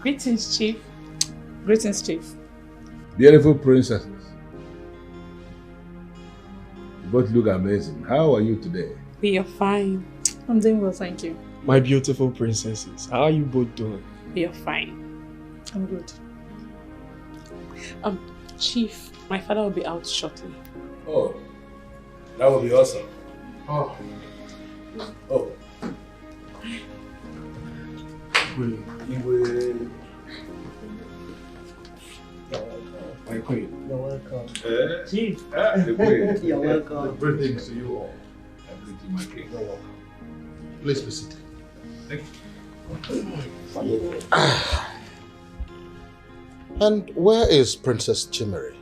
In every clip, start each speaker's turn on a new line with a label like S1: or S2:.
S1: Greetings, Chief. Greetings, Chief.
S2: Beautiful princesses. You both look amazing. How are you today?
S1: We are fine. I'm doing well, thank you.
S3: My beautiful princesses, how are you both doing?
S1: We are fine. I'm good. Chief, my father will be out shortly.
S2: Oh, that would be awesome. Oh.
S3: My queen.
S4: You're welcome.
S2: Chief. The queen.
S4: You're welcome.
S2: Greetings to you all. Everything, my king.
S4: You're welcome.
S2: Please be seated. Thank you.
S5: And where is Princess Chimere?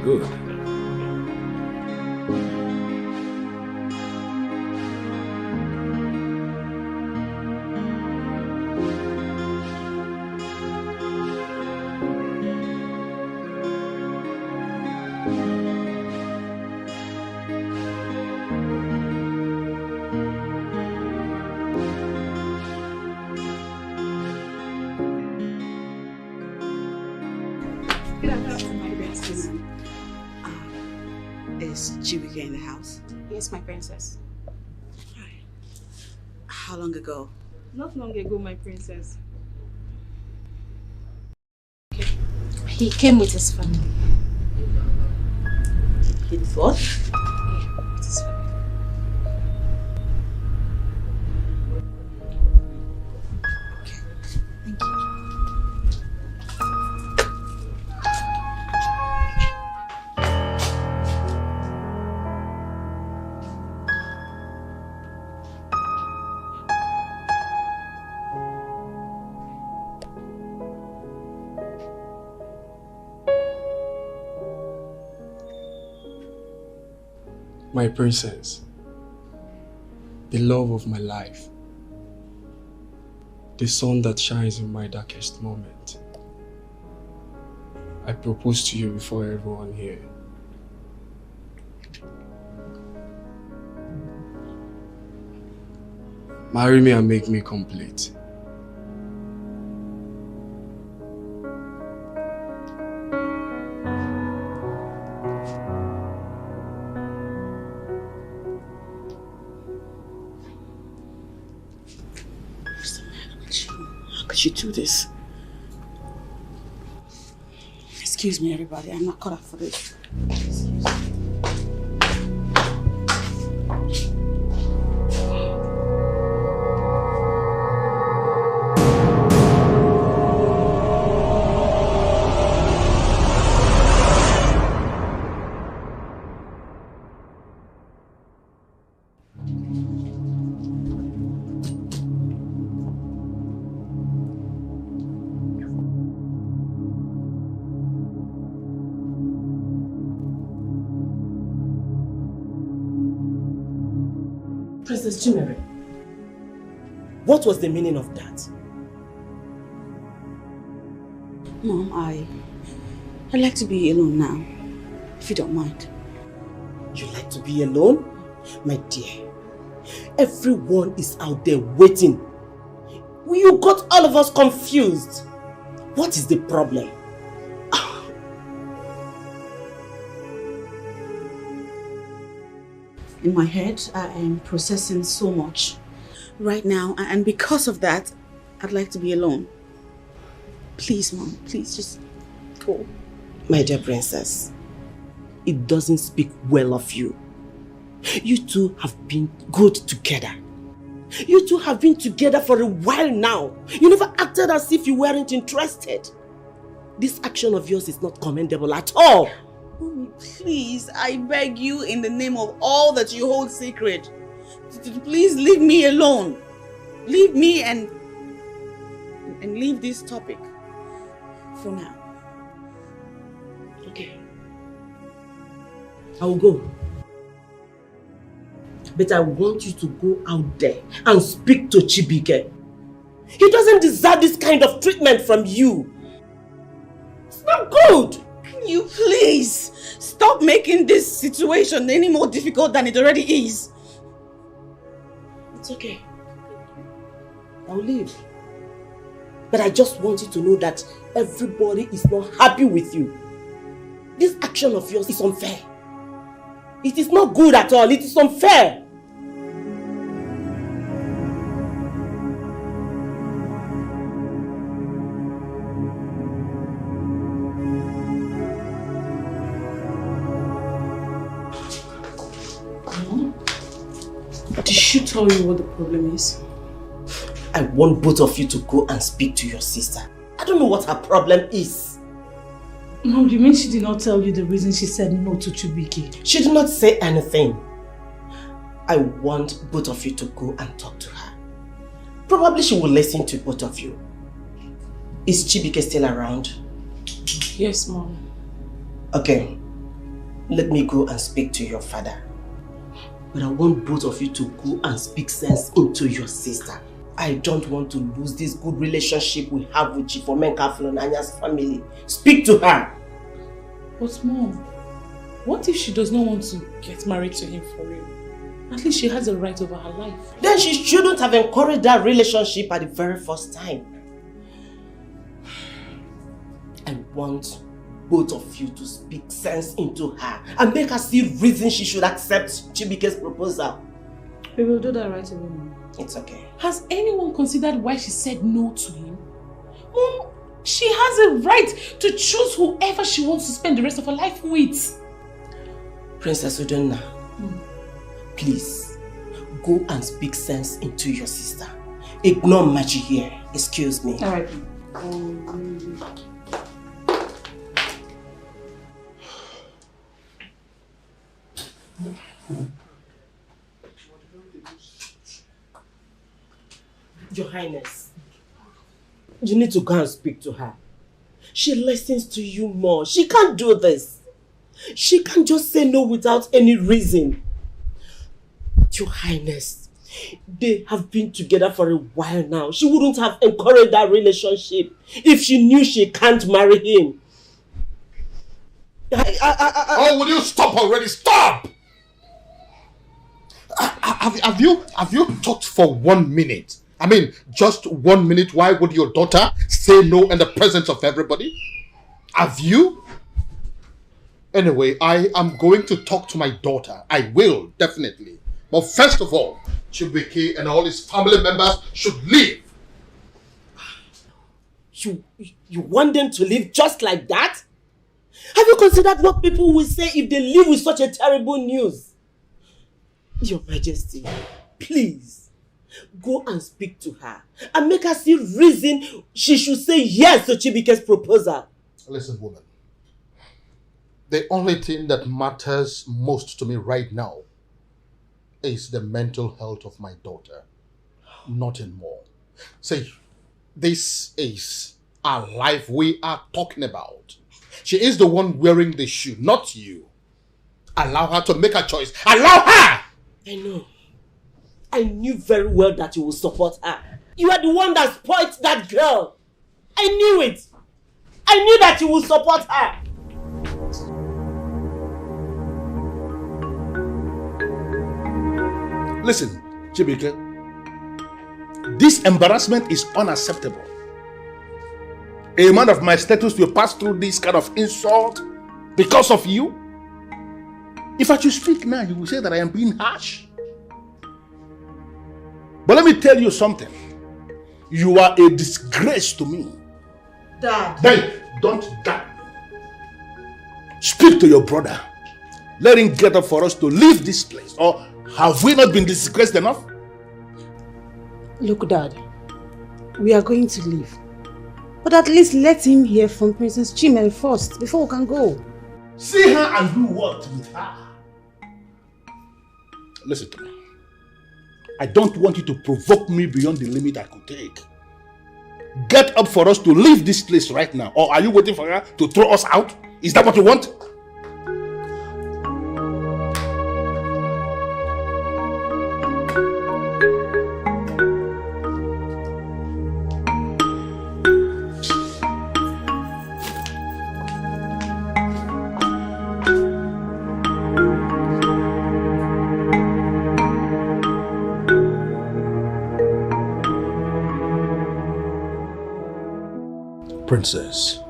S2: Good.
S6: Is Chibuike in the house?
S7: Yes, my princess.
S6: Hi. How long ago?
S7: Not long ago, my princess.
S1: He came with his family.
S6: His what?
S1: Yeah, with his family.
S6: Thank you.
S3: My princess, the love of my life, the sun that shines in my darkest moment. I propose to you before everyone here. Marry me and make me complete.
S6: You do this. Excuse me, everybody. I'm not cut out for this. Excuse me.
S4: Princess Chimere, what was the meaning of that?
S6: Mom, I'd like to be alone now, if you don't mind.
S4: You like to be alone? My dear, everyone is out there waiting. You got all of us confused. What is the problem?
S6: In my head, I am processing so much right now, and because of that, I'd like to be alone. Please, Mom, please just go.
S4: My dear princess, it doesn't speak well of you. You two have been good together. You two have been together for a while now. You never acted as if you weren't interested. This action of yours is not commendable at all.
S6: Mommy, please, I beg you in the name of all that you hold sacred. Please leave me alone. Leave me and leave this topic for now.
S4: Okay. I will go. But I want you to go out there and speak to Chibike. He doesn't deserve this kind of treatment from you. It's not good.
S6: Can you please stop making this situation any more difficult than it already is?
S4: It's okay. I'll leave. But I just want you to know that everybody is not happy with you. This action of yours is unfair. It is not good at all. It is unfair.
S1: Did she tell you what the problem is?
S4: I want both of you to go and speak to your sister. I don't know what her problem is.
S1: Mom, you mean she did not tell you the reason she said no to Chibike?
S4: She did not say anything. I want both of you to go and talk to her. Probably she will listen to both of you. Is Chibike still around?
S1: Yes, Mom.
S4: Okay. Let me go and speak to your father. But I want both of you to go and speak sense into your sister. I don't want to lose this good relationship we have with Chief Omenka Flonanya's family. Speak to her.
S1: But Mom, what if she does not want to get married to him for real? At least she has a right over her life.
S4: Then she shouldn't have encouraged that relationship at the very first time. I want both of you to speak sense into her and make her see reason she should accept Chibike's proposal.
S1: We will do that right away, Mom.
S4: It's okay.
S1: Has anyone considered why she said no to him? Mom, she has a right to choose whoever she wants to spend the rest of her life with.
S4: Princess Udonna, please, go and speak sense into your sister. Ignore Machi here. Excuse me.
S1: Alright.
S4: Your Highness, you need to go and speak to her. She listens to you more. She can't do this. She can't just say no without any reason. Your Highness, they have been together for a while now. She wouldn't have encouraged that relationship if she knew she can't marry him.
S5: Oh, will you stop already? Stop! Have you talked for 1 minute? I mean, just 1 minute. Why would your daughter say no in the presence of everybody? Have you? Anyway, I am going to talk to my daughter. I will, definitely. But first of all, Chibike and all his family members should leave.
S4: You want them to leave just like that? Have you considered what people will say if they leave with such a terrible news? Your Majesty, please, go and speak to her and make her see reason she should say yes to Chibike's proposal.
S5: Listen, woman. The only thing that matters most to me right now is the mental health of my daughter. Nothing more. See, this is our life we are talking about. She is the one wearing the shoe, not you. Allow her to make a choice. Allow her!
S4: I know. I knew very well that you would support her. You are the one that spoiled that girl. I knew it. I knew that you would support her.
S8: Listen, Chibike, this embarrassment is unacceptable. A man of my status will pass through this kind of insult because of you. If I should speak now, you will say that I am being harsh. But let me tell you something. You are a disgrace to me.
S6: Dad.
S8: Hey, don't die. Speak to your brother. Let him get up for us to leave this place. Or have we not been disgraced enough?
S6: Look, Dad, we are going to leave. But at least let him hear from Princess Chimel first before we can go.
S8: See her and do what with her? Listen to me. I don't want you to provoke me beyond the limit I could take. Get up for us to leave this place right now. Or are you waiting for her to throw us out? Is that what you want?
S5: Princess,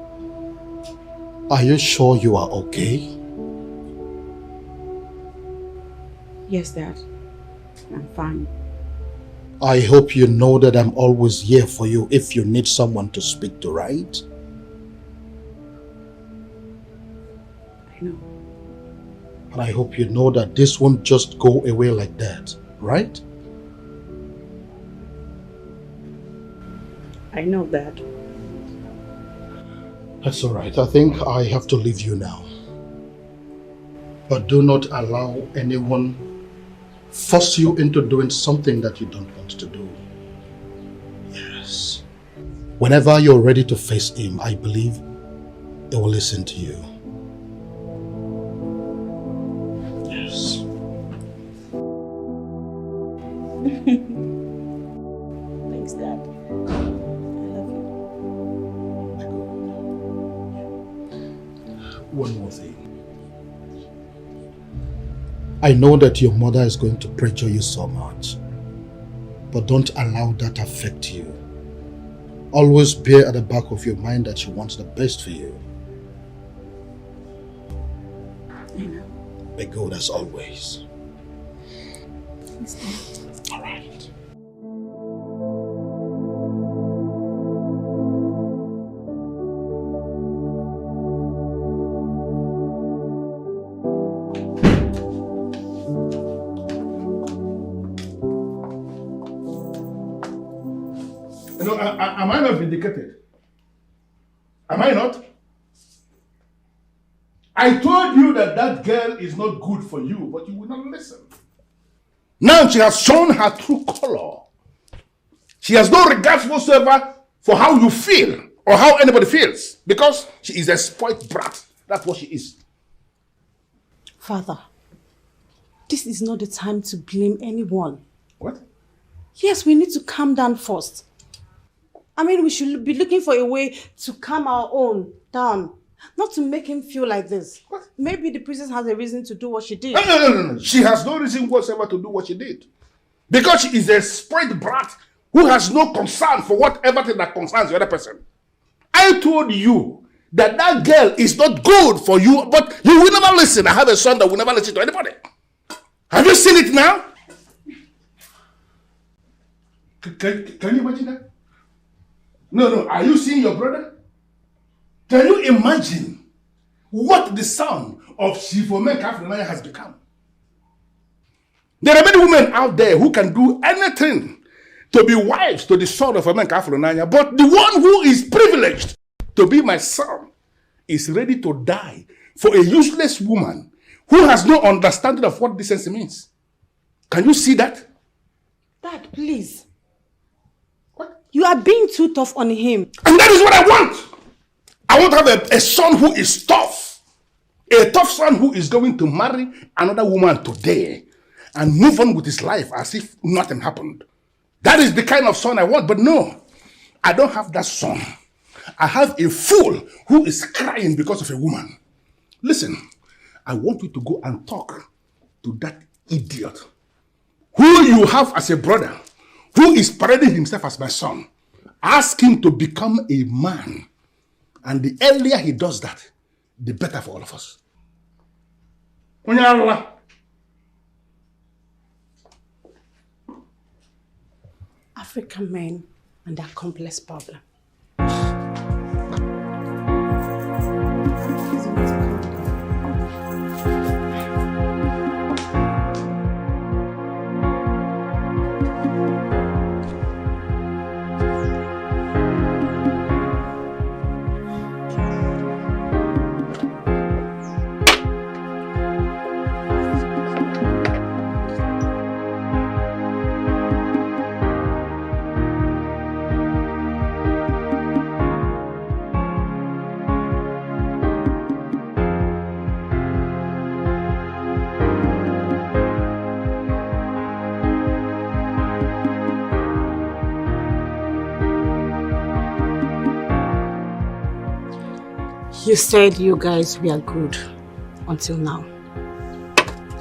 S5: are you sure you are okay?
S6: Yes, Dad. I'm fine.
S5: I hope you know that I'm always here for you if you need someone to speak to, right?
S6: I know.
S5: And I hope you know that this won't just go away like that, right?
S6: I know, Dad.
S5: That's all right. I think I have to leave you now. But do not allow anyone force you into doing something that you don't want to do. Yes. Whenever you're ready to face him, I believe he will listen to you. Yes.
S6: Thanks, Dad.
S5: One more thing. I know that your mother is going to pressure you so much, but don't allow that affect you. Always bear at the back of your mind that she wants the best for you.
S6: I know.
S5: Be good as always.
S6: Thanks, Dad.
S5: All right.
S8: Am I not vindicated? Am I not? I told you that that girl is not good for you, but you will not listen. Now she has shown her true color. She has no regards whatsoever for how you feel or how anybody feels, because she is a spoiled brat. That's what she is.
S4: Father, this is not the time to blame anyone.
S8: What?
S4: Yes, we need to calm down first. I mean, we should be looking for a way to calm our own down. Not to make him feel like this.
S8: What?
S4: Maybe the princess has a reason to do what she did.
S8: No. She has no reason whatsoever to do what she did. Because she is a spoiled brat who has no concern for whatever thing that concerns the other person. I told you that that girl is not good for you, but you will never listen. I have a son that will never listen to anybody. Have you seen it now? Can you imagine that? No. Are you seeing your brother? Can you imagine what the son of Shivome Kafrinaya has become? There are many women out there who can do anything to be wives to the son of Omen Kafrinaya, but the one who is privileged to be my son is ready to die for a useless woman who has no understanding of what decency means. Can you see that?
S4: Dad, please.
S8: What?
S4: You are being too tough on him.
S8: And that is what I want. I want to have a son who is tough. A tough son who is going to marry another woman today and move on with his life as if nothing happened. That is the kind of son I want. But no, I don't have that son. I have a fool who is crying because of a woman. Listen, I want you to go and talk to that idiot who you have as a brother, who is parading himself as my son. Ask him to become a man. And the earlier he does that, the better for all of us.
S4: African men and their complex problem.
S9: You said you guys were good until now.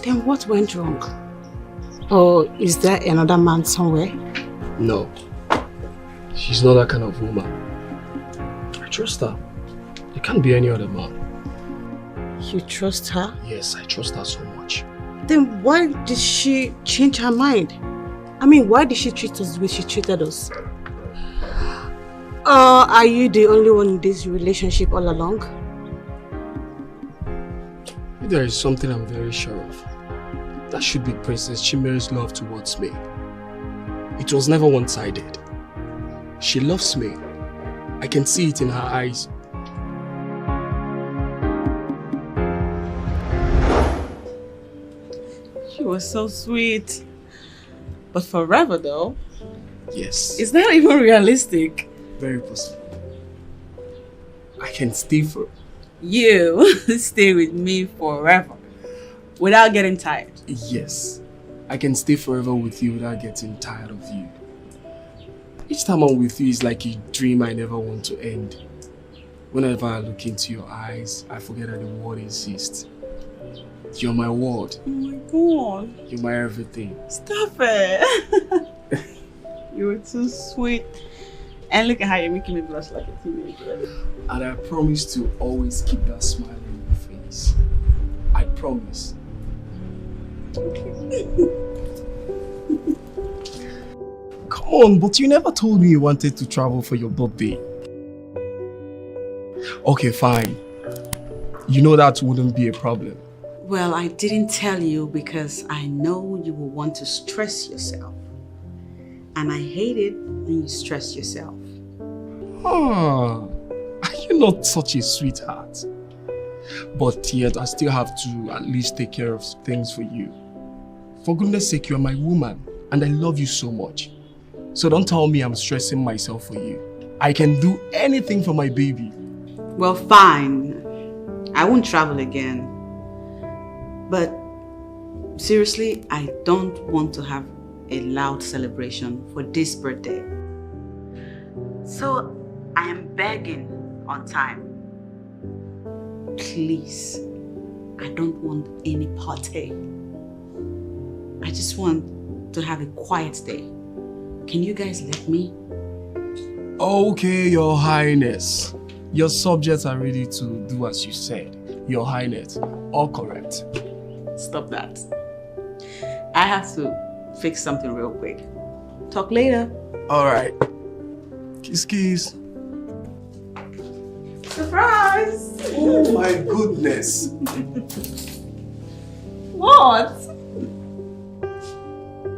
S9: Then what went wrong? Or is there another man somewhere?
S3: No. She's not that kind of woman. I trust her. There can't be any other man.
S9: You trust her?
S3: Yes, I trust her so much.
S9: Then why did she change her mind? I mean, why did she treat us the way she treated us? Are you the only one in this relationship all along?
S3: There is something I'm very sure of. That should be Princess Chimere's love towards me. It was never one-sided. She loves me. I can see it in her eyes.
S6: She was so sweet. But forever though?
S3: Yes.
S6: Is that even realistic?
S3: Very possible. I can stay for...
S6: You stay with me forever. Without getting tired?
S3: Yes. I can stay forever with you without getting tired of you. Each time I'm with you is like a dream I never want to end. Whenever I look into your eyes, I forget that the world exists. You're my world.
S6: Oh my god.
S3: You're my everything.
S6: Stop it. You're too sweet. And look at how you're making me blush like a teenager.
S3: And I promise to always keep that smile on your face. I promise. Come on, but you never told me you wanted to travel for your birthday. Okay, fine. You know that wouldn't be a problem.
S6: Well, I didn't tell you because I know you will want to stress yourself. And I hate it when you stress yourself.
S3: Are you not such a sweetheart? But yet I still have to at least take care of things for you. For goodness sake, you're my woman and I love you so much. So don't tell me I'm stressing myself for you. I can do anything for my baby.
S6: Well, fine. I won't travel again. But seriously, I don't want to have a loud celebration for this birthday. So I am begging on time. Please, I don't want any party. I just want to have a quiet day. Can you guys let me?
S3: Okay, Your Highness. Your subjects are ready to do as you said. Your Highness, all correct.
S6: Stop that. I have to fix something real quick. Talk later.
S3: Alright. Kiss, kiss.
S6: Surprise!
S3: Oh my goodness.
S6: What?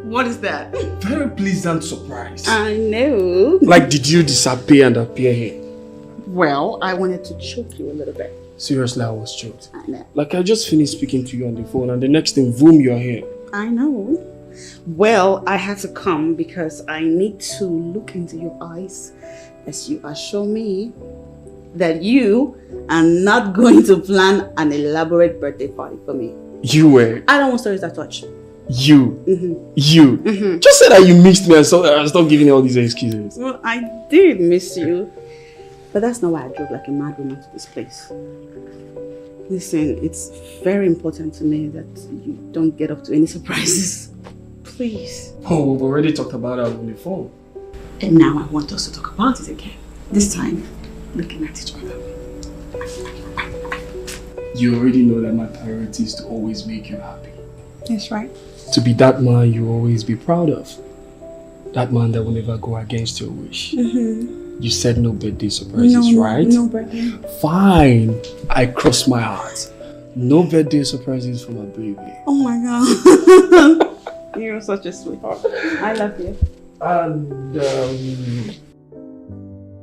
S6: What is that?
S3: Very pleasant surprise.
S6: I know.
S3: Like, did you disappear and appear here?
S6: Well, I wanted to choke you a little bit.
S3: Seriously, I was choked.
S6: I know.
S3: Like, I just finished speaking to you on the phone and the next thing, boom, you're here.
S6: I know. Well, I had to come because I need to look into your eyes as you assure me that you are not going to plan an elaborate birthday party for me.
S3: You were.
S6: I don't want stories that touch.
S3: You.
S6: Mm-hmm.
S3: You.
S6: Mm-hmm.
S3: Just say that you missed me and so I stop giving you all these excuses.
S6: Well, I did miss you. But that's not why I drove like a mad woman to this place. Listen, it's very important to me that you don't get up to any surprises. Please.
S3: Oh, we've already talked about that on the phone.
S6: And now I want us to talk about it again. This time, looking at each other.
S3: You already know that my priority is to always make you happy.
S6: That's right.
S3: To be that man you always be proud of. That man that will never go against your wish.
S6: Mm-hmm.
S3: You said no birthday surprises, right?
S6: No birthday.
S3: Fine. I cross my heart. No birthday surprises for my baby.
S6: Oh my god. You're such a sweetheart. I love you.
S3: And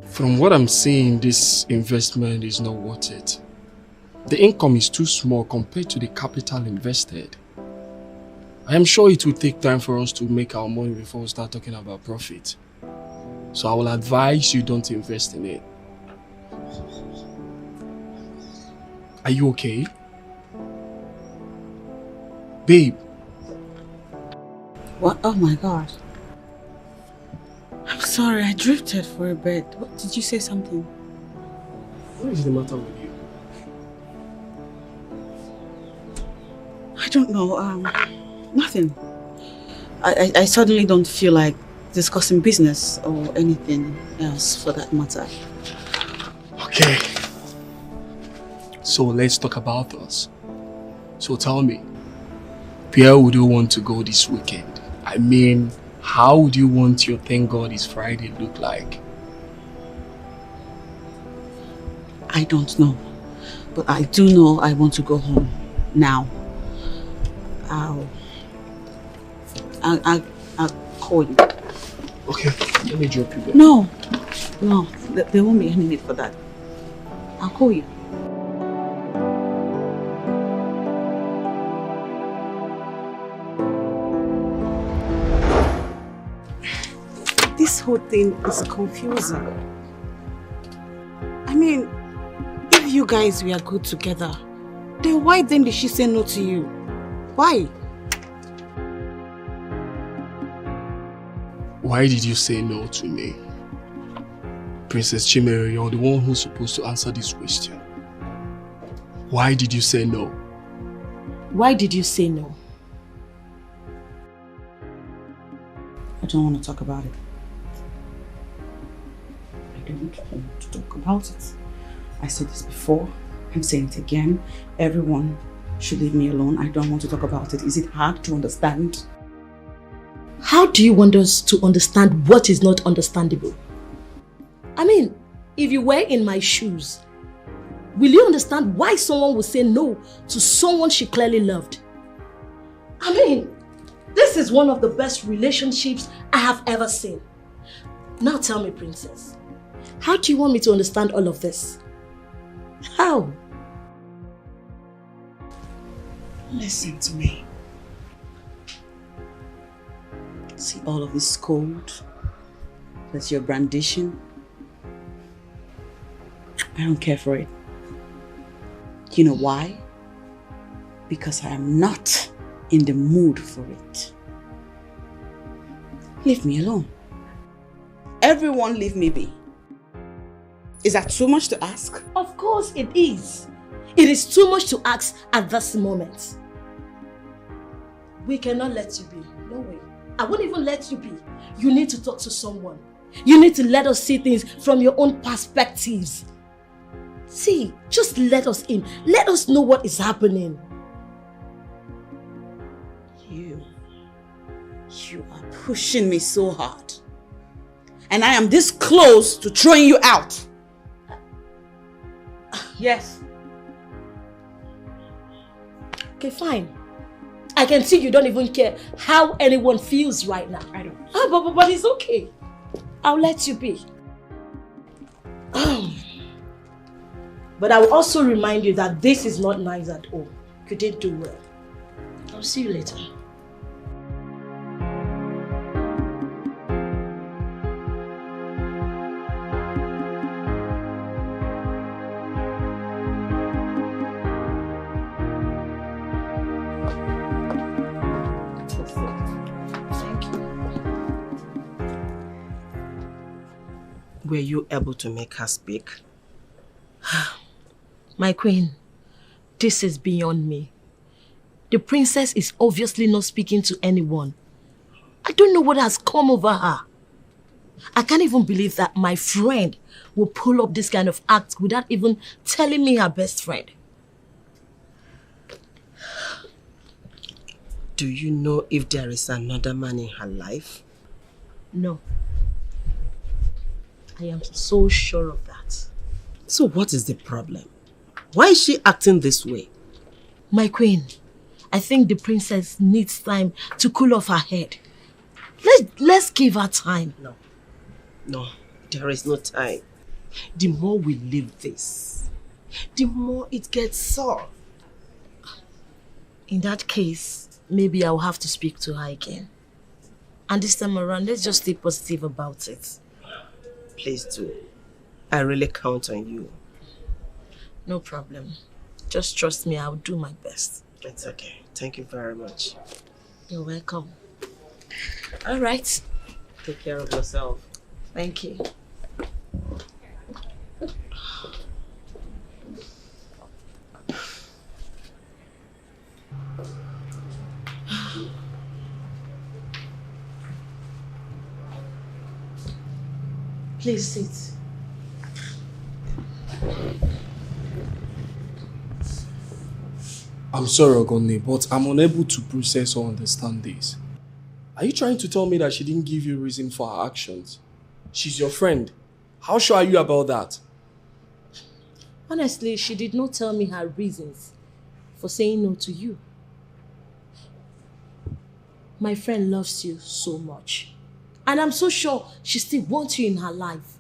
S3: from what I'm seeing, this investment is not worth it. The income is too small compared to the capital invested. I am sure it will take time for us to make our money before we start talking about profit. So I will advise you don't invest in it. Are you okay? Babe.
S6: What? Oh my god. I'm sorry, I drifted for a bit. What, did you say something?
S3: What is the matter with you?
S6: don't know. Nothing. I suddenly don't feel like discussing business or anything else for that matter.
S3: Okay. So let's talk about us. So tell me, where would you want to go this weekend? I mean, how would you want your Thank God It's Friday look like?
S6: I don't know. But I do know I want to go home now. I'll call you.
S3: Okay, let me drop you there.
S6: No, there won't be any need for that. I'll call you.
S9: This whole thing is confusing. I mean, if you guys were good together, then why then did she say no to you? Why?
S3: Why did you say no to me? Princess Chimere, you're the one who's supposed to answer this question. Why did you say no?
S1: Why did you say no?
S6: I don't want to talk about it. I don't want to talk about it. I said this before. I'm saying it again. Everyone should leave me alone. I don't want to talk about it. Is it hard to understand?
S1: How do you want us to understand what is not understandable? I mean, if you were in my shoes, will you understand why someone would say no to someone she clearly loved? I mean, this is one of the best relationships I have ever seen. Now tell me, Princess, how do you want me to understand all of this? How?
S6: Listen to me. See all of this code that you're brandishing? I don't care for it. You know why? Because I am not in the mood for it. Leave me alone. Everyone leave me be. Is that too much to ask?
S1: Of course it is. It is too much to ask at this moment. We cannot let you be. No way. I won't even let you be. You need to talk to someone. You need to let us see things from your own perspectives. See, just let us in. Let us know what is happening.
S6: You are pushing me so hard. And I am this close to throwing you out.
S1: Yes. Okay, fine. I can see you don't even care how anyone feels right now.
S6: I don't.
S1: But it's okay. I'll let you be. But I will also remind you that this is not nice at all. You didn't do well. I'll see you later.
S4: Were you able to make her speak?
S1: My queen, this is beyond me. The princess is obviously not speaking to anyone. I don't know what has come over her. I can't even believe that my friend will pull up this kind of act without even telling me her best friend.
S4: Do you know if there is another man in her life?
S1: No. I am so sure of that.
S4: So what is the problem? Why is she acting this way?
S1: My queen, I think the princess needs time to cool off her head. Let's give her time.
S4: No, there is no time. The more we leave this, the more it gets sore.
S1: In that case, maybe I'll have to speak to her again. And this time around, let's just stay positive about it.
S4: Please do. I really count on you.
S1: No problem. Just trust me, I'll do my best.
S4: It's okay. Thank you very much.
S1: You're welcome. All right.
S4: Take care of yourself.
S1: Thank you. Please sit.
S3: I'm sorry, Ogonne, but I'm unable to process or understand this. Are you trying to tell me that she didn't give you reason for her actions? She's your friend. How sure are you about that?
S1: Honestly, she did not tell me her reasons for saying no to you. My friend loves you so much. And I'm so sure she still wants you in her life.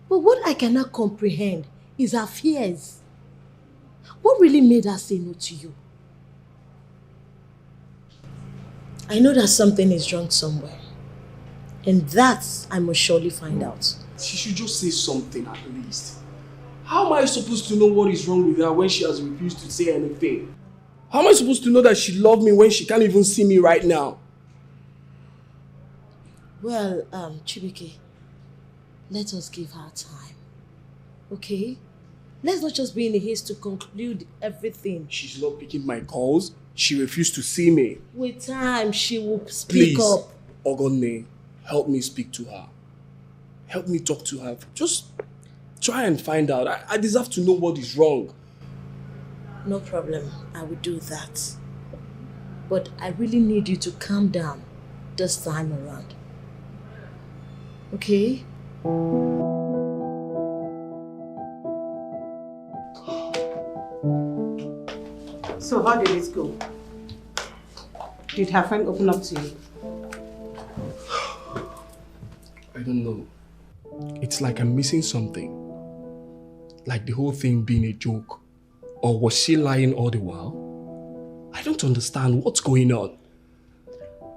S1: But what I cannot comprehend is her fears. What really made her say no to you? I know that something is wrong somewhere. And that I must surely find out.
S3: She should just say something at least. How am I supposed to know what is wrong with her when she has refused to say anything? How am I supposed to know that she loved me when she can't even see me right now?
S1: Well, Chibuike, let us give her time. Okay? Let's not just be in a haste to conclude everything.
S3: She's not picking my calls. She refused to see me.
S1: With time, she will speak up.
S3: Ogonne, help me speak to her. Help me talk to her. Just try and find out. I deserve to know what is wrong.
S1: No problem. I will do that. But I really need you to calm down this time around. Okay?
S9: So how did it go? Did her friend open up to you?
S3: I don't know. It's like I'm missing something. Like the whole thing being a joke. Or was she lying all the while? I don't understand what's going on.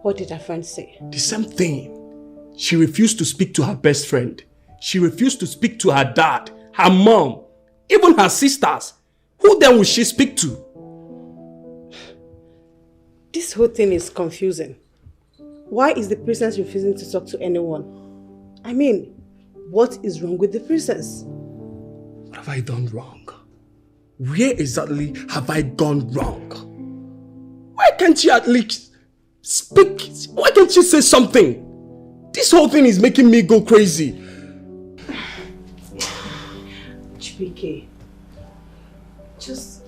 S9: What did her friend say?
S3: The same thing. She refused to speak to her best friend. She refused to speak to her dad, her mom, even her sisters. Who then will she speak to?
S9: This whole thing is confusing. Why is the princess refusing to talk to anyone? I mean, what is wrong with the princess?
S3: What have I done wrong? Where exactly have I gone wrong? Why can't you at least speak? Why can't you say something? This whole thing is making me go crazy.
S9: Chibuike, just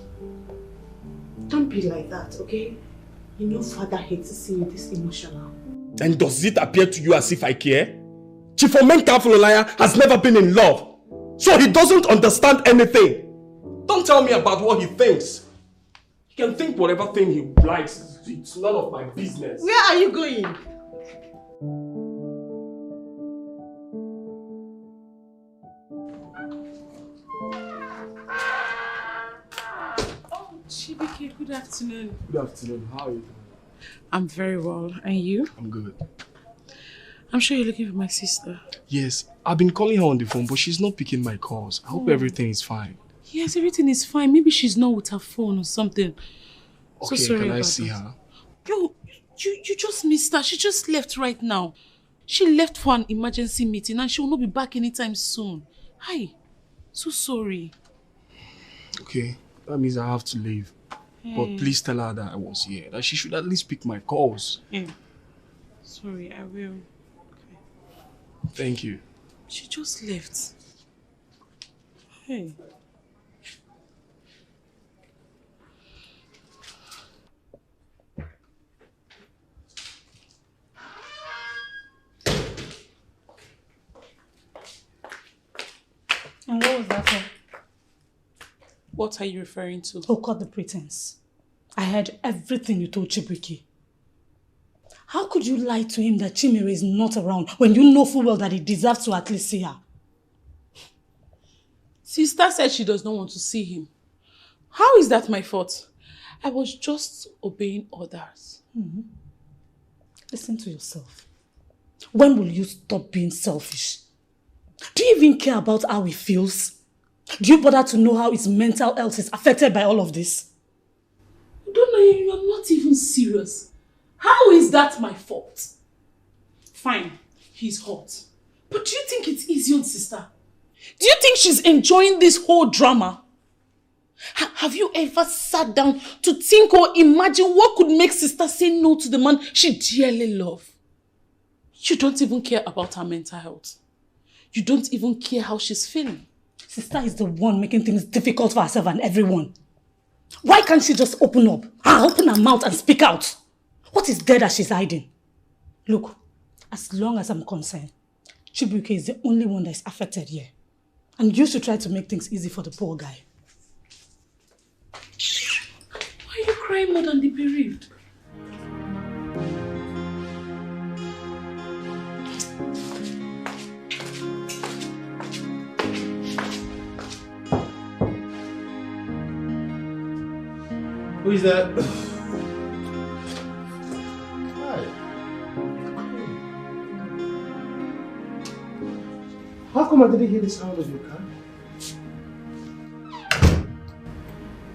S9: don't be like that, okay? You know father hates to see you this emotional.
S3: And does it appear to you as if I care? Chief Omenkafulolaya has never been in love, so he doesn't understand anything. Don't tell me about what he thinks. He can think whatever thing he likes. It's none of my business.
S1: Where are you going?
S6: Oh, Chibuike, good afternoon.
S3: Good afternoon. How are you doing?
S6: I'm very well. And you?
S3: I'm good.
S6: I'm sure you're looking for my sister.
S3: Yes, I've been calling her on the phone, but she's not picking my calls. I hope everything is fine.
S6: Yes, everything is fine. Maybe she's not with her phone or something.
S3: Okay,
S6: so sorry
S3: can I
S6: about
S3: see
S6: that.
S3: her?
S6: Yo, you just missed her. She just left right now. She left for an emergency meeting and she will not be back anytime soon. Hi. So sorry.
S3: Okay, that means I have to leave. But please tell her that I was here. That she should at least pick my calls.
S6: Sorry, I will. Okay.
S3: Thank you.
S6: She just left. Hey.
S9: And what was that for?
S6: What are you referring to?
S9: Oh, cut the pretense. I heard everything you told Chibuike. How could you lie to him that Chimere is not around when you know full well that he deserves to at least see her?
S6: Sister said she does not want to see him. How is that my fault? I was just obeying orders.
S9: Listen to yourself. When will you stop being selfish? Do you even care about how he feels? Do you bother to know how his mental health is affected by all of this?
S6: Don't know, you're not even serious. How is that my fault? Fine, he's hot. But do you think it's easy on sister? Do you think she's enjoying this whole drama? Have you ever sat down to think or imagine what could make sister say no to the man she dearly loves? You don't even care about her mental health.
S9: You don't even care how she's feeling. Sister is the one making things difficult for herself and everyone. Why can't she just open up? Open her mouth and speak out? What is there that she's hiding? Look, as long as I'm concerned, Chibuike is the only one that is affected here. And you should try to make things easy for the poor guy. Why are you crying more than the bereaved?
S8: Who is that? Hi. How come I didn't hear the sound of your car?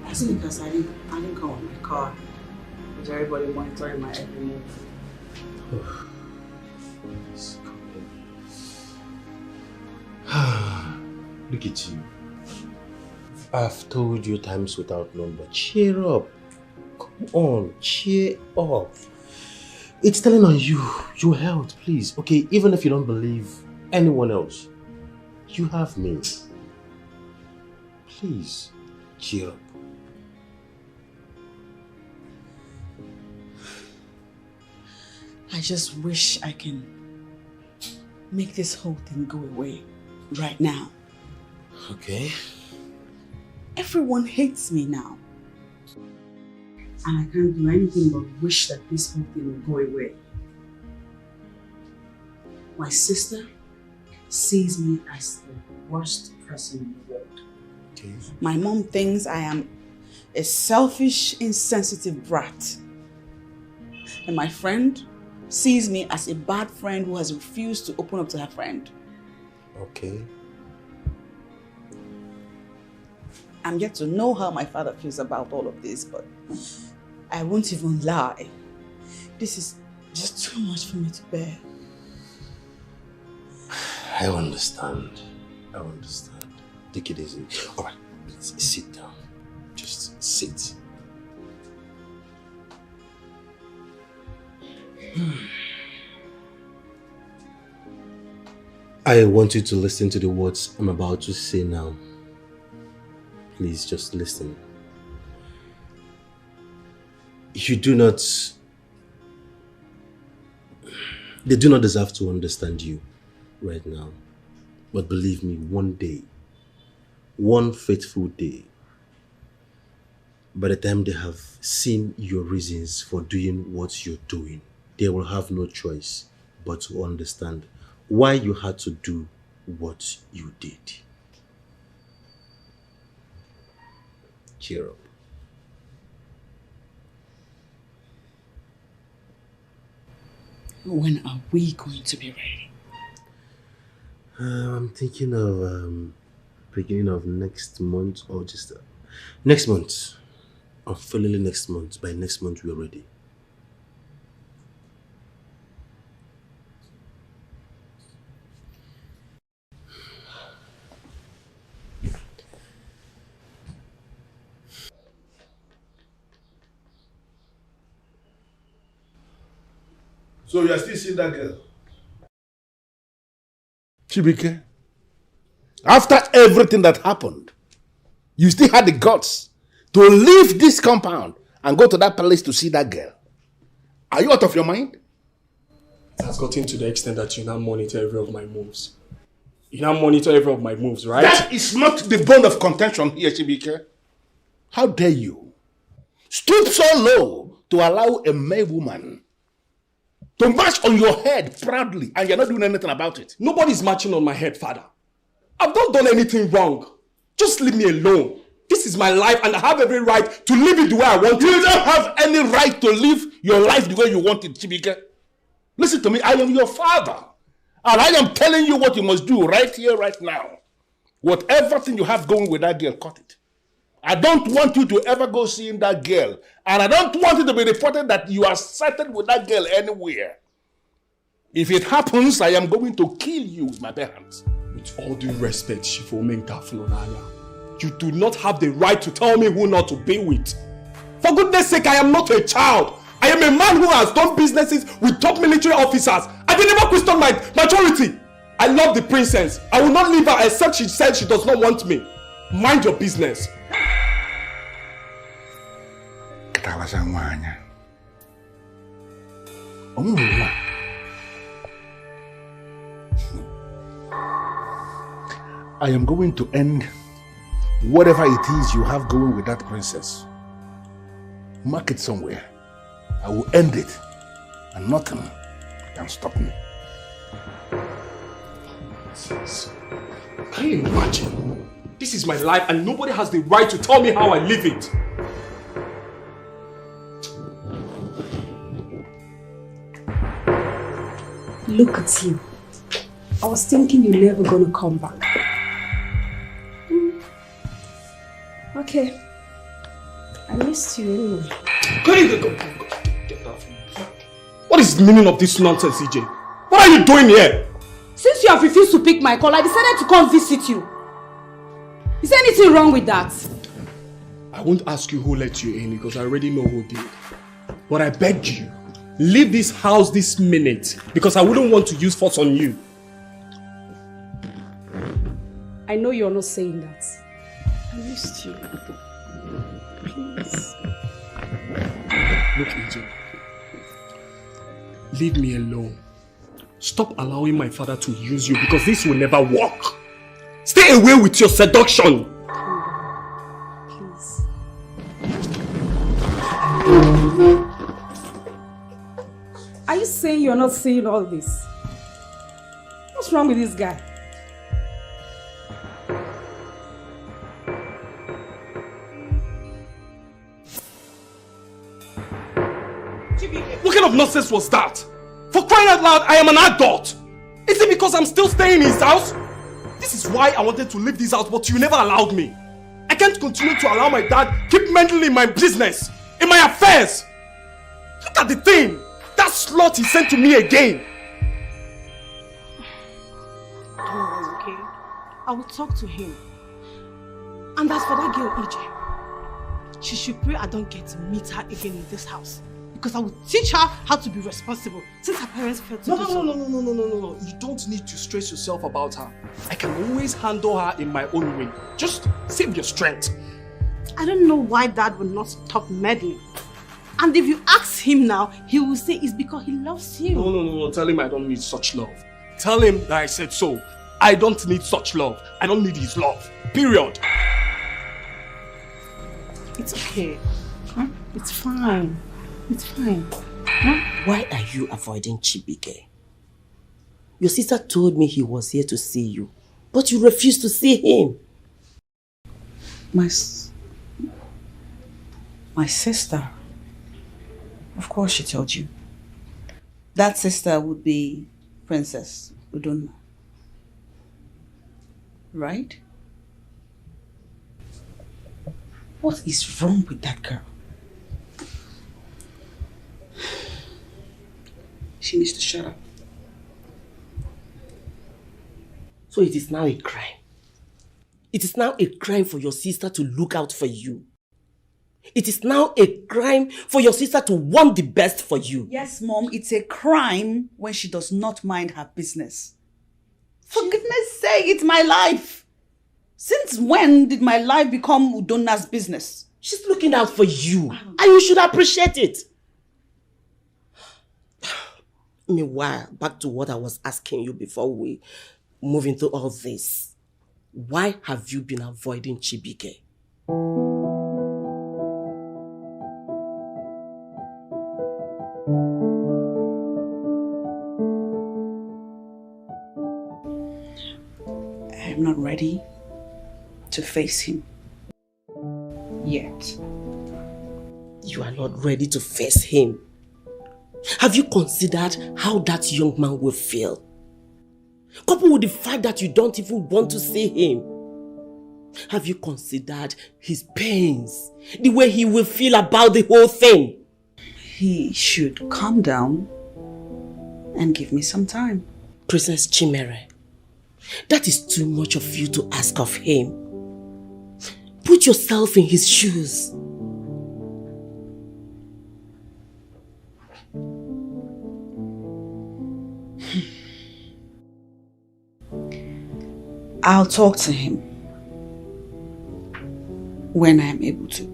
S6: That's because I didn't go in my car. With everybody monitoring my every move.
S8: Look at you. I've told you times without number. Cheer up. Come on, cheer up. It's telling on you, your health, please. Okay, even if you don't believe anyone else, you have me. Please, cheer up.
S6: I just wish I can make this whole thing go away right now.
S8: Okay.
S6: Everyone hates me now. And I can't do anything but wish that this whole thing will go away. My sister sees me as the worst person in the world.
S8: Okay.
S6: My mom thinks I am a selfish, insensitive brat. And my friend sees me as a bad friend who has refused to open up to her friend.
S8: Okay.
S6: I'm yet to know how my father feels about all of this, but I won't even lie. This is just too much for me to bear.
S8: I understand. I understand. Take it easy. All right, please sit down. Just sit. I want you to listen to the words I'm about to say now. Please just listen. They do not deserve to understand you right now. But believe me, one day, one fateful day, by the time they have seen your reasons for doing what you're doing, they will have no choice but to understand why you had to do what you did. Cheer up.
S6: When are we going to be ready?
S8: I'm thinking of beginning of next month or just next month. Finally next month. By next month we're ready.
S2: So you are still seeing that girl?
S8: Chibike, after everything that happened, you still had the guts to leave this compound and go to that place to see that girl. Are you out of your mind?
S3: It has gotten to the extent that you now monitor every of my moves. You now monitor every of my moves, right?
S8: That is not the bone of contention here, Chibike. How dare you stoop so low to allow a May woman to march on your head proudly and you're not doing anything about it?
S3: Nobody's marching on my head, Father. I've not done anything wrong. Just leave me alone. This is my life and I have every right to live it the way I want to.
S8: You don't have any right to live your life the way you want it, Chibike. Listen to me, I am your father. And I am telling you what you must do right here, right now. Whatever thing you have going with that girl, cut it. I don't want you to ever go seeing that girl. And I don't want it to be reported that you are sighted with that girl anywhere. If it happens, I am going to kill you with my bare hands.
S3: With all due respect, Shifomenka Flonaya, you do not have the right to tell me who not to be with. For goodness sake, I am not a child. I am a man who has done businesses with top military officers. I will never question my maturity. I love the princess. I will not leave her except she said she does not want me. Mind your business.
S8: I am going to end whatever it is you have going with that princess. Mark it somewhere. I will end it, and nothing can stop me.
S3: Can you imagine? This is my life and nobody has the right to tell me how I live it.
S10: Look at you. I was thinking you're never gonna come back. Okay. I missed you anyway.
S3: Get that from me. What is the meaning of this nonsense, CJ? What are you doing here?
S10: Since you have refused to pick my call, I decided to come visit you. Is there anything wrong with that?
S3: I won't ask you who let you in because I already know who did. But I beg you, leave this house this minute because I wouldn't want to use force on you.
S10: I know you're not saying that. I missed you. Please.
S3: Look, AJ. Leave me alone. Stop allowing my father to use you because this will never work. Stay away with your seduction.
S10: Please. Are you saying you're not seeing all this? What's wrong with this guy?
S3: What kind of nonsense was that? For crying out loud, I am an adult. Is it because I'm still staying in his house? This is why I wanted to leave this house, but you never allowed me. I can't continue to allow my dad keep meddling in my business, in my affairs. Look at the thing. That slut he sent to me again.
S6: Don't worry, okay? I will talk to him. And as for that girl, EJ, she should pray I don't get to meet her again in this house. Because I will teach her how to be responsible since her parents failed to do so.
S3: No. You don't need to stress yourself about her. I can always handle her in my own way. Just save your strength.
S6: I don't know why Dad will not stop meddling. And if you ask him now, he will say it's because he loves you.
S3: No. Tell him I don't need such love. Tell him that I said so. I don't need such love. I don't need his love. Period.
S6: It's okay. Huh? It's fine. It's fine. Huh?
S4: Why are you avoiding Chibike? Your sister told me he was here to see you, but you refused to see him.
S6: My sister. Of course she told you. That sister would be Princess Udonna. Right? What is wrong with that girl? She needs to shut up.
S4: So it is now a crime. It is now a crime for your sister to look out for you. It is now a crime for your sister to want the best for you.
S6: Yes, Mom, it's a crime when she does not mind her business. For goodness sake, it's my life. Since when did my life become Udonna's business?
S4: She's looking out for you, and you should appreciate it. Meanwhile, back to what I was asking you before we move into all this. Why have you been avoiding Chibike?
S6: I'm not ready to face him yet.
S4: You are not ready to face him. Have you considered how that young man will feel? Coupled with the fact that you don't even want to see him. Have you considered his pains? The way he will feel about the whole thing?
S6: He should calm down and give me some time.
S4: Princess Chimere, that is too much of you to ask of him. Put yourself in his shoes.
S6: I'll talk to him when I am able to.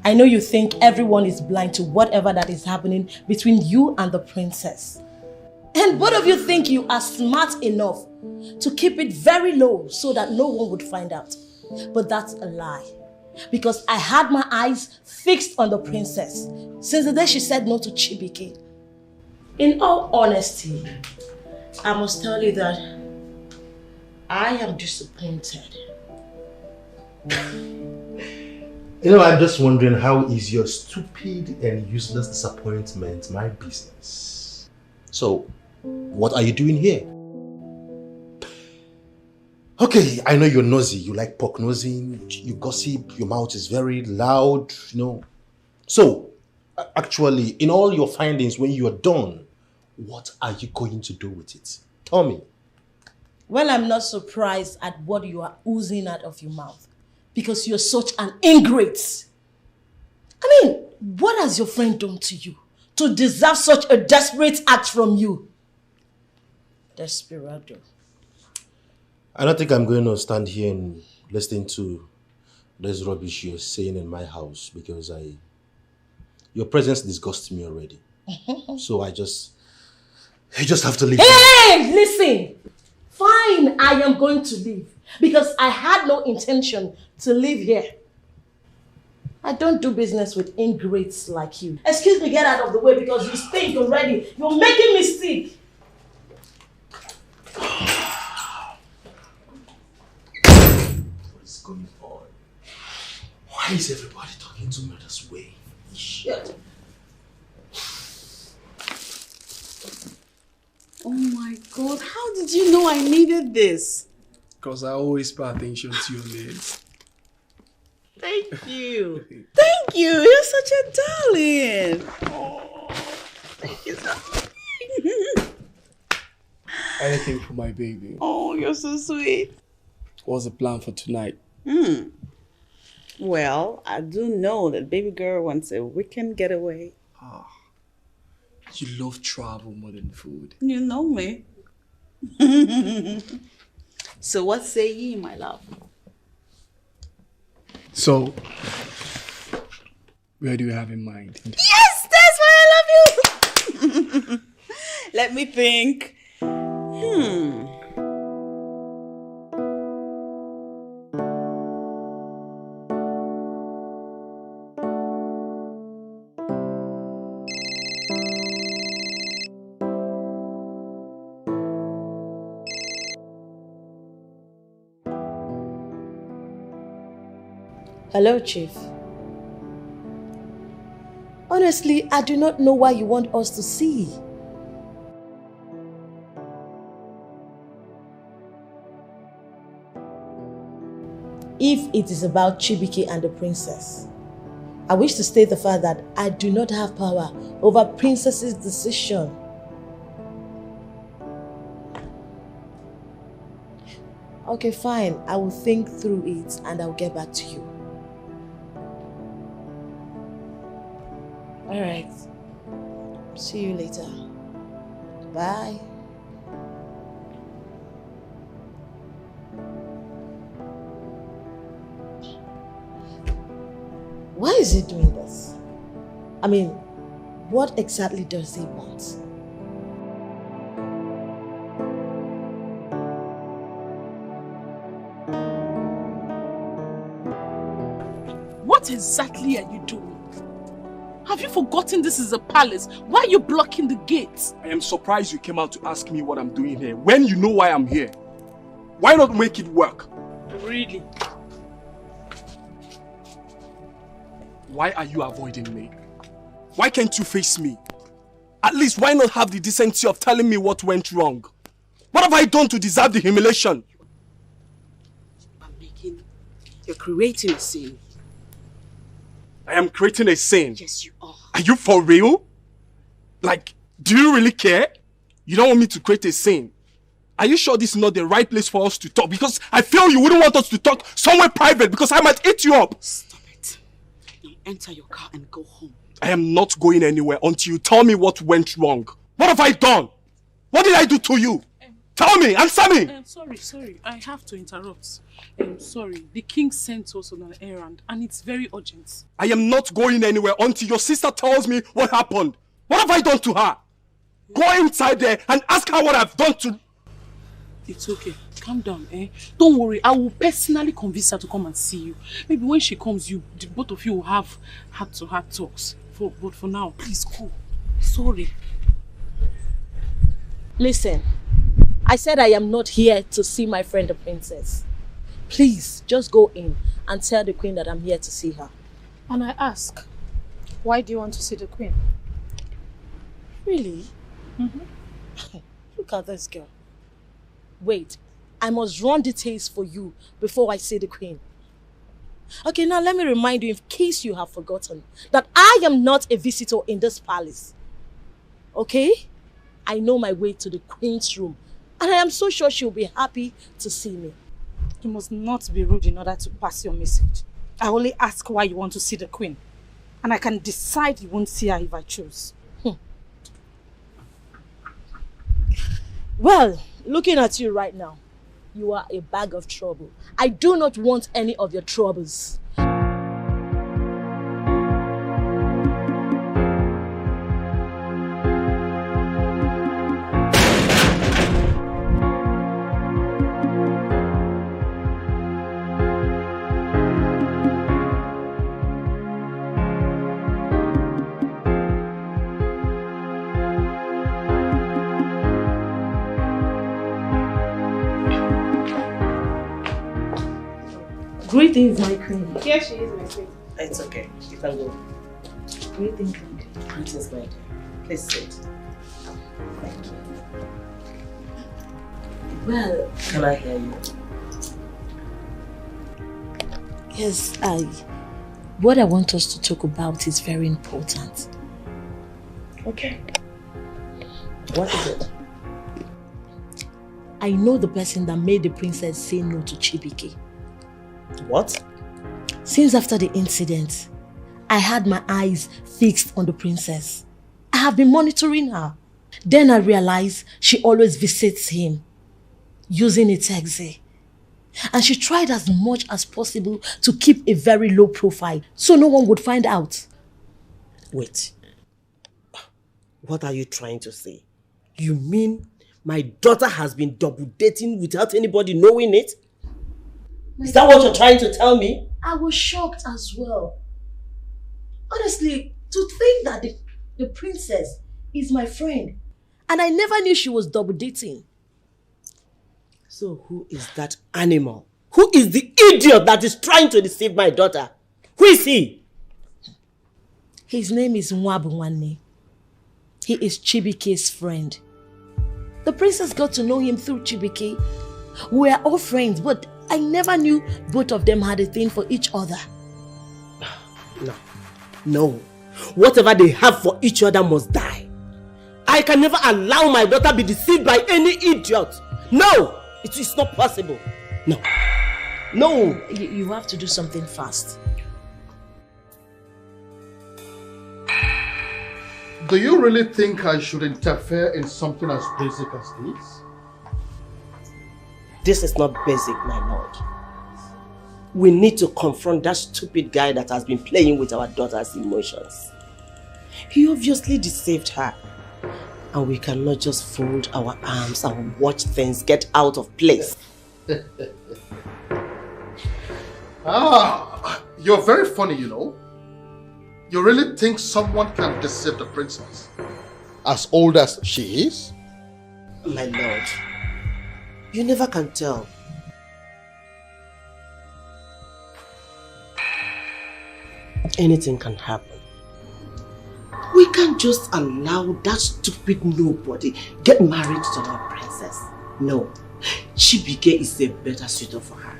S1: I know you think everyone is blind to whatever that is happening between you and the princess. And both of you think you are smart enough to keep it very low so that no one would find out. But that's a lie. Because I had my eyes fixed on the princess since the day she said no to Chibike. In all honesty, I must tell you that I am disappointed.
S11: You know, I'm just wondering, how is your stupid and useless disappointment my business? So, what are you doing here? Okay, I know you're nosy. You like pork nosing, you gossip, your mouth is very loud, you know. So, actually, in all your findings, when you're done, what are you going to do with it? Tell me.
S1: Well, I'm not surprised at what you are oozing out of your mouth. Because you're such an ingrate. I mean, what has your friend done to you to deserve such a desperate act from you? Desperado.
S11: I don't think I'm going to stand here and listen to this rubbish you're saying in my house, because your presence disgusts me already. So you just have to leave.
S1: Hey, listen. Fine, I am going to leave. Because I had no intention to live here. I don't do business with ingrates like you. Excuse me, get out of the way because you stink already. You're making me sick.
S11: What is going on? Why is everybody talking to me this way? Shit.
S6: Oh my God, how did you know I needed this?
S3: Because I always pay attention to your needs.
S6: Thank you. Thank you. You're such a darling. Oh, thank you so much.
S3: Anything for my baby.
S6: Oh, you're so sweet.
S3: What's the plan for tonight?
S6: Well, I do know that baby girl wants a weekend getaway.
S3: You love travel more than food.
S6: You know me. So what say ye, my love?
S3: So, where do you have in mind?
S6: Yes, that's why I love you. Let me think.
S1: Hello, Chief. Honestly, I do not know why you want us to see. If it is about Chibike and the princess, I wish to state the fact that I do not have power over princess's decision. Okay, fine. I will think through it and I'll get back to you. All right. See you later. Bye. Why is he doing this? I mean, what exactly does he want?
S10: What exactly are you doing? Have you forgotten this is a palace? Why are you blocking the gates?
S3: I am surprised you came out to ask me what I'm doing here, when you know why I'm here. Why not make it work?
S10: Really?
S3: Why are you avoiding me? Why can't you face me? At least why not have the decency of telling me what went wrong? What have I done to deserve the humiliation?
S10: You're creating a scene.
S3: I am creating a scene.
S10: Yes, you are.
S3: Are you for real? Like, do you really care? You don't want me to create a scene. Are you sure this is not the right place for us to talk? Because I feel you wouldn't want us to talk somewhere private because I might eat you up.
S6: Stop it. Now enter your car and go home.
S3: I am not going anywhere until you tell me what went wrong. What have I done? What did I do to you? Tell me, answer me!
S10: Sorry, I have to interrupt. Sorry, the king sent us on an errand and it's very urgent.
S3: I am not going anywhere until your sister tells me what happened. What have I done to her? Go inside there and ask her what I've done to...
S10: It's okay. Calm down, eh? Don't worry. I will personally convince her to come and see you. Maybe when she comes, both of you will have heart-to-heart talks. But for now, please go. Sorry.
S1: Listen, I said I am not here to see my friend the princess. Please, just go in and tell the queen that I'm here to see her.
S9: And I ask, why do you want to see the queen?
S1: Really? Look at this girl. Wait, I must run details for you before I see the queen. Okay, now let me remind you, in case you have forgotten, that I am not a visitor in this palace. Okay? I know my way to the queen's room, and I am so sure she'll be happy to see me.
S9: You must not be rude in order to pass your message. I only ask why you want to see the queen, and I can decide you won't see her if I choose.
S1: Well, looking at you right now, you are a bag of trouble. I do not want any of your troubles. Greetings, my queen.
S7: Here she is, my queen.
S4: It's okay. You can go.
S1: Greetings, my dear.
S4: Greetings, my dear. Please sit. Thank you.
S1: Well,
S4: Can I hear you?
S1: yes, what I want us to talk about is very important.
S4: Okay. What is it?
S1: I know the person that made the princess say no to Chibike.
S4: What?
S1: Since after the incident, I had my eyes fixed on the princess. I have been monitoring her. Then I realized she always visits him using a taxi. And she tried as much as possible to keep a very low profile so no one would find out.
S4: Wait. What are you trying to say? You mean my daughter has been double dating without anybody knowing it? Is that what you're trying to tell me?
S1: I was shocked as well. Honestly, to think that the princess is my friend. And I never knew she was double dating.
S4: So who is that animal? Who is the idiot that is trying to deceive my daughter? Who is he?
S1: His name is Nwabunwanne. He is Chibike's friend. The princess got to know him through Chibike. We are all friends, but I never knew both of them had a thing for each other.
S4: No. Whatever they have for each other must die. I can never allow my daughter be deceived by any idiot. No! It is not possible. No.
S1: You have to do something fast.
S5: Do you really think I should interfere in something as basic as this?
S4: This is not basic, my lord. We need to confront that stupid guy that has been playing with our daughter's emotions. He obviously deceived her. And we cannot just fold our arms and watch things get out of place.
S5: You're very funny, you know. You really think someone can deceive the princess? As old as she is?
S4: My lord, you never can tell. Anything can happen. We can't just allow that stupid nobody get married to our princess. No, Chibike is a better suitor for her.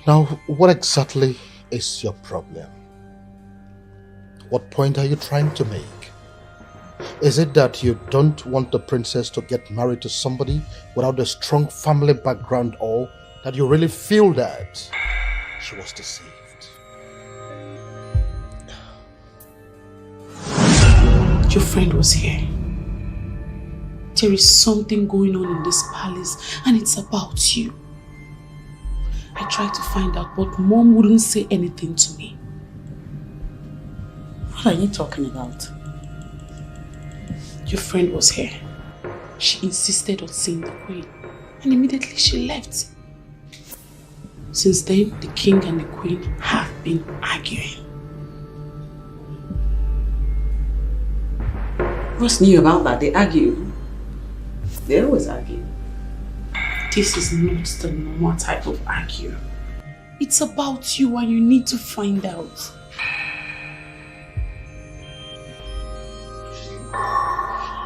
S5: Now, what exactly is your problem? What point are you trying to make? Is it that you don't want the princess to get married to somebody without a strong family background, or that you really feel that she was deceived?
S10: Your friend was here. There is something going on in this palace and it's about you. I tried to find out, but Mom wouldn't say anything to me.
S6: What are you talking about?
S10: Your friend was here. She insisted on seeing the queen and immediately she left. Since then, the king and the queen have been arguing.
S6: What's new about that? They argue. They always argue.
S10: This is not the normal type of argue. It's about you and you need to find out.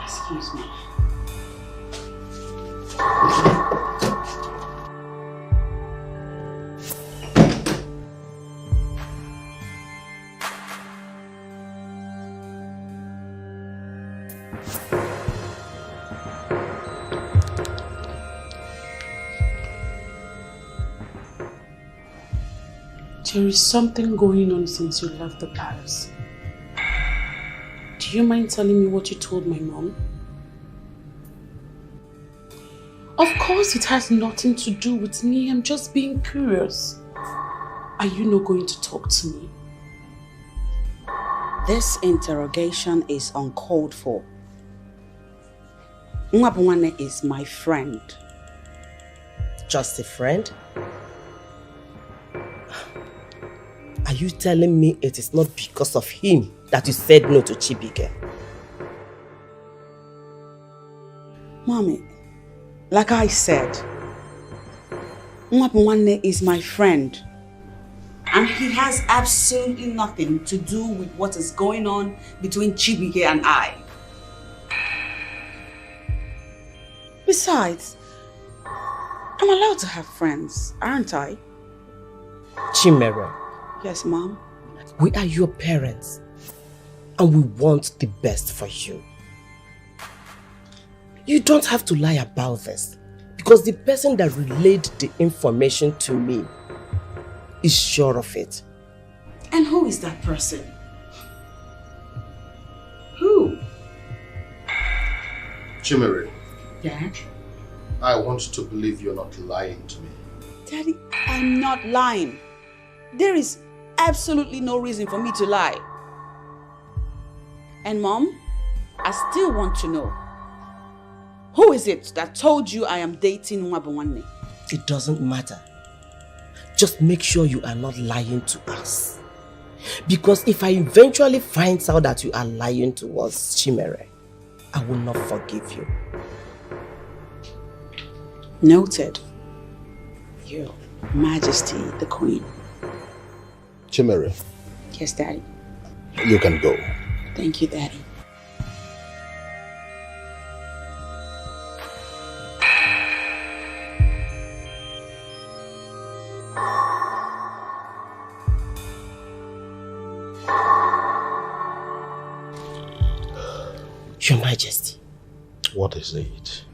S10: Excuse me. There is something going on since you left the palace. Do you mind telling me what you told my mom? Of course it has nothing to do with me. I'm just being curious. Are you not going to talk to me?
S6: This interrogation is uncalled for. Nwabunwane is my friend.
S4: Just a friend? Are you telling me it is not because of him that you said no to Chibike?
S6: Mommy, like I said, Nwabunwane is my friend. And he has absolutely nothing to do with what is going on between Chibike and I. Besides, I'm allowed to have friends, aren't I?
S4: Chimere.
S6: Yes, Mom?
S4: We are your parents, and we want the best for you. You don't have to lie about this, because the person that relayed the information to me is sure of it.
S6: And who is that person? Who?
S5: Chimere,
S6: Dad?
S5: I want to believe you're not lying to me.
S6: Daddy, I'm not lying. There is absolutely no reason for me to lie. And Mom, I still want to know, who is it that told you I am dating Nwabunwane?
S4: It doesn't matter. Just make sure you are not lying to us. Because if I eventually find out that you are lying to us, Chimere, I will not forgive you.
S6: Noted. Your Majesty, the Queen.
S5: Chimere.
S6: Yes, Daddy.
S5: You can go.
S6: Thank you, Daddy.
S4: Your Majesty.
S5: What is it?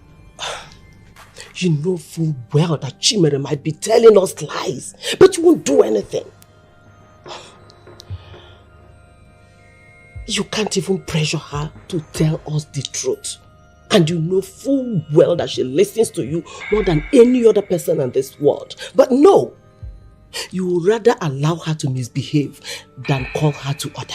S4: You know full well that Chimere might be telling us lies, but you won't do anything. You can't even pressure her to tell us the truth. And you know full well that she listens to you more than any other person in this world. But no, you would rather allow her to misbehave than call her to order.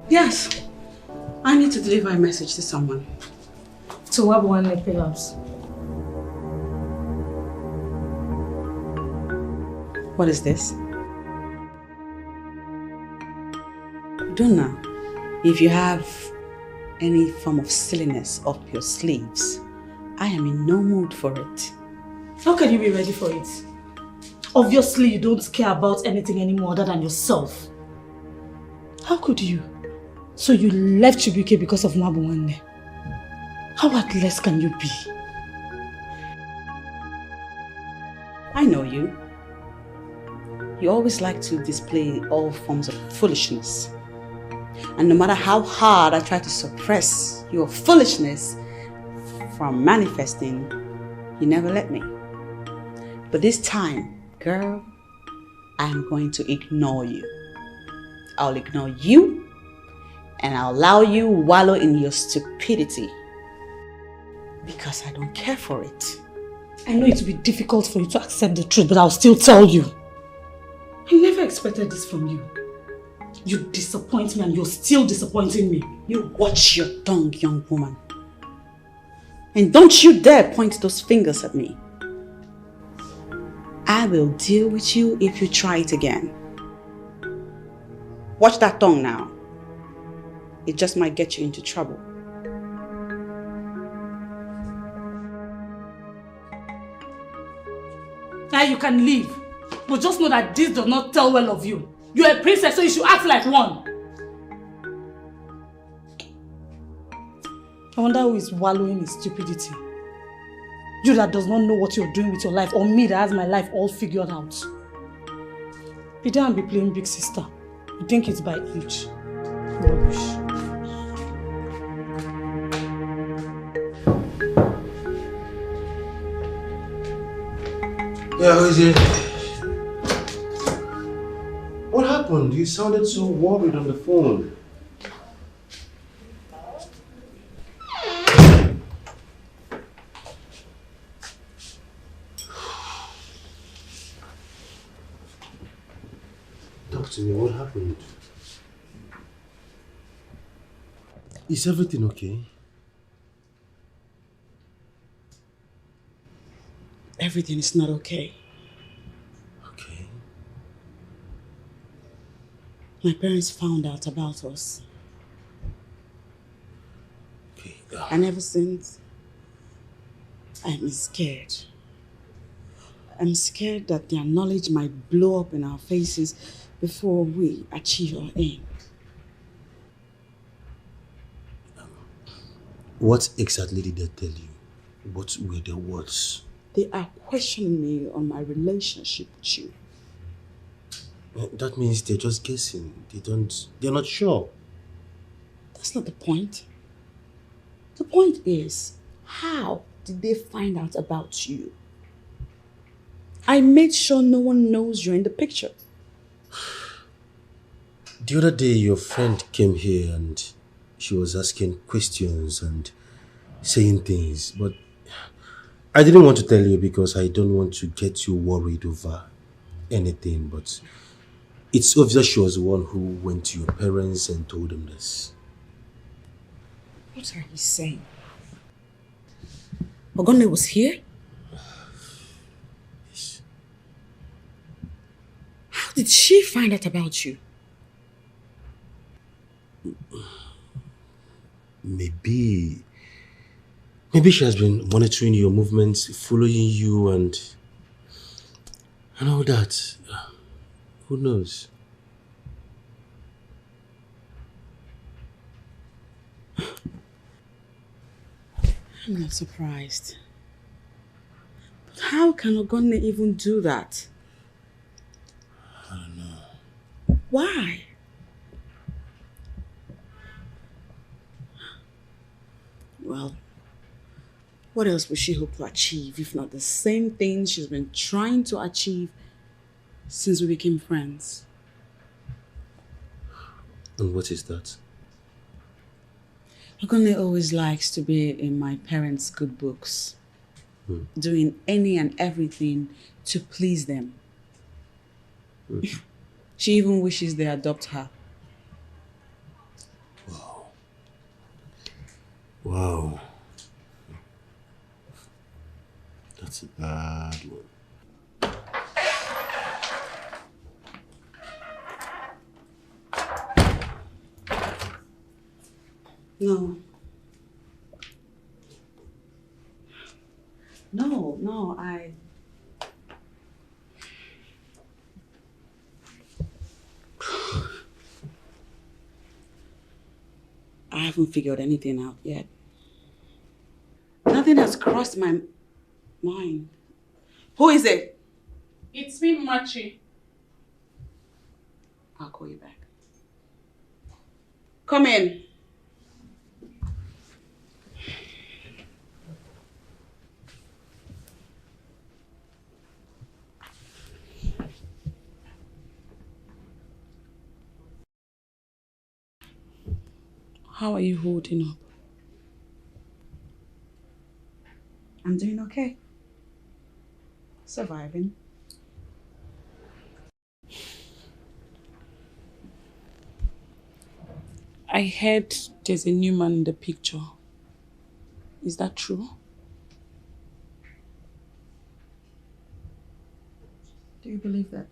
S6: Yes. I need to deliver a message to someone.
S9: To what one perhaps?
S6: What is this? Donna, if you have any form of silliness up your sleeves, I am in no mood for it.
S9: How can you be ready for it? Obviously, you don't care about anything anymore other than yourself. How could you? So you left Chibuike because of Mabuwane. How heartless can you be?
S6: I know you. You always like to display all forms of foolishness. And no matter how hard I try to suppress your foolishness from manifesting, you never let me. But this time, girl, I'm going to ignore you. I'll ignore you and I'll allow you wallow in your stupidity because I don't care for it.
S9: I know it will be difficult for you to accept the truth, but I'll still tell you. I never expected this from you. You disappoint me and you're still disappointing me.
S6: You watch your tongue, young woman. And don't you dare point those fingers at me. I will deal with you if you try it again. Watch that tongue now. It just might get you into trouble.
S9: Now you can leave. But just know that this does not tell well of you. You're a princess, so you should act like one. I wonder who is wallowing in stupidity. You that does not know what you're doing with your life, or me that has my life all figured out. Be there and be playing big sister. You think it's by age. Rubbish.
S11: Yeah, who is it? What happened? You sounded so worried on the phone. Talk to me, what happened? Is everything okay?
S6: Everything is not okay.
S11: Okay.
S6: My parents found out about us.
S11: Okay.
S6: And ever since, I'm scared. I'm scared that their knowledge might blow up in our faces before we achieve our aim.
S11: What exactly did they tell you? What were the words?
S6: They are questioning me on my relationship with you.
S11: That means they're just guessing. They're not sure.
S6: That's not the point. The point is, how did they find out about you? I made sure no one knows you're in the picture.
S11: The other day, your friend came here and she was asking questions and saying things, but I didn't want to tell you because I don't want to get you worried over anything, but it's obvious she was the one who went to your parents and told them this.
S6: What are you saying? Ogone was here?
S11: Yes.
S6: How did she find out about you?
S11: Maybe she has been monitoring your movements, following you and all that. Who knows?
S6: I'm not surprised. But how can Ogone even do that?
S11: I don't know.
S6: Why? Well, what else would she hope to achieve if not the same thing she's been trying to achieve since we became friends?
S11: And what is that?
S6: Ogone always likes to be in my parents' good books, doing any and everything to please them. She even wishes they adopt her.
S12: Wow. That's a bad one.
S6: No. No, I haven't figured anything out yet. Nothing has crossed my mind. Who is it?
S10: It's me, Machi.
S6: I'll call you back. Come in. How are you holding up? I'm doing okay. Surviving. I heard there's a new man in the picture. Is that true? Do you believe that?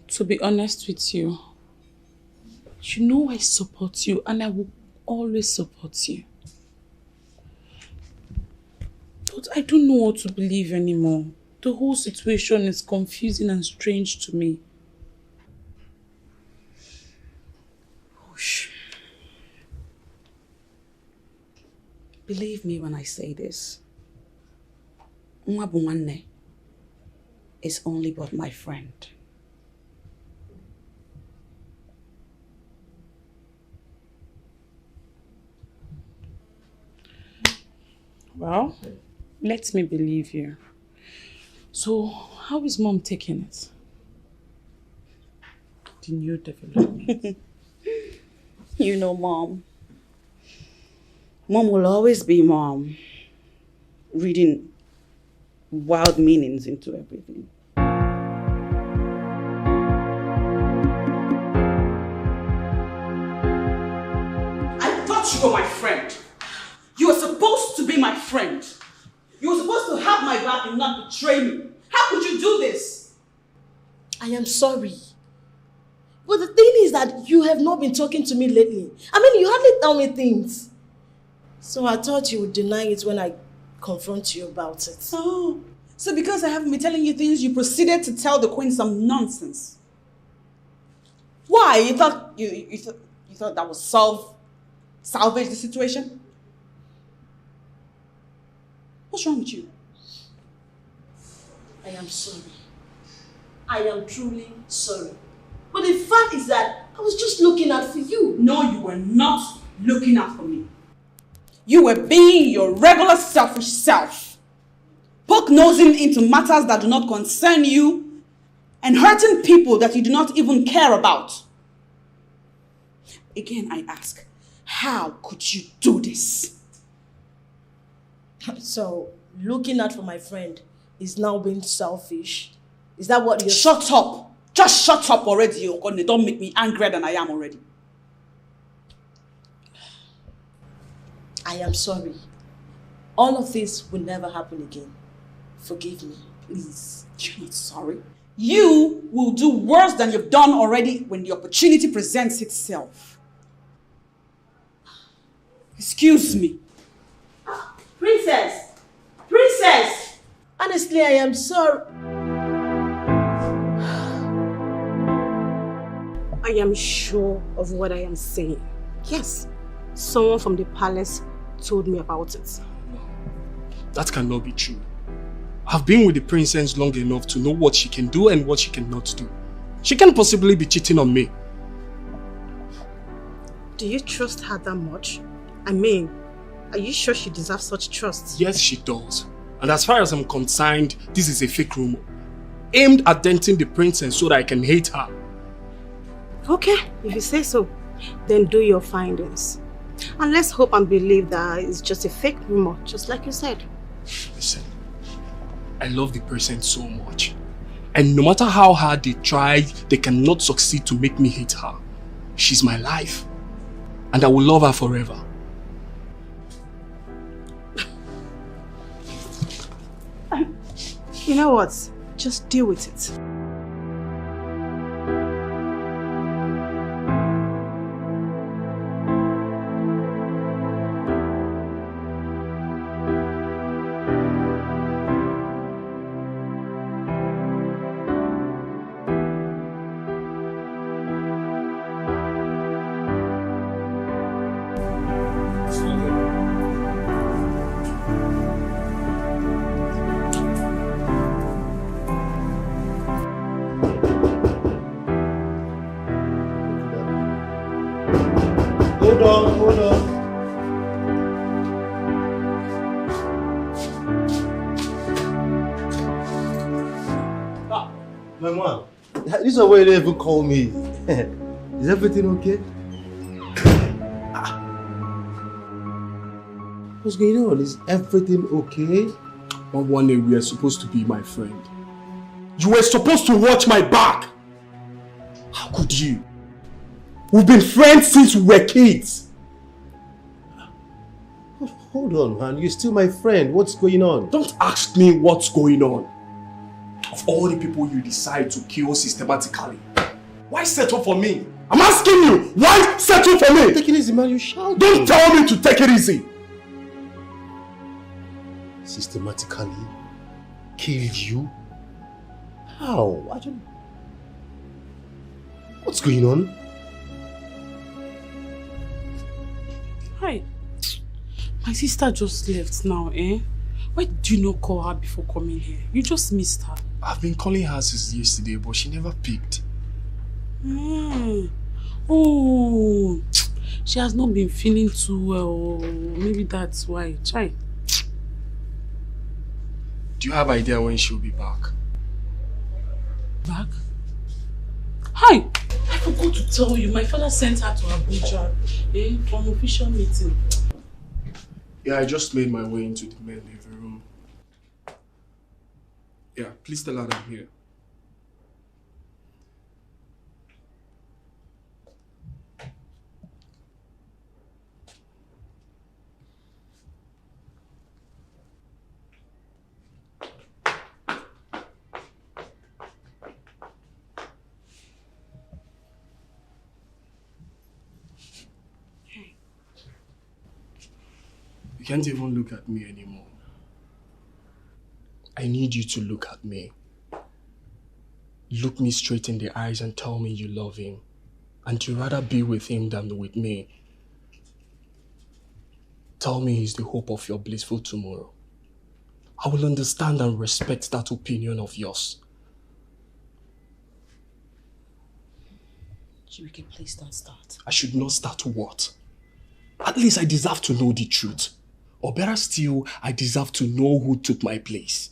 S6: To be honest with you, you know I support you and I will always support you. But I don't know what to believe anymore. The whole situation is confusing and strange to me. Whoosh. Believe me when I say this. Mwabunwane is only but my friend. Well, let me believe you. So, how is Mom taking it? The new development. You know, Mom. Mom will always be Mom. Reading wild meanings into everything. I thought you were my friend. You were supposed to be my friend. You were supposed to have my back and not betray me. How could you do this?
S1: I am sorry. But the thing is that you have not been talking to me lately. I mean, you hardly tell me things. So I thought you would deny it when I confront you about it.
S6: Oh, so because I haven't been telling you things, you proceeded to tell the Queen some nonsense. Why? You thought that would salvage the situation? What's wrong with you?
S1: I am sorry. I am truly sorry. But the fact is that I was just looking out for you.
S6: No, you were not looking out for me. You were being your regular selfish self. Poke-nosing into matters that do not concern you and hurting people that you do not even care about. Again, I ask, how could you do this?
S1: So, looking out for my friend is now being selfish. Is that what you're...
S6: Shut up! Just shut up already, Okonne. Don't make me angrier than I am already.
S1: I am sorry. All of this will never happen again. Forgive me, please.
S6: You're not sorry. You will do worse than you've done already when the opportunity presents itself. Excuse me.
S1: Princess! Princess! Honestly, I am sorry.
S7: I am sure of what I am saying. Yes, someone from the palace told me about it.
S3: That cannot be true. I've been with the princess long enough to know what she can do and what she cannot do. She can't possibly be cheating on me.
S7: Do you trust her that much? I mean, are you sure she deserves such trust?
S3: Yes, she does. And as far as I'm concerned, this is a fake rumor, aimed at denting the princess so that I can hate her.
S7: Okay, if you say so, then do your findings. And let's hope and believe that it's just a fake rumor, just like you said.
S3: Listen, I love the person so much. And no matter how hard they try, they cannot succeed to make me hate her. She's my life. And I will love her forever.
S7: You know what? Just deal with it.
S11: Hold on. My mom, this is why you didn't even call me. Is everything okay? What's going on? Is everything okay?
S3: But one day we are supposed to be my friend. You were supposed to watch my back. How could you? We've been friends since we were kids.
S11: Hold on, man. You're still my friend. What's going on?
S3: Don't ask me what's going on. Of all the people you decide to kill systematically, why settle for me? I'm asking you, why settle for me?
S11: Take it easy, man. You shout.
S3: Don't tell me to take it easy.
S11: Systematically killed you? How? I don't... What's going on?
S10: Hi. My sister just left now, eh? Why did you not call her before coming here? You just missed her.
S3: I've been calling her since yesterday, but she never picked.
S10: Oh, she has not been feeling too well. Maybe that's why. Try.
S3: Do you have idea when she'll be back?
S10: Back? Hi! I forgot to tell you, my father sent her to Abuja for an official meeting.
S3: Yeah, I just made my way into the main living room. Yeah, please tell her I'm here. You can't even look at me anymore. I need you to look at me. Look me straight in the eyes and tell me you love him. And you'd rather be with him than with me. Tell me he's the hope of your blissful tomorrow. I will understand and respect that opinion of yours.
S10: Chibike, please don't start.
S3: I should not start what? At least I deserve to know the truth. Or better still, I deserve to know who took my place.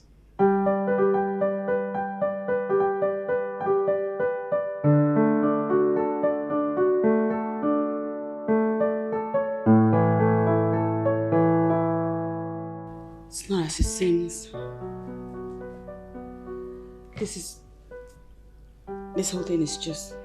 S6: It's not as it seems. This whole thing is just...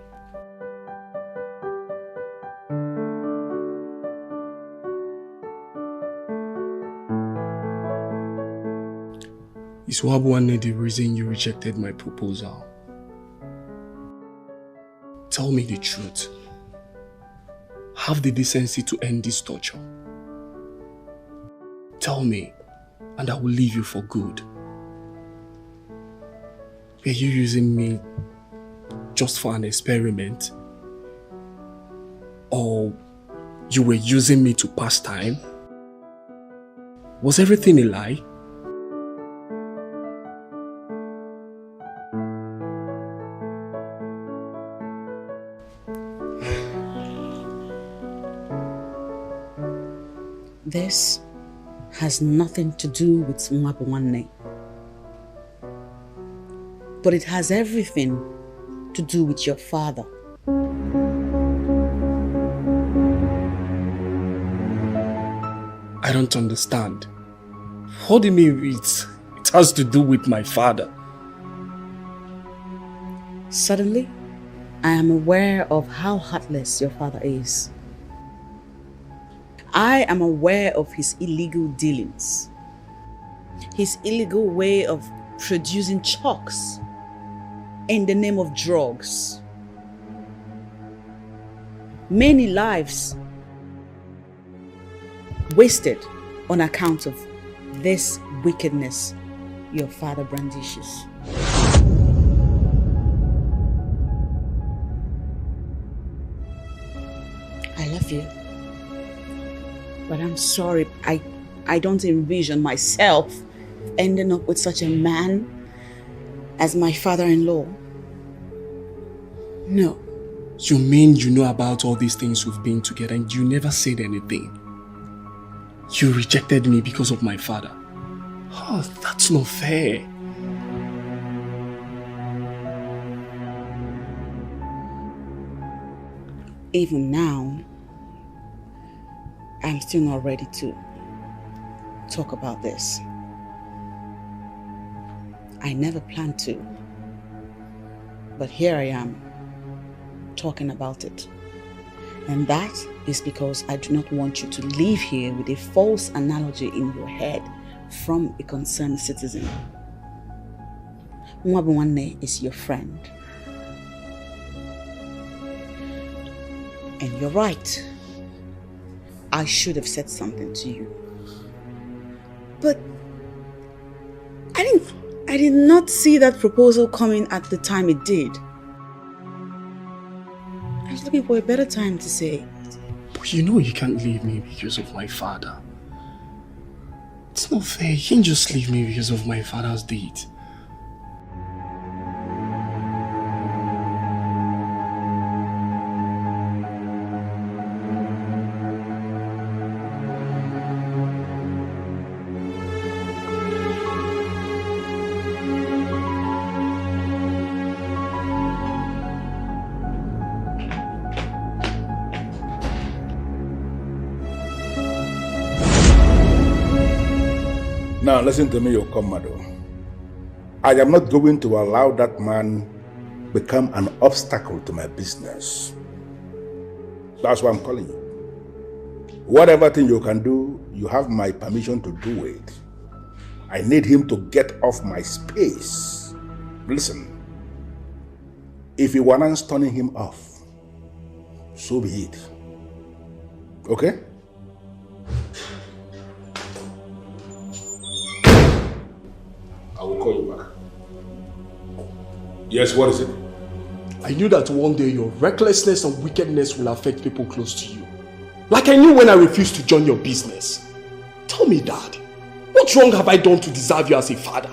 S3: Is Wabuane the reason you rejected my proposal? Tell me the truth. Have the decency to end this torture. Tell me, and I will leave you for good. Were you using me just for an experiment? Or you were using me to pass time? Was everything a lie?
S6: This has nothing to do with Mwabuwane. But it has everything to do with your father.
S3: I don't understand. What do you mean it has to do with my father?
S6: Suddenly, I am aware of how heartless your father is. I am aware of his illegal dealings, his illegal way of producing chalks in the name of drugs. Many lives wasted on account of this wickedness your father brandishes. I love you, but I'm sorry, I don't envision myself ending up with such a man as my father-in-law. No.
S3: You mean you know about all these things we've been together and you never said anything? You rejected me because of my father. Oh, that's not fair.
S6: Even now, I'm still not ready to talk about this. I never planned to, but here I am talking about it. And that is because I do not want you to leave here with a false analogy in your head from a concerned citizen. Mwabunwane is your friend. And you're right. I should have said something to you. But I did not see that proposal coming at the time it did. I was looking for a better time to say.
S3: But you know you can't leave me because of my father. It's not fair. You can't just leave me because of my father's deed.
S8: Now listen to me, your commodore. I am not going to allow that man become an obstacle to my business. That's why I'm calling you. Whatever thing you can do, you have my permission to do it. I need him to get off my space. Listen, if you want turning him off, so be it. Okay? I will call you back. Yes, what is it?
S3: I knew that one day your recklessness and wickedness will affect people close to you. Like I knew when I refused to join your business. Tell me, Dad, what wrong have I done to deserve you as a father?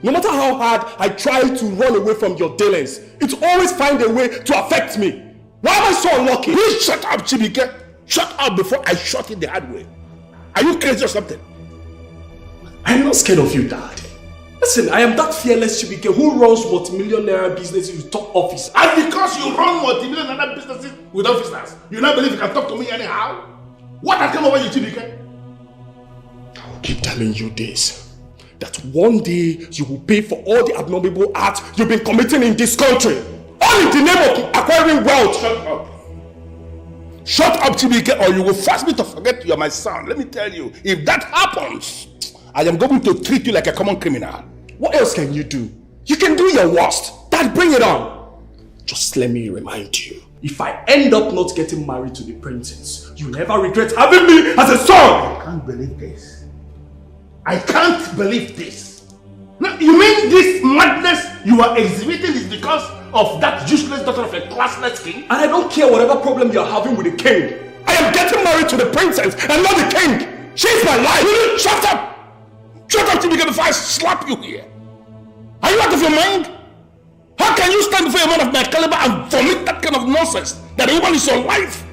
S3: No matter how hard I try to run away from your dealings, it always finds a way to affect me. Why am I so unlucky?
S8: Please shut up, Chibike. Shut up before I shot it the hard way. Are you crazy or something?
S3: I'm not scared of you, Dad. Listen, I am that fearless Chibike who runs multi-million-naira businesses with top office.
S8: And because you run multi-million-naira businesses with officers, you don't believe you can talk to me anyhow? What has come over you, Chibike?
S3: I will keep telling you this. That one day you will pay for all the abnormal acts you've been committing in this country. All in the name of acquiring wealth.
S8: Shut up. Shut up, Chibike, or you will force me to forget you are my son. Let me tell you, if that happens, I am going to treat you like a common criminal.
S3: What else can you do? You can do your worst. Dad, bring it on. Just let me remind you. If I end up not getting married to the princess, you'll never regret having me as a son.
S8: I can't believe this. I can't believe this. Now, you mean this madness you are exhibiting is because of that useless daughter of a classless king?
S3: And I don't care whatever problem you're having with the king. I am getting married to the princess and not the king. She's my life.
S8: Will you shut up? Shut up, Chibike, before I slap you here. Are you out of your mind? How can you stand before a man of my caliber and vomit that kind of nonsense? That a woman is your life?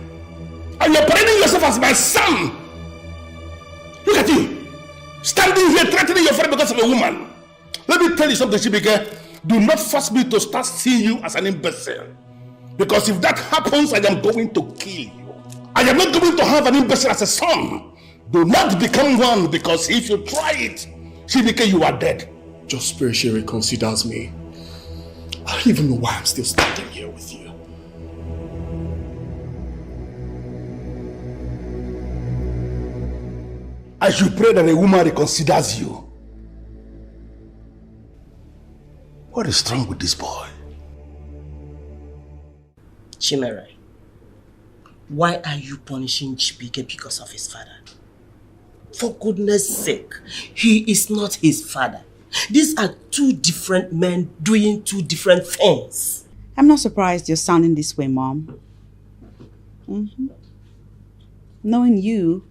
S8: And you're parading yourself as my son. Look at you. Standing here threatening your friend because of a woman. Let me tell you something, Chibike. Do not force me to start seeing you as an imbecile. Because if that happens, I am going to kill you. I am not going to have an imbecile as a son. Do not become one, because if you try it, Chibike, you are dead.
S3: Just pray she reconsiders me. I'll don't even know why I'm still standing here with you.
S8: I should pray that a woman reconsiders you. What is wrong with this boy?
S4: Chimere, why are you punishing Chibike because of his father? For goodness sake, he is not his father. These are two different men doing two different things.
S6: I'm not surprised you're sounding this way, Mom. Knowing you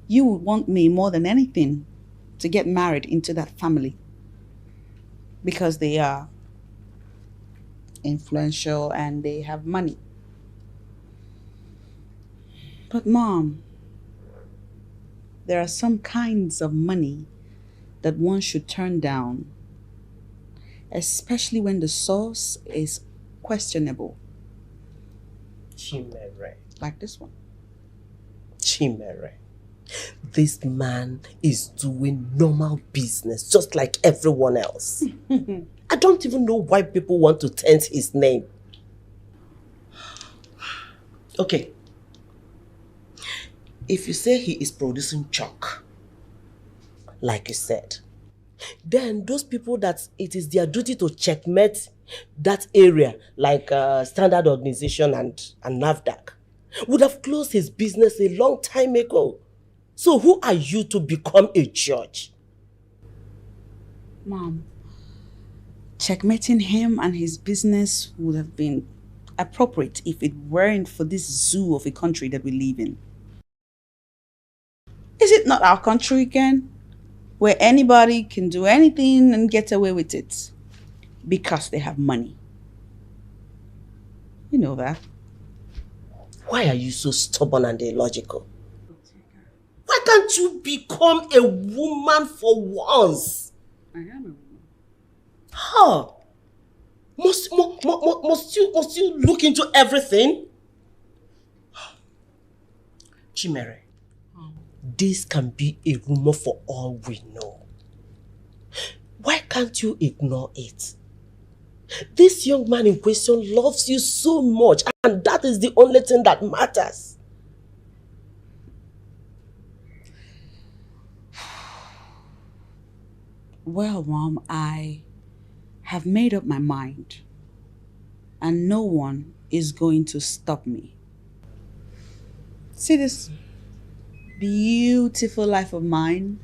S6: would want me more than anything to get married into that family. Because they are influential and they have money. But Mom, there are some kinds of money that one should turn down, especially when the source is questionable.
S4: Chimere.
S6: Like this one.
S4: Chimere. This man is doing normal business just like everyone else. I don't even know why people want to taint his name. Okay. If you say he is producing chalk, like you said, then those people that it is their duty to checkmate that area, like Standard Organization and NAFDAC, would have closed his business a long time ago. So who are you to become a judge?
S6: Mom, checkmating him and his business would have been appropriate if it weren't for this zoo of a country that we live in. Is it not our country again? Where anybody can do anything and get away with it because they have money. You know that.
S4: Why are you so stubborn and illogical? Why can't you become a woman for once?
S6: I am a woman.
S4: Huh? Must you look into everything? Chimere, this can be a rumor for all we know. Why can't you ignore it? This young man in question loves you so much, and that is the only thing that matters.
S6: Well, Mom, I have made up my mind, and no one is going to stop me. See this beautiful life of mine?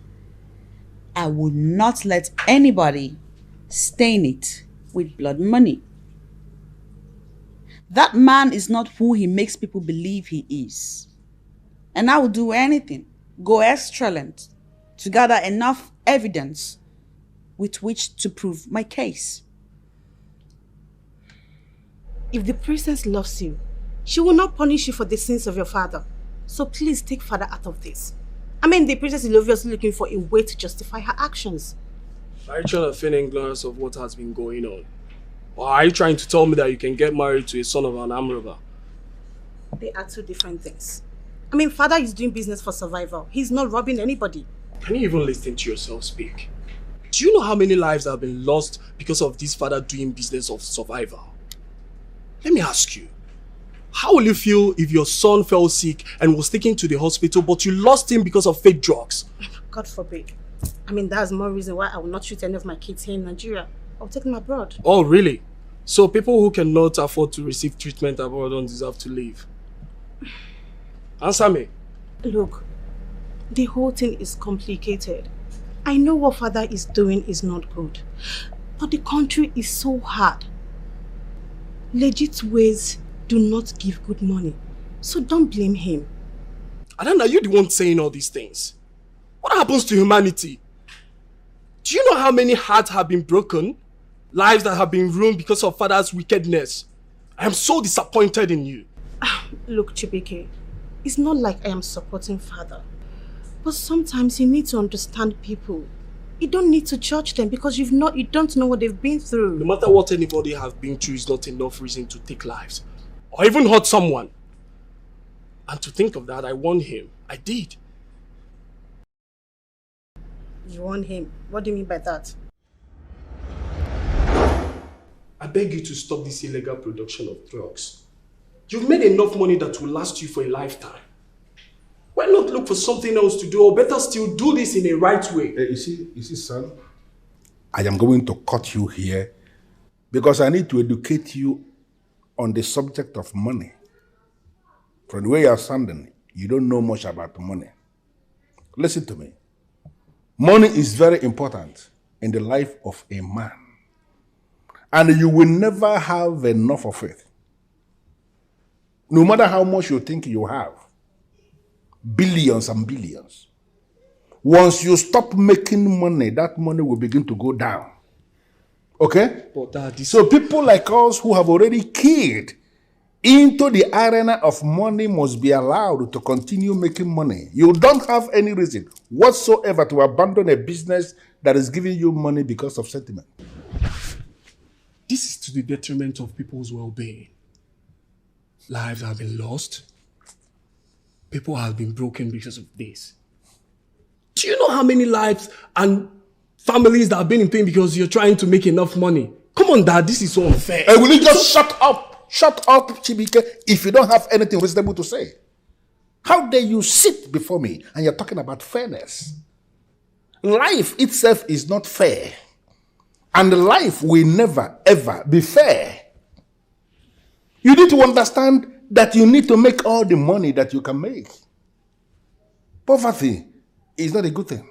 S6: I will not let anybody stain it with blood money. That man is not who he makes people believe he is. And I will do anything, go extra length, to gather enough evidence with which to prove my case.
S7: If the princess loves you, she will not punish you for the sins of your father. So please take father out of this. I mean, the princess is obviously looking for a way to justify her actions.
S3: Are you trying to feign ignorance of what has been going on? Or are you trying to tell me that you can get married to a son of an armed robber?
S7: They are two different things. I mean, father is doing business for survival. He's not robbing anybody.
S3: Can you even listen to yourself speak? Do you know how many lives have been lost because of this father doing business of survival? Let me ask you, how will you feel if your son fell sick and was taken to the hospital, but you lost him because of fake drugs?
S7: God forbid. I mean, that's more reason why I will not treat any of my kids here in Nigeria. I'll take them abroad.
S3: Oh, really? So people who cannot afford to receive treatment abroad don't deserve to live? Answer me.
S7: Look, the whole thing is complicated. I know what father is doing is not good, but the country is so hard. Legit ways do not give good money, so don't blame him.
S3: Adana, you're the one saying all these things. What happens to humanity? Do you know how many hearts have been broken? Lives that have been ruined because of father's wickedness? I am so disappointed in you.
S7: Look, Chibike, it's not like I am supporting father. But sometimes you need to understand people. You don't need to judge them because you don't know what they've been through.
S3: No matter what anybody has been through is not enough reason to take lives. Or even hurt someone. And to think of that, I warned him. I did.
S7: You warned him? What do you mean by that?
S3: I beg you to stop this illegal production of drugs. You've made enough money that will last you for a lifetime. Why not look for something else to do, or better still, do this in a right way?
S8: You see, son, I am going to cut you here because I need to educate you on the subject of money. From the way you are sounding, you don't know much about money. Listen to me. Money is very important in the life of a man. And you will never have enough of it. No matter how much you think you have. Billions and billions. Once you stop making money, that money will begin to go down. Okay?
S3: But Dad,
S8: so people like us who have already keyed into the arena of money must be allowed to continue making money. You don't have any reason whatsoever to abandon a business that is giving you money because of sentiment.
S3: This is to the detriment of people's well-being. Lives have been lost. People have been broken because of this. Do you know how many lives and families that have been in pain because you're trying to make enough money? Come on, Dad, this is so unfair.
S8: Hey, will you just shut up? Shut up, Chibike, if you don't have anything reasonable to say. How dare you sit before me and you're talking about fairness? Life itself is not fair. And life will never, ever be fair. You need to understand that you need to make all the money that you can make. Poverty is not a good thing.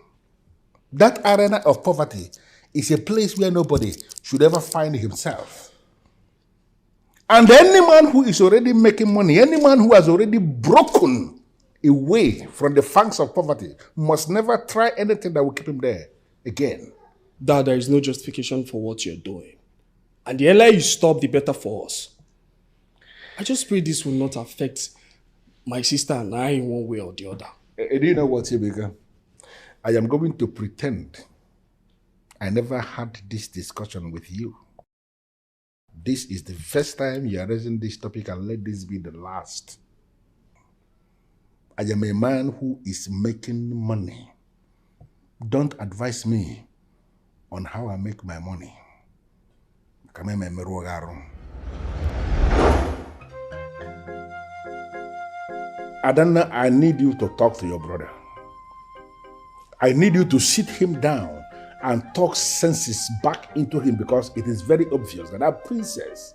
S8: That arena of poverty is a place where nobody should ever find himself. And any man who is already making money, any man who has already broken away from the fangs of poverty, must never try anything that will keep him there again.
S3: Dad, there is no justification for what you're doing. And the earlier you stop, the better for us. I just pray this will not affect my sister and I in one way or the other.
S8: Do you know what, Ibeka? I am going to pretend I never had this discussion with you. This is the first time you are raising this topic, and let this be the last. I am a man who is making money. Don't advise me on how I make my money. Adana, I need you to talk to your brother. I need you to sit him down and talk senses back into him, because it is very obvious that that princess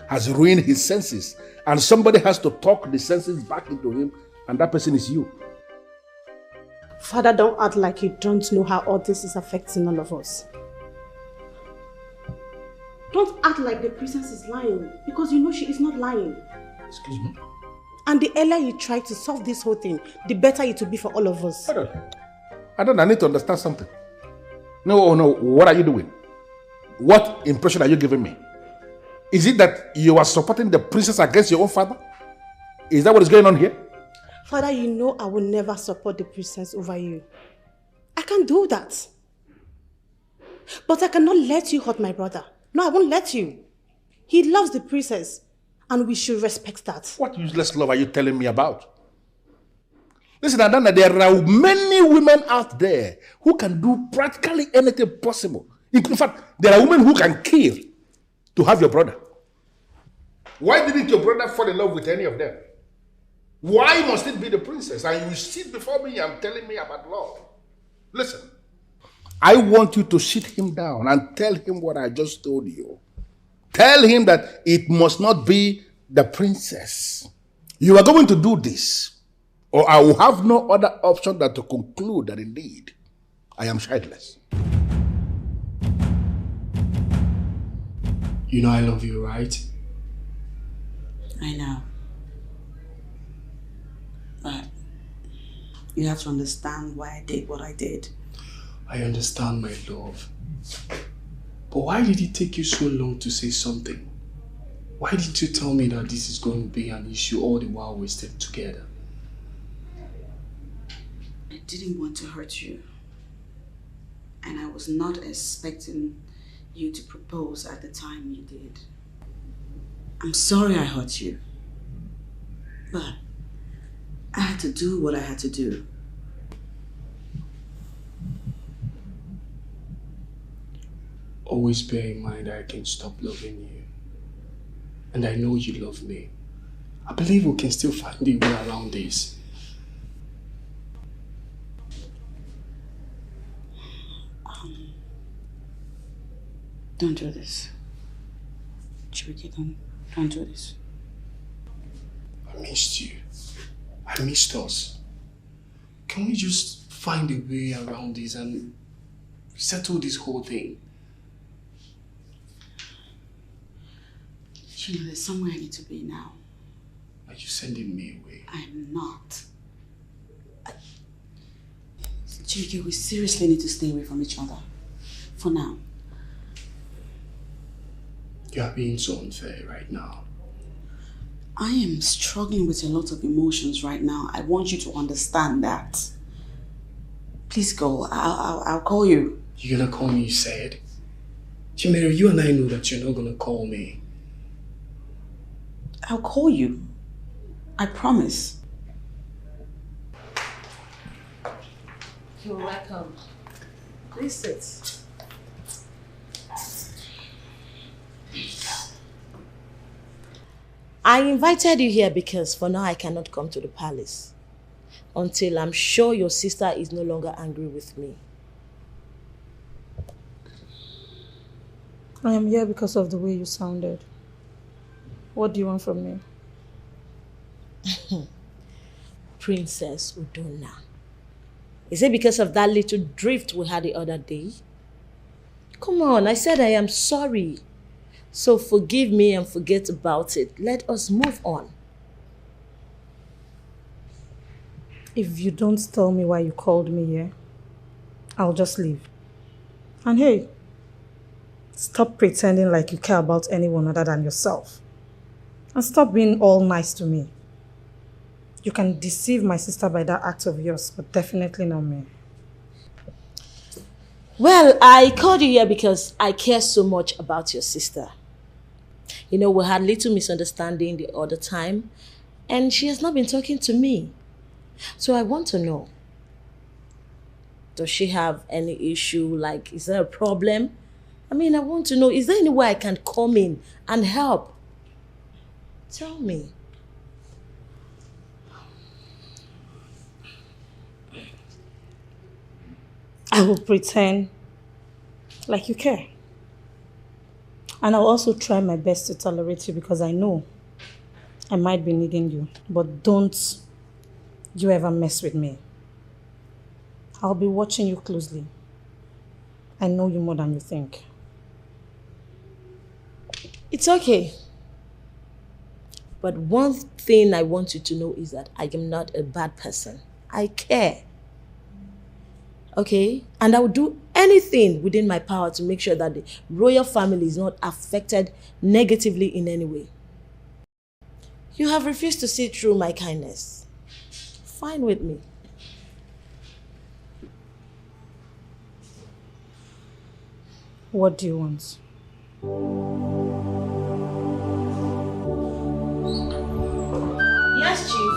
S8: has ruined his senses, and somebody has to talk the senses back into him, and that person is you.
S7: Father, don't act like you don't know how all this is affecting all of us. Don't act like the princess is lying, because you know she is not lying.
S8: Excuse me?
S7: And the earlier you try to solve this whole thing, the better it will be for all of us.
S8: I need to understand something. No, what are you doing? What impression are you giving me? Is it that you are supporting the princess against your own father? Is that what is going on here?
S7: Father, you know I will never support the princess over you. I can't do that. But I cannot let you hurt my brother. No, I won't let you. He loves the princess, and we should respect that.
S8: What useless love are you telling me about? Listen, Adana, there are many women out there who can do practically anything possible. In fact, there are women who can kill to have your brother. Why didn't your brother fall in love with any of them? Why must it be the princess? And you sit before me and telling me about love. Listen, I want you to sit him down and tell him what I just told you. Tell him that it must not be the princess. You are going to do this, or I will have no other option than to conclude that indeed I am childless.
S3: You know I love you, right?
S6: I know. But you have to understand why I did what I did.
S3: I understand, my love. But why did it take you so long to say something? Why didn't you tell me that this is going to be an issue all the while we stayed together?
S6: I didn't want to hurt you. And I was not expecting you to propose at the time you did. I'm sorry I hurt you. But I had to do what I had to do.
S3: always bear in mind that I can stop loving you. And I know you love me. I believe we can still find a way around this.
S6: Don't do this. Chibuike, don't do this.
S3: I missed you. I missed us. Can we just find a way around this and settle this whole thing?
S6: You know, there's somewhere I need to be now.
S3: Are you sending me away?
S6: I'm not. Chibuike, we seriously need to stay away from each other. For now.
S3: You are being so unfair right now.
S6: I am struggling with a lot of emotions right now. I want you to understand that. Please go. I'll call you.
S3: You're gonna call me, you said? Chimere, you and I know that you're not gonna call me.
S6: I'll call you. I promise.
S1: You're welcome. Please sit. I invited you here because for now I cannot come to the palace until I'm sure your sister is no longer angry with me.
S7: I am here because of the way you sounded. What do you want from me?
S1: Princess Udona. Is it because of that little drift we had the other day? Come on, I said I am sorry. So forgive me and forget about it. Let us move on.
S7: If you don't tell me why you called me here, I'll just leave. And hey, stop pretending like you care about anyone other than yourself. And stop being all nice to me. You can deceive my sister by that act of yours, but definitely not me.
S1: Well, I called you here because I care so much about your sister. You know, we had little misunderstanding the other time, and she has not been talking to me. So I want to know, does she have any issue? Like, is there a problem? I mean, I want to know, is there any way I can come in and help? Tell me.
S7: I will pretend like you care. And I'll also try my best to tolerate you because I know I might be needing you. But don't you ever mess with me. I'll be watching you closely. I know you more than you think.
S1: It's okay. But one thing I want you to know is that I am not a bad person. I care. Okay? And I will do anything within my power to make sure that the royal family is not affected negatively in any way. You have refused to see through my kindness. Fine with me.
S7: What do you want?
S1: Yes, Chief.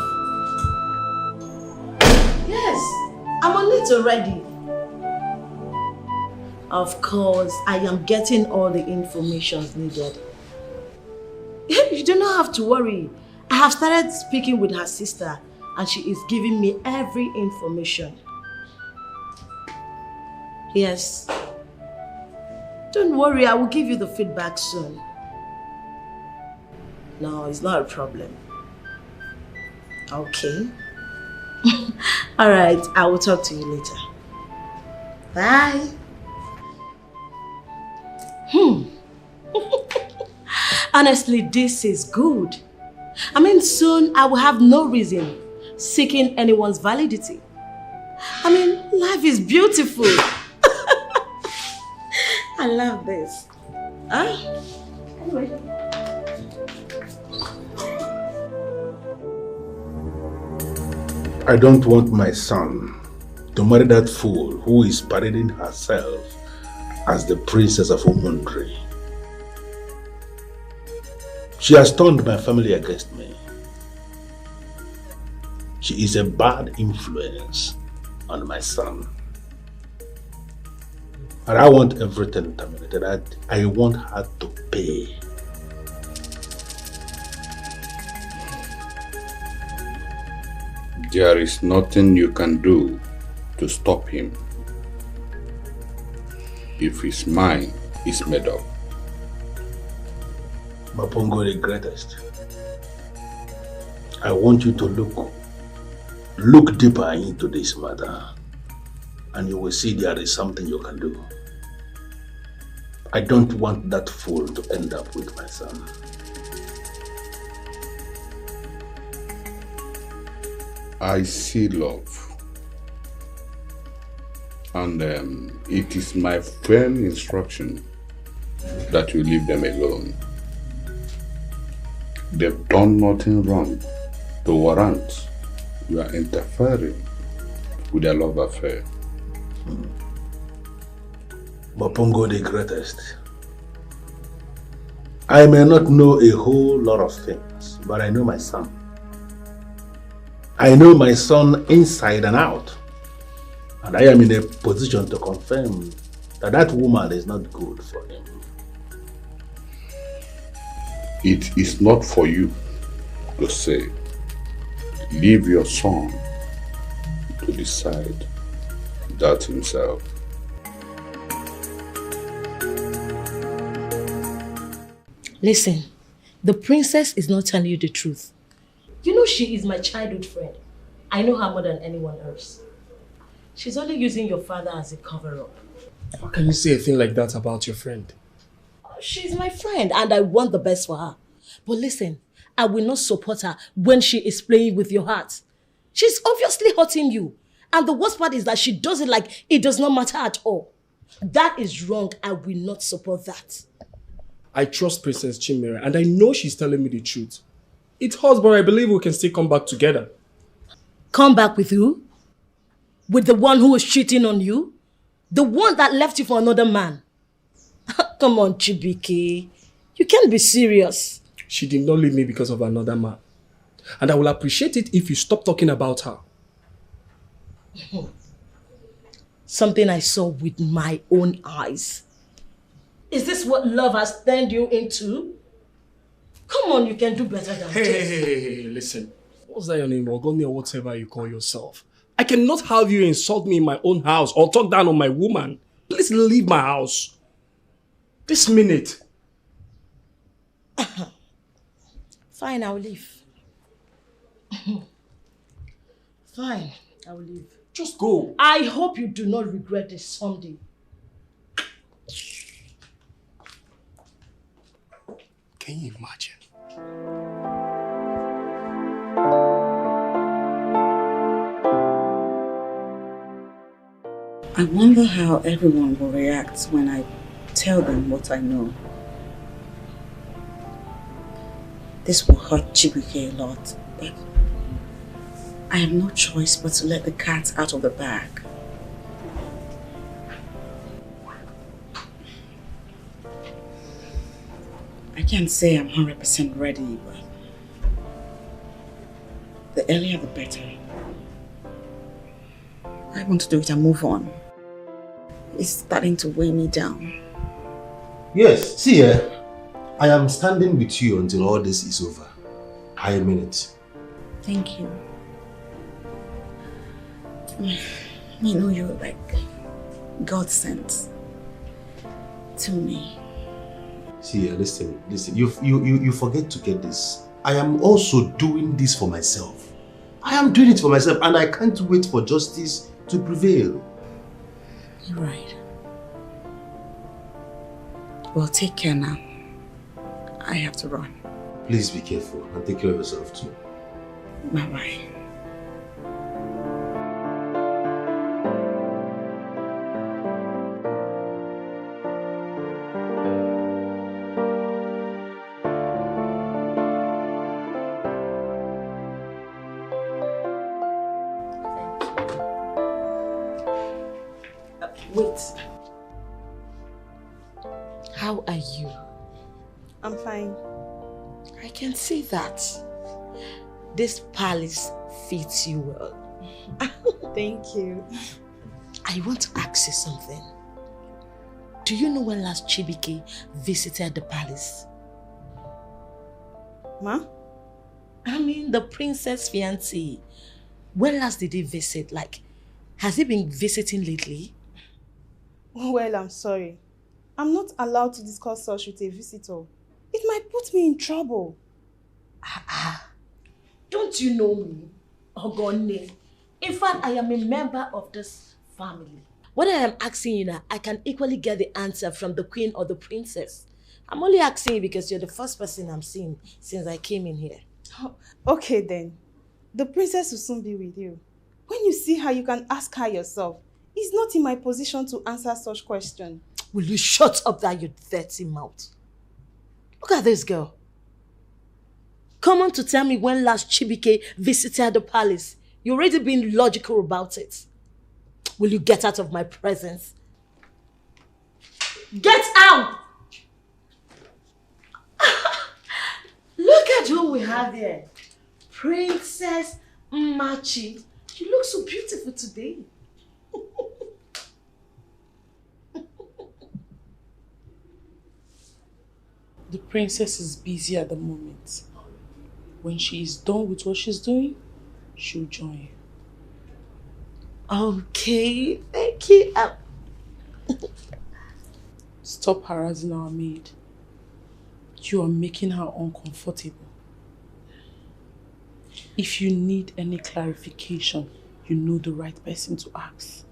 S1: Yes, I'm on it already. Of course, I am getting all the information needed. You do not have to worry. I have started speaking with her sister and she is giving me every information. Yes. Don't worry, I will give you the feedback soon. No, it's not a problem. Okay. Alright, I will talk to you later. Bye. Honestly, this is good. I mean, soon I will have no reason seeking anyone's validity. I mean, life is beautiful. I love this. Anyway.
S8: I don't want my son to marry that fool who is parading herself as the princess of Umundri. She has turned my family against me. She is a bad influence on my son. And I want everything terminated. I want her to pay.
S13: There is nothing you can do to stop him. If his mind is made up.
S8: Mapongo the greatest. I want you to look deeper into this matter, and you will see there is something you can do. I don't want that fool to end up with my son.
S13: I see love. And it is my firm instruction that you leave them alone. They've done nothing wrong to warrant you are interfering with their love affair.
S8: Mapongo the greatest. I may not know a whole lot of things, but I know my son. I know my son inside and out. And I am in a position to confirm that that woman is not good for him.
S13: It is not for you to say. Leave your son to decide that himself.
S1: Listen, the princess is not telling you the truth. You know she is my childhood friend. I know her more than anyone else. She's only using your father as a cover-up.
S3: How can you say a thing like that about your friend?
S1: She's my friend and I want the best for her. But listen, I will not support her when she is playing with your heart. She's obviously hurting you. And the worst part is that she does it like it does not matter at all. That is wrong. I will not support that.
S3: I trust Princess Chimera and I know she's telling me the truth. It hurts, but I believe we can still come back together.
S1: Come back with who? With the one who was cheating on you? The one that left you for another man? Come on, Chibike. You can't be serious.
S3: She did not leave me because of another man. And I will appreciate it if you stop talking about her.
S1: Something I saw with my own eyes. Is this what love has turned you into? Come on, you can do better than this.
S3: Hey, listen. What's that your name? Ogoni or whatever you call yourself. I cannot have you insult me in my own house or talk down on my woman. Please leave my house. This minute.
S1: Fine, I will leave. Fine, I will leave.
S3: Just go.
S1: I hope you do not regret this someday.
S3: Can you imagine?
S6: I wonder how everyone will react when I tell them what I know. This will hurt Chibike a lot, but I have no choice but to let the cat out of the bag. I can't say I'm 100% ready, but the earlier the better. I want to do it and move on. It's starting to weigh me down.
S11: Yes, see here. I am standing with you until all this is over. I mean it.
S6: Thank you. You know, you're like God sent to me.
S11: See, listen. You forget to get this. I am also doing this for myself. I am doing it for myself and I can't wait for justice to prevail.
S6: You're right. Well, take care now. I have to run.
S11: Please be careful and take care of yourself too.
S6: Bye-bye.
S1: Wait. How are you?
S7: I'm fine.
S1: I can see that. This palace fits you well.
S7: Thank you.
S1: I want to ask you something. do you know when last Chibike visited the palace?
S7: Ma?
S1: I mean, the princess fiancé. When last did he visit? Like, has he been visiting lately?
S7: Well, I'm sorry. I'm not allowed to discuss such with a visitor. It might put me in trouble.
S1: Don't you know me? Ogone. In fact, I am a member of this family. What I am asking you now, I can equally get the answer from the queen or the princess. I'm only asking you because you're the first person I'm seeing since I came in here.
S7: Oh, okay then. The princess will soon be with you. When you see her, you can ask her yourself. It's not in my position to answer such questions.
S1: Will you shut up that you dirty mouth? Look at this girl. Come on to tell me when last Chibike visited the palace. You've already been logical about it. Will you get out of my presence? Get out! Look at who we have here. Princess Machi. You look so beautiful today.
S10: The princess is busy at the moment. When she is done with what she's doing, she'll join.
S1: Okay, thank you.
S10: Stop harassing our maid. You are making her uncomfortable. If you need any clarification, you know the right person to ask.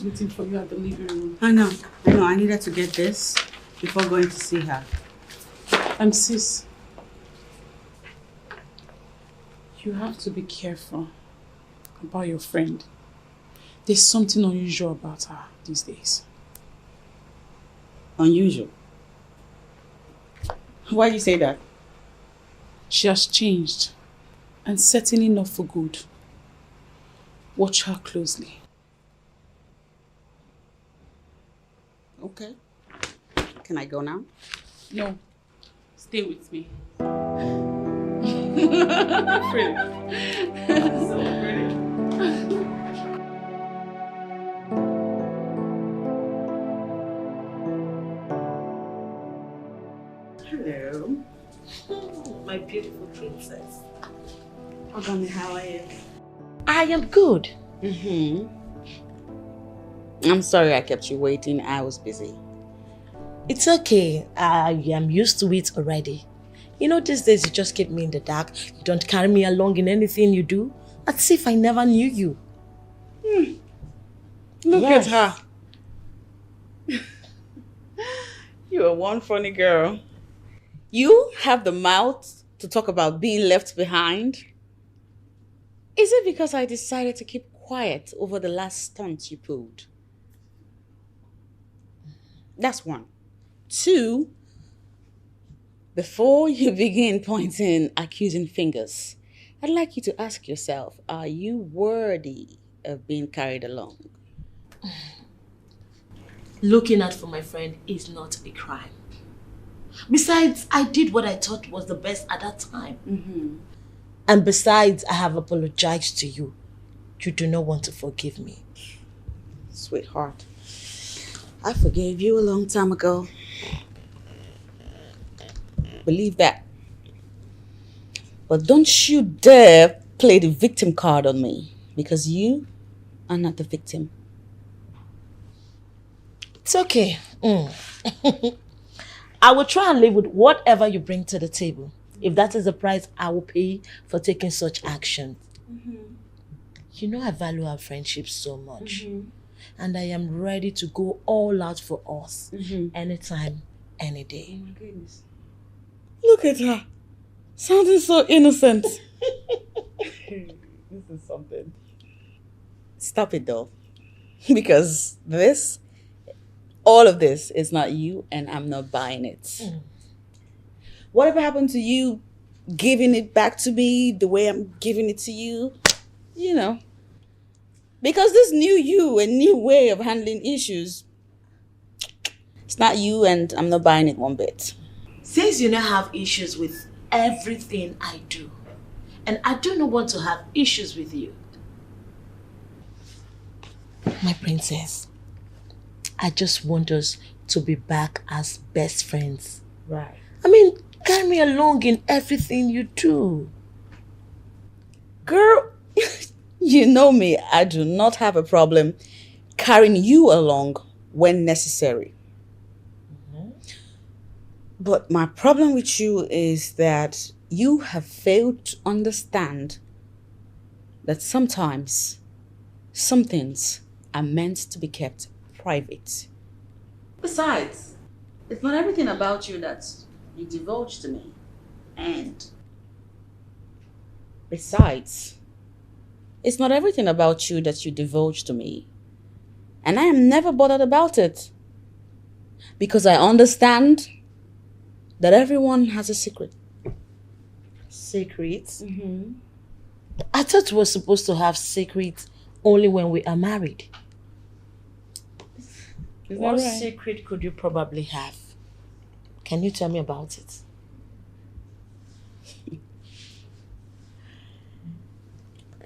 S10: Waiting for you at the living room.
S6: I know. I needed to get this before going to see her.
S10: Sis, you have to be careful about your friend. There's something unusual about her these days.
S6: Unusual? Why do you say that?
S10: She has changed, and certainly not for good. Watch her closely.
S6: Okay. Can I go now?
S10: No. Stay with me. Pretty. So pretty.
S6: Hello.
S1: My beautiful princess.
S6: Ogone, how are you?
S1: I am good.
S6: I'm sorry I kept you waiting. I was busy.
S1: It's okay. I am used to it already. You know, these days you just keep me in the dark. You don't carry me along in anything you do. As if I never knew you.
S6: Look at her. You are one funny girl. You have the mouth to talk about being left behind. Is it because I decided to keep quiet over the last stunt you pulled? That's one. Two, before you begin pointing accusing fingers, I'd like you to ask yourself, are you worthy of being carried along?
S1: Looking out for my friend is not a crime. Besides, I did what I thought was the best at that time. And besides, I have apologized to you. You do not want to forgive me.
S6: Sweetheart, I forgave you a long time ago. Believe that. But don't you dare play the victim card on me, because you are not the victim.
S1: It's okay. I will try and live with whatever you bring to the table. If that is the price I will pay for taking such action. You know I value our friendship so much. And I am ready to go all out for us. Anytime, any day.
S6: Oh my goodness. Look at her. Sounding so innocent. This is something. Stop it though. Because all of this is not you and I'm not buying it. Whatever happened to you giving it back to me the way I'm giving it to you, you know. Because this new you and new way of handling issues, it's not you and I'm not buying it one bit.
S1: Since you now have issues with everything I do, and I do not want to have issues with you, my princess, I just want us to be back as best friends.
S6: Right.
S1: I mean, carry me along in everything you do.
S6: Girl, you know me, I do not have a problem carrying you along when necessary. But my problem with you is that you have failed to understand that sometimes some things are meant to be kept private. Besides, it's not everything about you that you divulge to me. And besides, it's not everything about you that you divulge to me. And I am never bothered about it. Because I understand that everyone has a secret.
S1: Secrets? I thought we were supposed to have secrets only when we are married. What secret could you probably have? Can you tell me about it?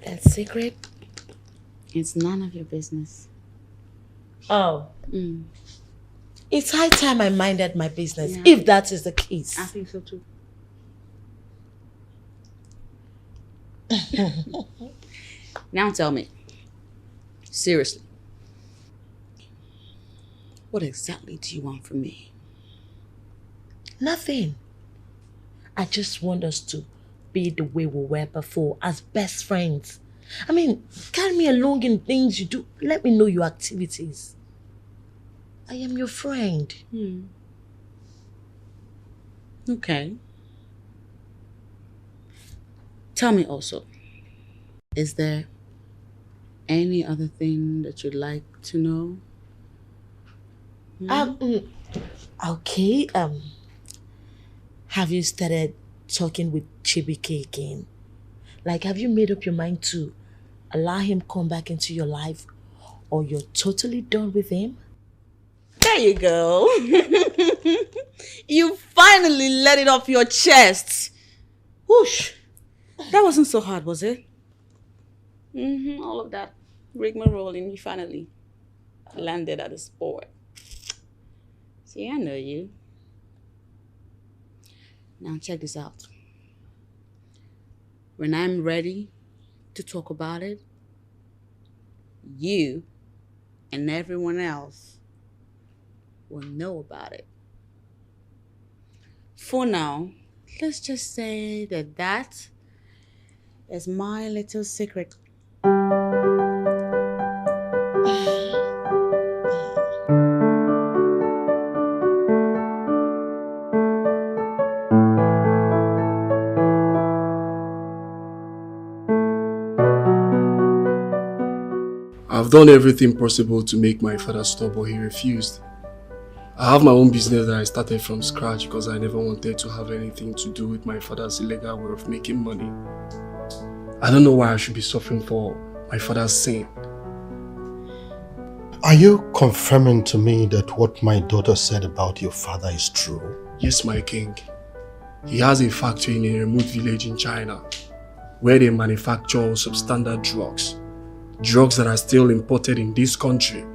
S1: That secret?
S6: It's none of your business.
S1: Oh. It's high time I minded my business, if that is the case.
S6: I think so too. Now tell me, seriously, what exactly do you want from me?
S1: Nothing. I just want us to be the way we were before, as best friends. I mean, carry me along in things you do. Let me know your activities. I am your friend.
S6: Okay. Tell me also, is there any other thing that you'd like to know?
S1: Okay. Have you started talking with Chibike again? Like, have you made up your mind to allow him come back into your life, or you're totally done with him?
S6: There you go. You finally let it off your chest. Whoosh. That wasn't so hard, was it? All of that rigmarole, you finally landed at the sport. See, I know you. Now check this out. When I'm ready to talk about it, you and everyone else will know about it. For now, let's just say that is my little secret.
S3: I've done everything possible to make my father stop, but he refused. I have my own business that I started from scratch because I never wanted to have anything to do with my father's illegal way of making money. I don't know why I should be suffering for my father's sin.
S5: Are you confirming to me that what my daughter said about your father is true?
S3: Yes, my king. He has a factory in a remote village in China where they manufacture substandard drugs. Drugs that are still imported in this country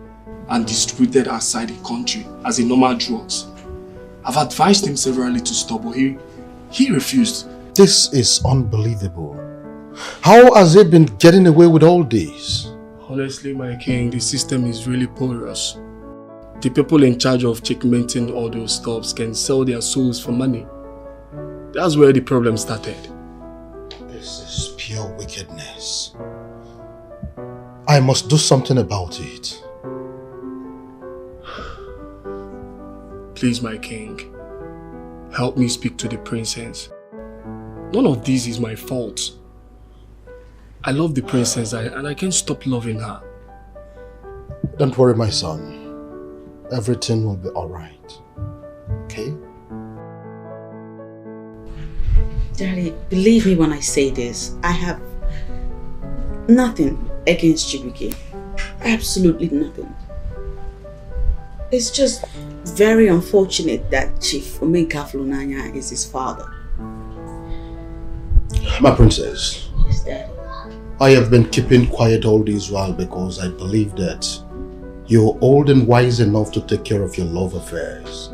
S3: and distributed outside the country as a normal drugs. I've advised him severally to stop, but he refused.
S5: This is unbelievable. How has he been getting away with all this?
S3: Honestly, my king, the system is really porous. The people in charge of checkmating all those stuffs can sell their souls for money. That's where the problem started.
S5: This is pure wickedness. I must do something about it.
S3: Please, my king, help me speak to the princess. None of this is my fault. I love the princess and I can't stop loving her.
S5: Don't worry, my son. Everything will be alright. Okay?
S6: Daddy, believe me when I say this. I have nothing against Chibuike. Absolutely nothing. It's just very unfortunate that Chief Omenka Flunanya is his father.
S5: My princess.
S6: Yes, Daddy.
S5: I have been keeping quiet all this while because I believe that you're old and wise enough to take care of your love affairs.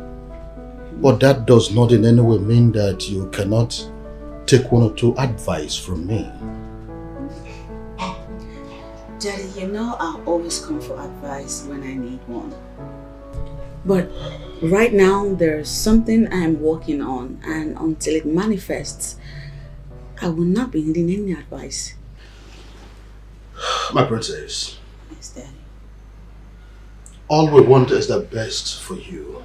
S5: But that does not in any way mean that you cannot take one or two advice from me.
S6: Daddy, you know I'll always come for advice when I need one. But right now there's something I'm working on, and until it manifests, I will not be needing any advice.
S5: My princess.
S6: Yes, Daddy.
S5: All we want is the best for you.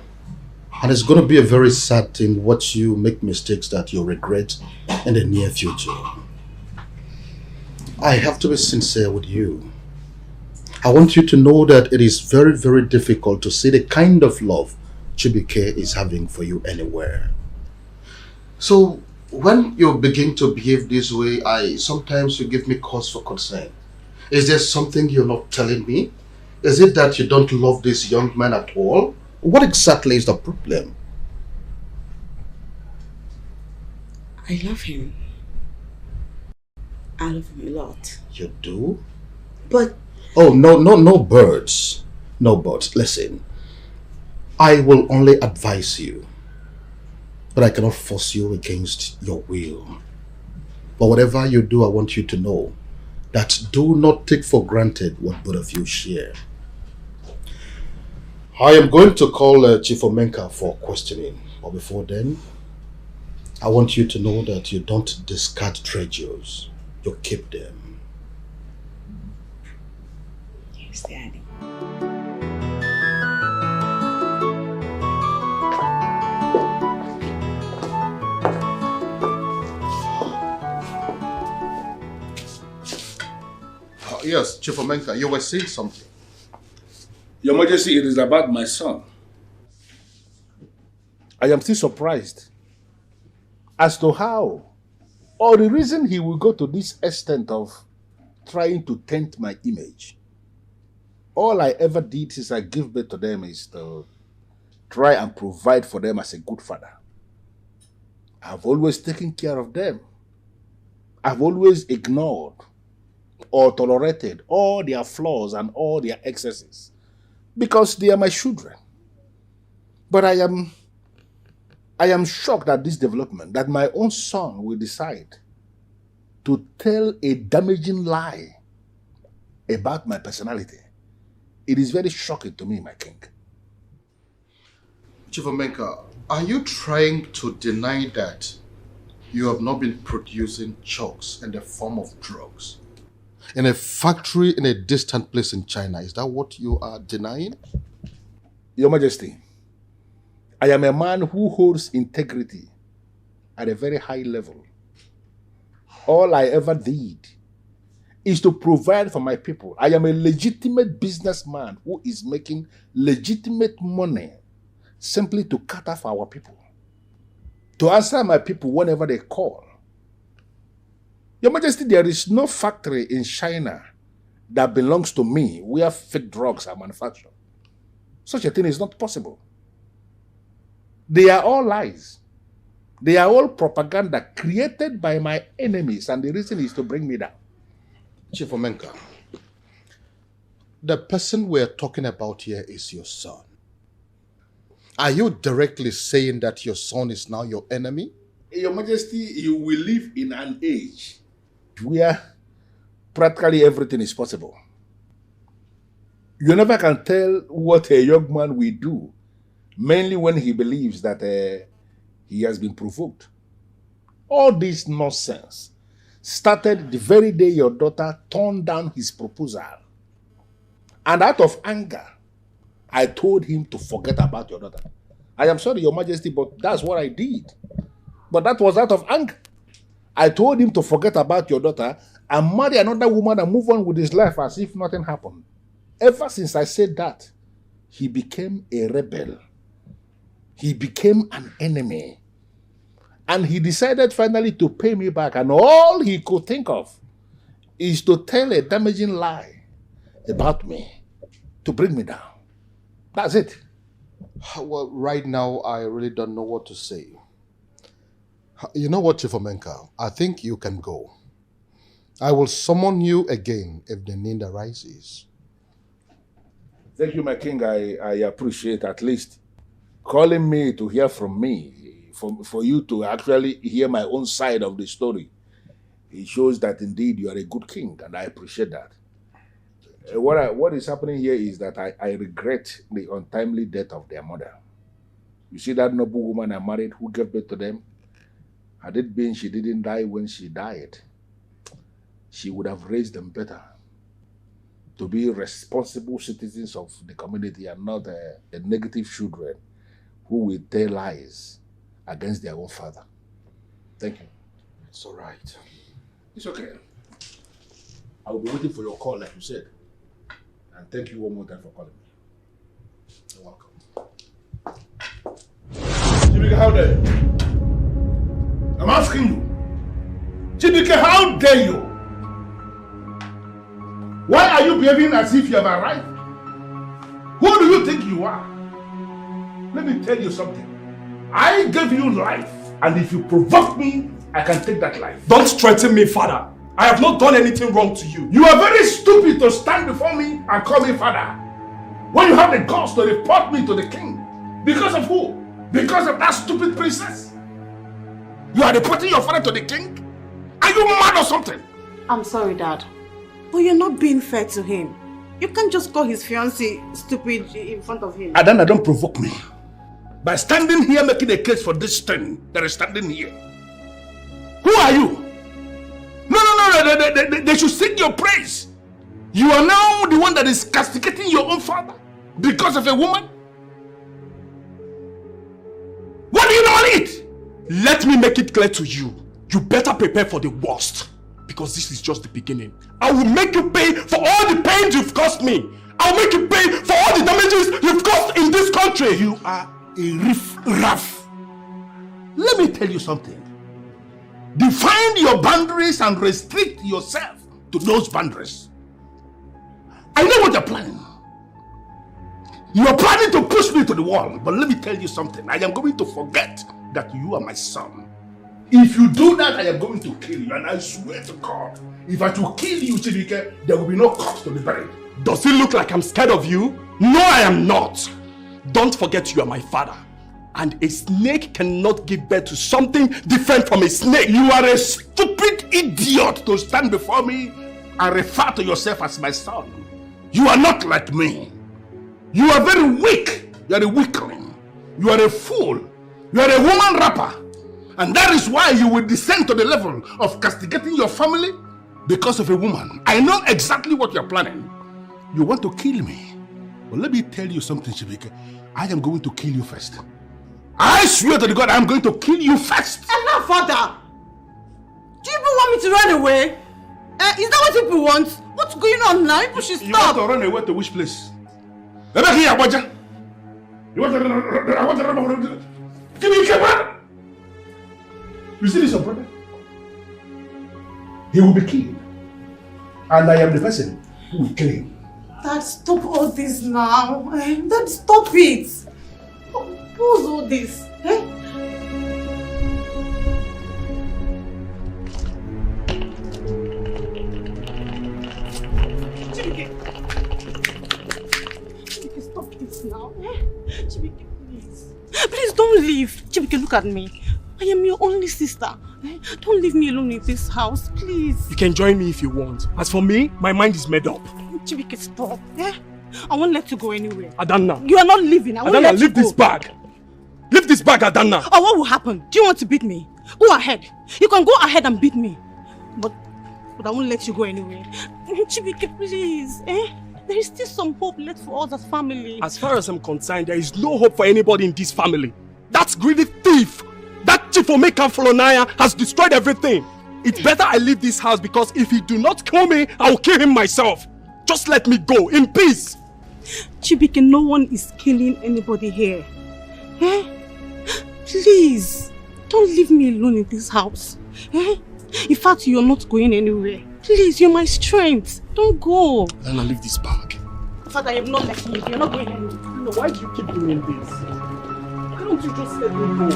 S5: And it's going to be a very sad thing watch you make mistakes that you'll regret in the near future. I have to be sincere with you. I want you to know that it is very, very difficult to see the kind of love Chibuike is having for you anywhere. So when you begin to behave this way, sometimes you give me cause for concern. Is there something you're not telling me? Is it that you don't love this young man at all? What exactly is the problem?
S6: I love him. I love him a lot.
S5: You do?
S6: But...
S5: Oh, no birds. No birds. Listen, I will only advise you, but I cannot force you against your will. But whatever you do, I want you to know that do not take for granted what both of you share. I am going to call Chief Omenka for questioning, but before then, I want you to know that you don't discard treasures, you keep them.
S6: Yes, Daddy.
S5: Yes, Chief Omenka, you were saying something.
S8: Your Majesty, it is about my son. I am still surprised as to how or the reason he will go to this extent of trying to taint my image. All I ever did since I gave birth to them is to try and provide for them as a good father. I've always taken care of them. I've always ignored or tolerated all their flaws and all their excesses because they are my children. But I am shocked at this development that my own son will decide to tell a damaging lie about my personality. It is very shocking to me, my king.
S5: Chief Omenka, are you trying to deny that you have not been producing chokes in the form of drugs in a factory in a distant place in China? Is that what you are denying?
S8: Your Majesty, I am a man who holds integrity at a very high level. All I ever did is to provide for my people. I am a legitimate businessman who is making legitimate money simply to cater for our people, to answer my people whenever they call. Your Majesty, there is no factory in China that belongs to me where fake drugs are manufactured. Such a thing is not possible. They are all lies. They are all propaganda created by my enemies, and the reason is to bring me down.
S5: Chief Omenka, the person we're talking about here is your son. Are you directly saying that your son is now your enemy?
S8: Your Majesty, you will live in an age where practically everything is possible. You never can tell what a young man will do, mainly when he believes that he has been provoked. All this nonsense started the very day your daughter turned down his proposal. And out of anger, I told him to forget about your daughter. I am sorry, Your Majesty, but that's what I did. But that was out of anger. I told him to forget about your daughter and marry another woman and move on with his life as if nothing happened. Ever since I said that, he became a rebel. He became an enemy. And he decided finally to pay me back. And all he could think of is to tell a damaging lie about me to bring me down. That's it.
S5: Well, right now, I really don't know what to say. You know what, Chief Omenka? I think you can go. I will summon you again if the need arises.
S8: Thank you, my king. I appreciate at least calling me to hear from me, for you to actually hear my own side of the story. It shows that indeed you are a good king, and I appreciate that. What is happening here is that I regret the untimely death of their mother. You see that noble woman I married who gave birth to them? Had it been she didn't die when she died, she would have raised them better to be responsible citizens of the community and not the negative children who will tell lies against their own father. Thank you.
S5: It's all right.
S8: It's okay. I will be waiting for your call, like you said. And thank you one more time for calling me. You're welcome. Chibike, how dare you? I'm asking you. Chibike, how dare you? Why are you behaving as if you have arrived? Who do you think you are? Let me tell you something. I gave you life, and if you provoke me, I can take that life.
S3: Don't threaten me, father. I have not done anything wrong to you.
S8: You are very stupid to stand before me and call me father. When you have the guts to report me to the king. Because of who? Because of that stupid princess? You are reporting your father to the king? Are you mad or something?
S7: I'm sorry, Dad. But you're not being fair to him. You can't just call his fiancée stupid in front of him.
S8: Adana, don't provoke me. By standing here making a case for this thing that is standing here. Who are you? No, they should sing your praise. You are now the one that is castigating your own father because of a woman? What do you normally eat?
S3: Let me make it clear to you. You better prepare for the worst. Because this is just the beginning. I will make you pay for all the pains you've caused me. I'll make you pay for all the damages you've caused in this country.
S8: You are a riff-raff. Let me tell you something. Define your boundaries and restrict yourself to those boundaries. I know what you're planning. You're planning to push me to the wall, but let me tell you something. I am going to forget that you are my son. If you do that, I am going to kill you, and I swear to God, if I to kill you, Chibike, there will be no corpse to be buried.
S3: Does it look like I'm scared of you? No, I am not. Don't forget you are my father. And a snake cannot give birth to something different from a snake.
S8: You are a stupid idiot to stand before me and refer to yourself as my son. You are not like me. You are very weak. You are a weakling. You are a fool. You are a woman rapper. And that is why you will descend to the level of castigating your family because of a woman. I know exactly what you are planning. You want to kill me. But let me tell you something, Chibike. I am going to kill you first. I swear to God, I am going to kill you first.
S7: Enough, father. Do you even want me to run away? Is that what people want? What's going on now? People should stop.
S8: You want to run away to which place? You want to run away? Give me a camera. You see this, your brother? He will be killed. And I am the person who will kill him.
S7: Dad, stop all this now. Dad, stop it. Who's all this? Chibike, stop this now. Chibike, please. Please don't leave. Chibike, look at me. I am your only sister. Don't leave me alone in this house, please.
S3: You can join me if you want. As for me, my mind is made up.
S7: Chibike, stop. I won't let you go anywhere.
S3: Adanna.
S7: You are not leaving. I won't
S3: Adanna,
S7: let you
S3: leave this bag. Leave this bag, Adanna.
S7: Oh, what will happen? Do you want to beat me? Go ahead. You can go ahead and beat me. But I won't let you go anywhere. Chibike, please. There is still some hope left for us as family.
S3: As far as I'm concerned, there is no hope for anybody in this family. That greedy thief, that Chief Omeka Folonaya has destroyed everything. It's better I leave this house because if he do not kill me, I will kill him myself. Just let me go in peace.
S7: Chibike, no one is killing anybody here. Please, don't leave me alone in this house. In fact, you're not going anywhere. Please, you're my strength. Don't go.
S3: Then I'll leave this bag.
S7: Father, you're not letting me. You're not going anywhere.
S3: No, why do you keep doing this? Why don't you just let me go?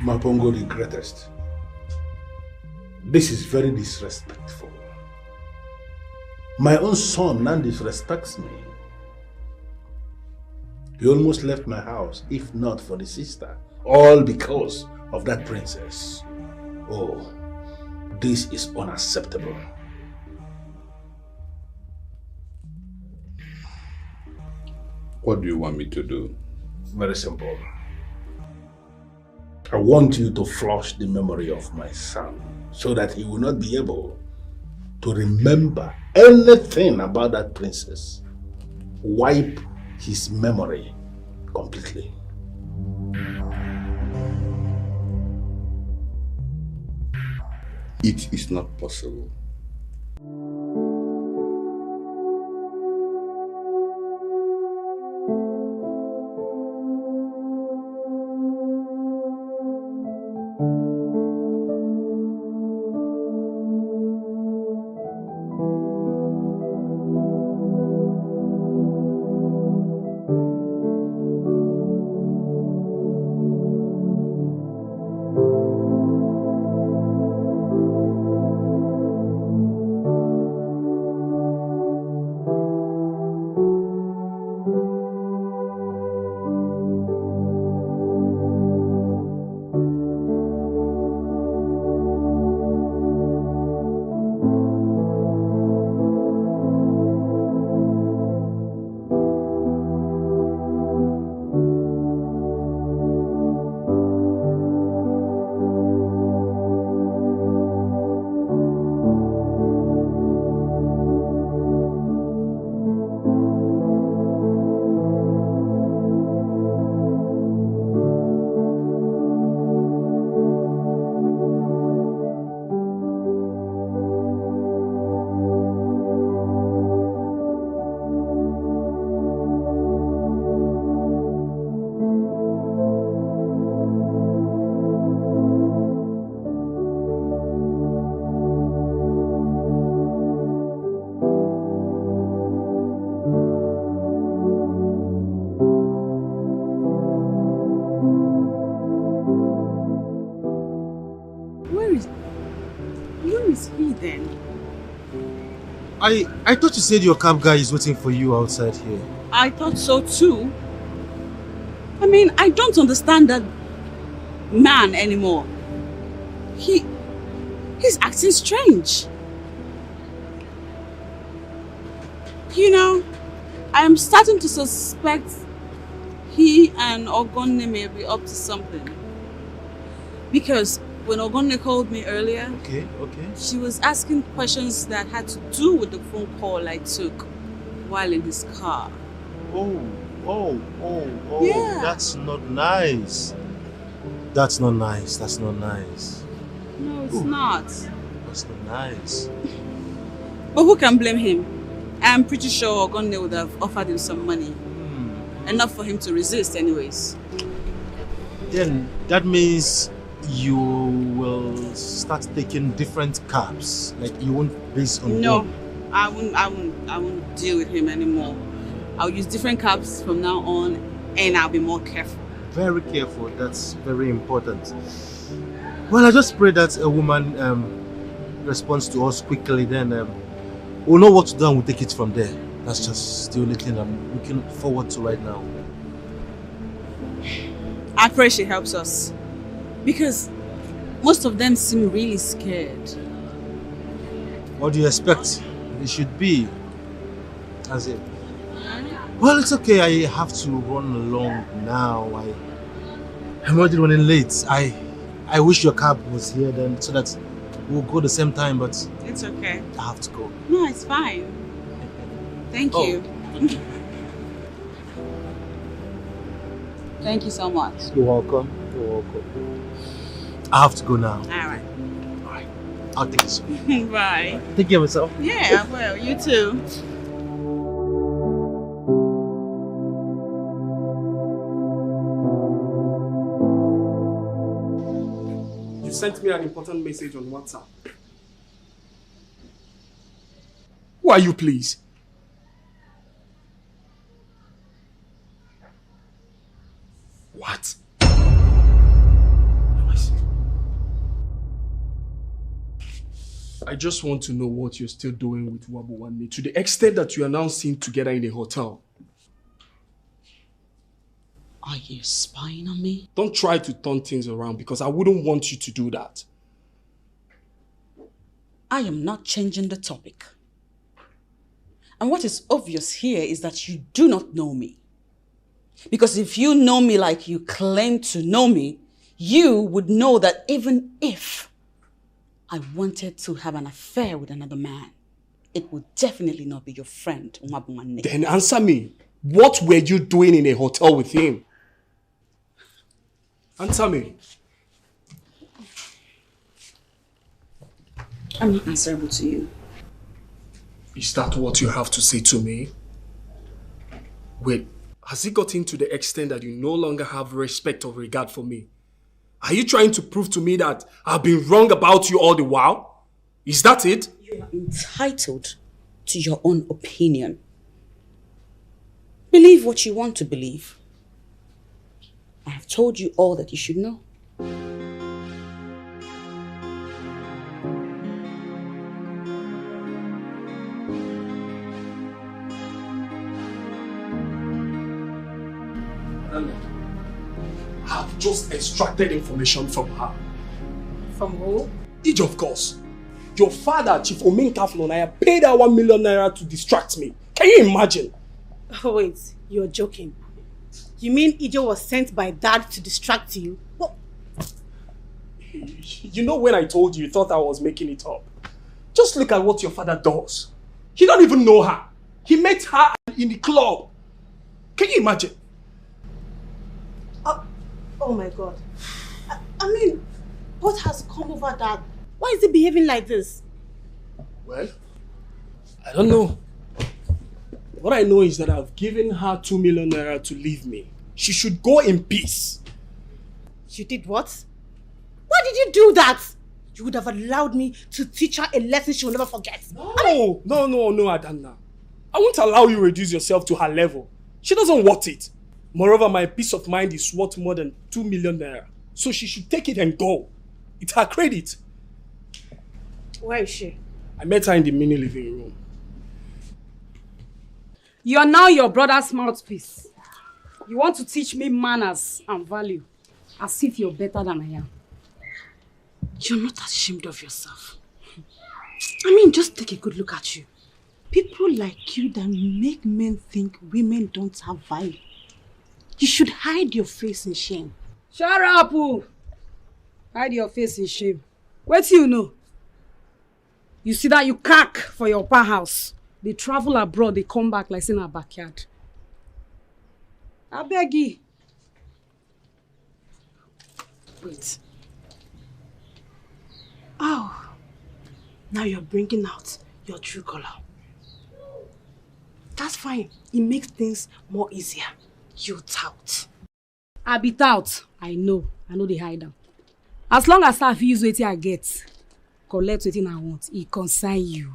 S8: Mapongo the greatest. This is very disrespectful. My own son now disrespects me. He almost left my house, if not for the sister. All because of that princess. Oh, this is unacceptable.
S13: What do you want me to do?
S8: Very simple. I want you to flush the memory of my son so that he will not be able to remember anything about that princess. Wipe his memory completely.
S13: It is not possible.
S14: I thought you said your cab guy is waiting for you outside here.
S6: I thought so too. I mean, I don't understand that man anymore. He's acting strange. You know, I'm starting to suspect he and Ogonne may be up to something. Because when Ogonne called me earlier, she was asking questions that had to do with the phone call I took while in his car.
S14: Oh,
S6: yeah.
S14: That's not nice. That's not nice.
S6: No, it's not.
S14: That's not nice.
S6: But who can blame him? I'm pretty sure Ogonne would have offered him some money. Enough for him to resist anyways.
S14: Then that means you will start taking different cabs. Like you won't base on one.
S6: I won't deal with him anymore. I'll use different cabs from now on and I'll be more careful.
S14: Very careful, that's very important. Well, I just pray that a woman responds to us quickly, then we'll know what to do and we'll take it from there. That's just the only thing I'm looking forward to right now.
S6: I pray she helps us. Because most of them seem really scared.
S14: What do you expect? It should be. As it. Well, it's okay. I have to run along now. I'm already running late. I wish your cab was here then so that we'll go the same time, but
S6: It's okay.
S14: I have to go.
S6: No, it's fine. Thank you. Thank you so much.
S14: You're welcome. You're welcome. I have to go now.
S6: Alright.
S14: Alright. I'll take it soon.
S6: Bye.
S14: Take care of yourself.
S6: Yeah, well, you too.
S3: You sent me an important message on WhatsApp. Who are you, please? What? I just want to know what you're still doing with Wabuwani to the extent that you are now seen together in a hotel.
S6: Are you spying on me?
S3: Don't try to turn things around because I wouldn't want you to do that.
S6: I am not changing the topic. And what is obvious here is that you do not know me. Because if you know me like you claim to know me, you would know that even if I wanted to have an affair with another man, it would definitely not be your friend, Nwabunwane.
S3: Then answer me. What were you doing in a hotel with him? Answer me.
S6: I'm not answerable to you.
S3: Is that what you have to say to me? Wait, has it gotten to the extent that you no longer have respect or regard for me? Are you trying to prove to me that I've been wrong about you all the while? Is that it?
S6: You are entitled to your own opinion. Believe what you want to believe. I have told you all that you should know.
S3: I've just extracted information from her.
S9: From who?
S3: Each of course. Your father, Chief Omenka Flonaya, paid her 1 million naira to distract me. Can you imagine?
S7: Oh, wait, you're joking. You mean Ijo was sent by Dad to distract you? What?
S3: You know when I told you thought I was making it up. Just look at what your father does. He don't even know her. He met her in the club. Can you imagine?
S7: Oh my God. I mean, what has come over Dad? Why is he behaving like this?
S3: Well, I don't know. What I know is that I've given her 2 million naira to leave me. She should go in peace.
S7: You did what? Why did you do that? You would have allowed me to teach her a lesson she will never forget.
S3: No, Adanna. I won't allow you reduce yourself to her level. She doesn't want it. Moreover, my peace of mind is worth more than 2 million naira. So she should take it and go. It's her credit.
S7: Where is she?
S3: I met her in the mini living room.
S9: You are now your brother's mouthpiece. You want to teach me manners and value, as if you're better than I am.
S7: You're not ashamed of yourself. I mean, just take a good look at you. People like you that make men think women don't have value. You should hide your face in shame.
S9: Shut up, Pooh. Hide your face in shame. What do you know? You see that you cack for your pa house. They travel abroad, they come back like in our backyard. I beg you.
S7: Wait. Oh. Now you're bringing out your true color. That's fine. It makes things more easier. You tout.
S9: I be tout. I know they hide them. As long as I use wetin I get, collect wetin I want, it concern you.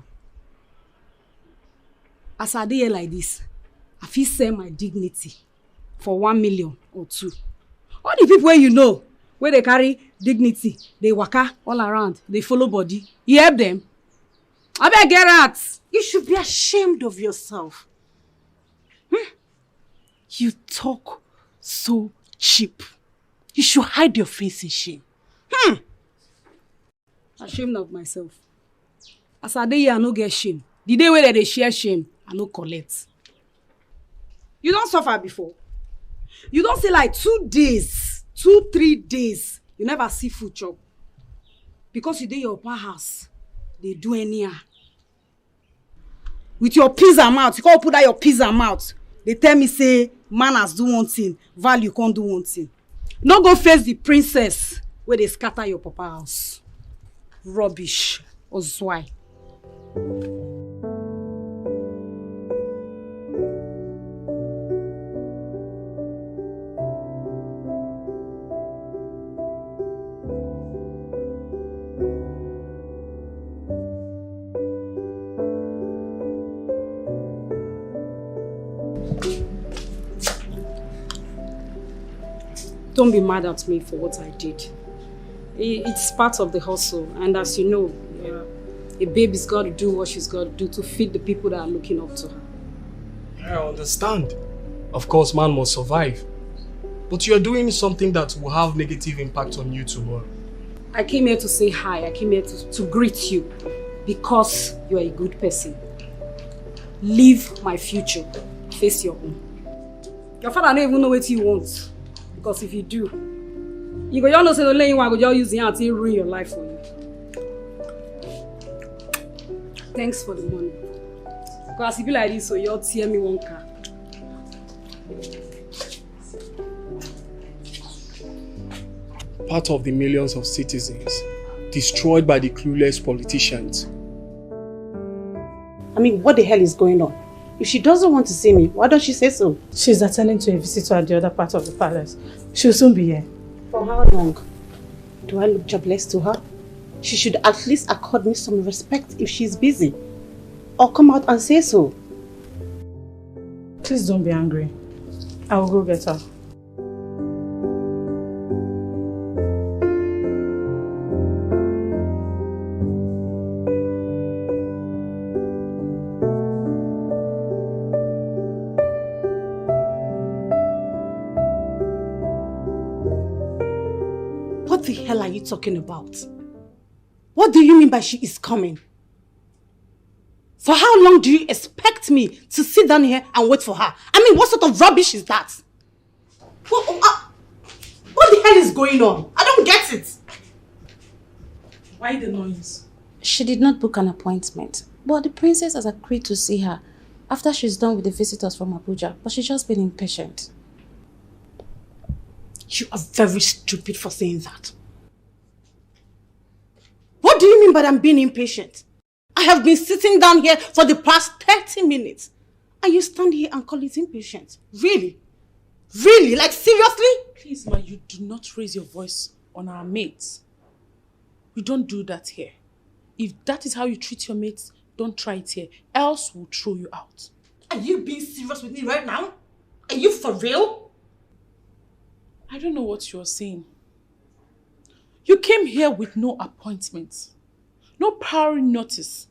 S9: As I dey here like this, I fit sell my dignity for 1 million or 2. All the people you know, where they carry dignity, they waka all around, they follow body. You help them. I beg get out.
S7: You should be ashamed of yourself. You talk so cheap. You should hide your face in shame.
S9: Ashamed of myself. As I dey here, I no get shame. The day where they share shame, I no collect. You don't suffer before. You don't say like 2 days, 2-3 days, you never see food chop. Because you dey your pa house, they do anyhow. With your pizza mouth, you can't put out your pizza mouth. They tell me say, manners do one thing, value can't do one thing. No go face the princess where they scatter your papa house. Rubbish, Ozwai. Don't be mad at me for what I did. It's part of the hustle, and as you know, a baby's got to do what she's got to do to feed the people that are looking up to her.
S3: I understand. Of course, man must survive. But you're doing something that will have negative impact on you tomorrow.
S9: I came here to say hi. I came here to greet you because you're a good person. Live my future. Face your own. Your father don't even know what you want. Because if you do, you go just say the lane one go just use the hand to ruin your life for you. Thanks for the money. Because if you like this, so you'll tear me one car.
S3: Part of the millions of citizens destroyed by the clueless politicians.
S7: I mean, what the hell is going on? If she doesn't want to see me, why don't she say so?
S9: She's attending to a visitor at the other part of the palace. She'll soon be here.
S7: For how long? Do I look jobless to her? She should at least accord me some respect if she's busy. Or come out and say so.
S9: Please don't be angry. I will go get her.
S7: What the hell are you talking about? What do you mean by she is coming? For how long do you expect me to sit down here and wait for her? I mean, what sort of rubbish is that? What the hell is going on? I don't get it.
S9: Why the noise?
S15: She did not book an appointment, but the princess has agreed to see her after she's done with the visitors from Abuja, but she's just been impatient.
S7: You are very stupid for saying that. What do you mean by I'm being impatient? I have been sitting down here for the past 30 minutes. And you stand here and call it impatient? Really? Really? Like seriously?
S10: Please, ma, you do not raise your voice on our mates. We don't do that here. If that is how you treat your mates, don't try it here. Else we'll throw you out.
S7: Are you being serious with me right now? Are you for real?
S10: I don't know what you're saying. You came here with no appointment, no prior notice,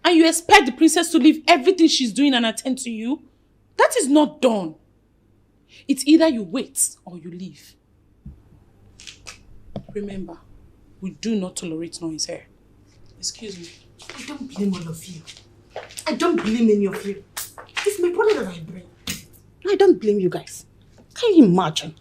S10: and you expect the princess to leave everything she's doing and attend to you? That is not done. It's either you wait or you leave. Remember, we do not tolerate noise here. Excuse me.
S7: I don't blame all of you. I don't blame any of you. It's my brother that I bring. I don't blame you guys. Can you imagine?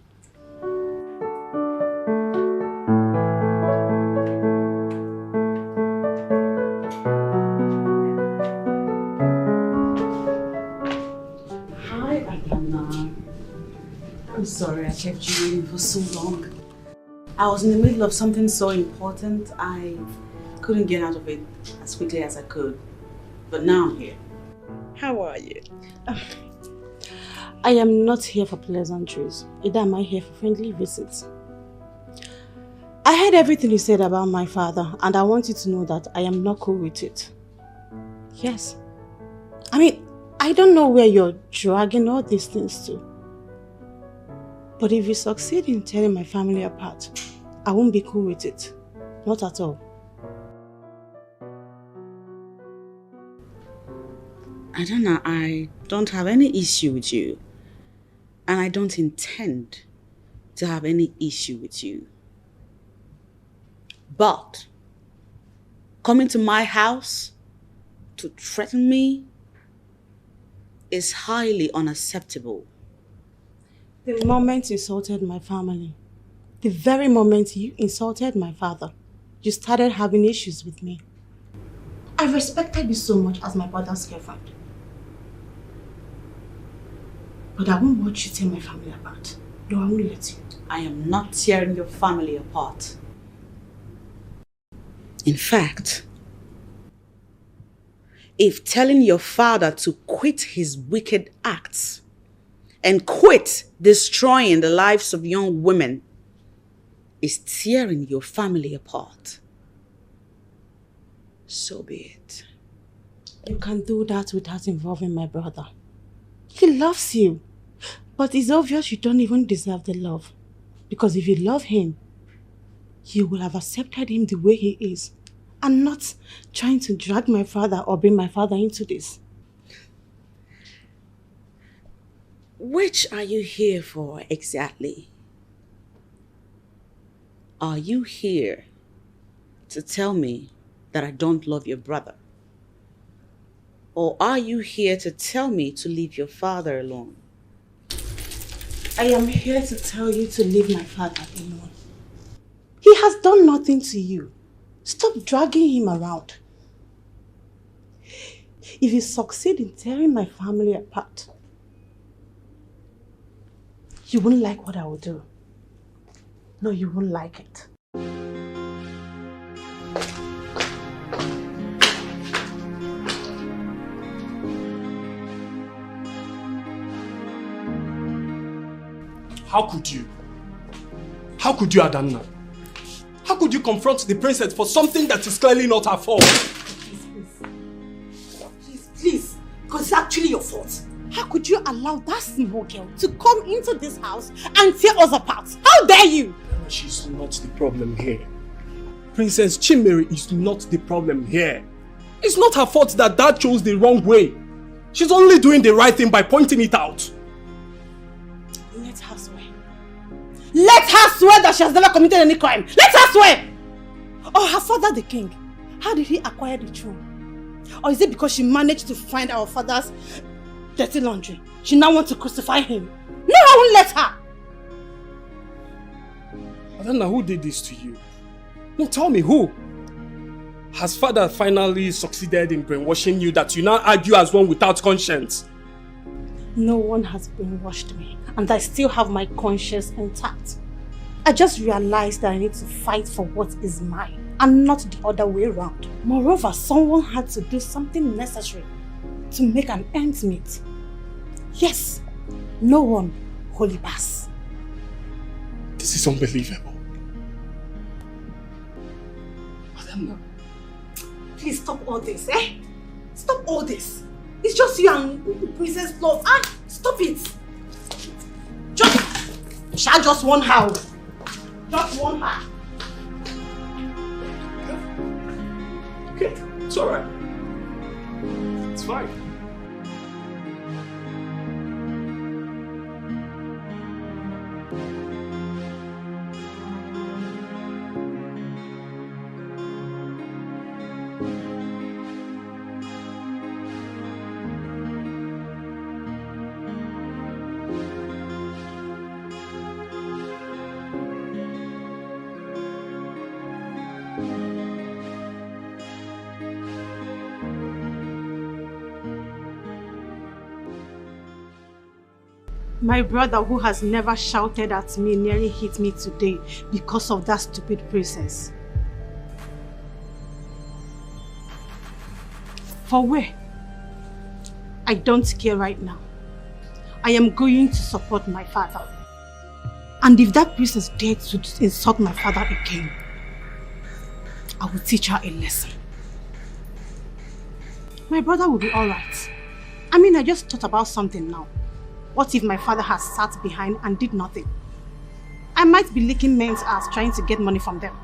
S6: I'm sorry I kept you waiting for so long. I was in the middle of something so important, I couldn't get out of it as quickly as I could. But now I'm here. How are you?
S7: I am not here for pleasantries. Either am I here for friendly visits. I heard everything you said about my father, and I want you to know that I am not cool with it. Yes. I mean, I don't know where you're dragging all these things to. But if you succeed in tearing my family apart, I won't be cool with it. Not at all.
S6: I don't know, I don't have any issue with you. And I don't intend to have any issue with you. But coming to my house to threaten me is highly unacceptable.
S7: The moment you insulted my family, the very moment you insulted my father, you started having issues with me. I respected you so much as my brother's girlfriend. But I won't watch you tear my family apart. No, I won't let you.
S6: I am not tearing your family apart. In fact, if telling your father to quit his wicked acts and quit destroying the lives of young women is tearing your family apart, so be it.
S7: You can do that without involving my brother. He loves you. But it's obvious you don't even deserve the love. Because if you love him, you will have accepted him the way he is. And not trying to drag my father or bring my father into this.
S6: Which are you here for exactly? Are you here to tell me that I don't love your brother? Or are you here to tell me to leave your father alone?
S7: I am here to tell you to leave my father alone. He has done nothing to you. Stop dragging him around. If you succeed in tearing my family apart, you won't like what I will do. No, you won't like it.
S3: How could you? How could you, Adanna? How could you confront the princess for something that is clearly not her fault?
S7: Please, because it's actually your fault. How could you allow that small girl to come into this house and tear us apart? How dare you?
S3: She's not the problem here. Princess Chimere is not the problem here. It's not her fault that Dad chose the wrong way. She's only doing the right thing by pointing it out.
S7: Let her swear. Let her swear that she has never committed any crime. Let her swear! Or her father the king. How did he acquire the throne? Or is it because she managed to find our father's dirty laundry? She now wants to crucify him. No, I won't let her!
S3: Adanna, who did this to you? No, tell me who? Has father finally succeeded in brainwashing you that you now argue as one without conscience?
S7: No one has brainwashed me, and I still have my conscience intact. I just realized that I need to fight for what is mine, and not the other way around. Moreover, someone had to do something necessary to make an ends meet. Yes, no one, holy bass.
S3: This is unbelievable. Adanna.
S7: Please stop all this, eh? Stop all this. It's just you and Princess Love. Stop it. Just one how. Just one how.
S3: Okay, it's alright. It's fine.
S7: My brother, who has never shouted at me, nearly hit me today because of that stupid princess. For where? I don't care right now. I am going to support my father. And if that princess dared to insult my father again, I will teach her a lesson. My brother will be alright. I just thought about something now. What if my father has sat behind and did nothing? I might be licking men's ass trying to get money from them.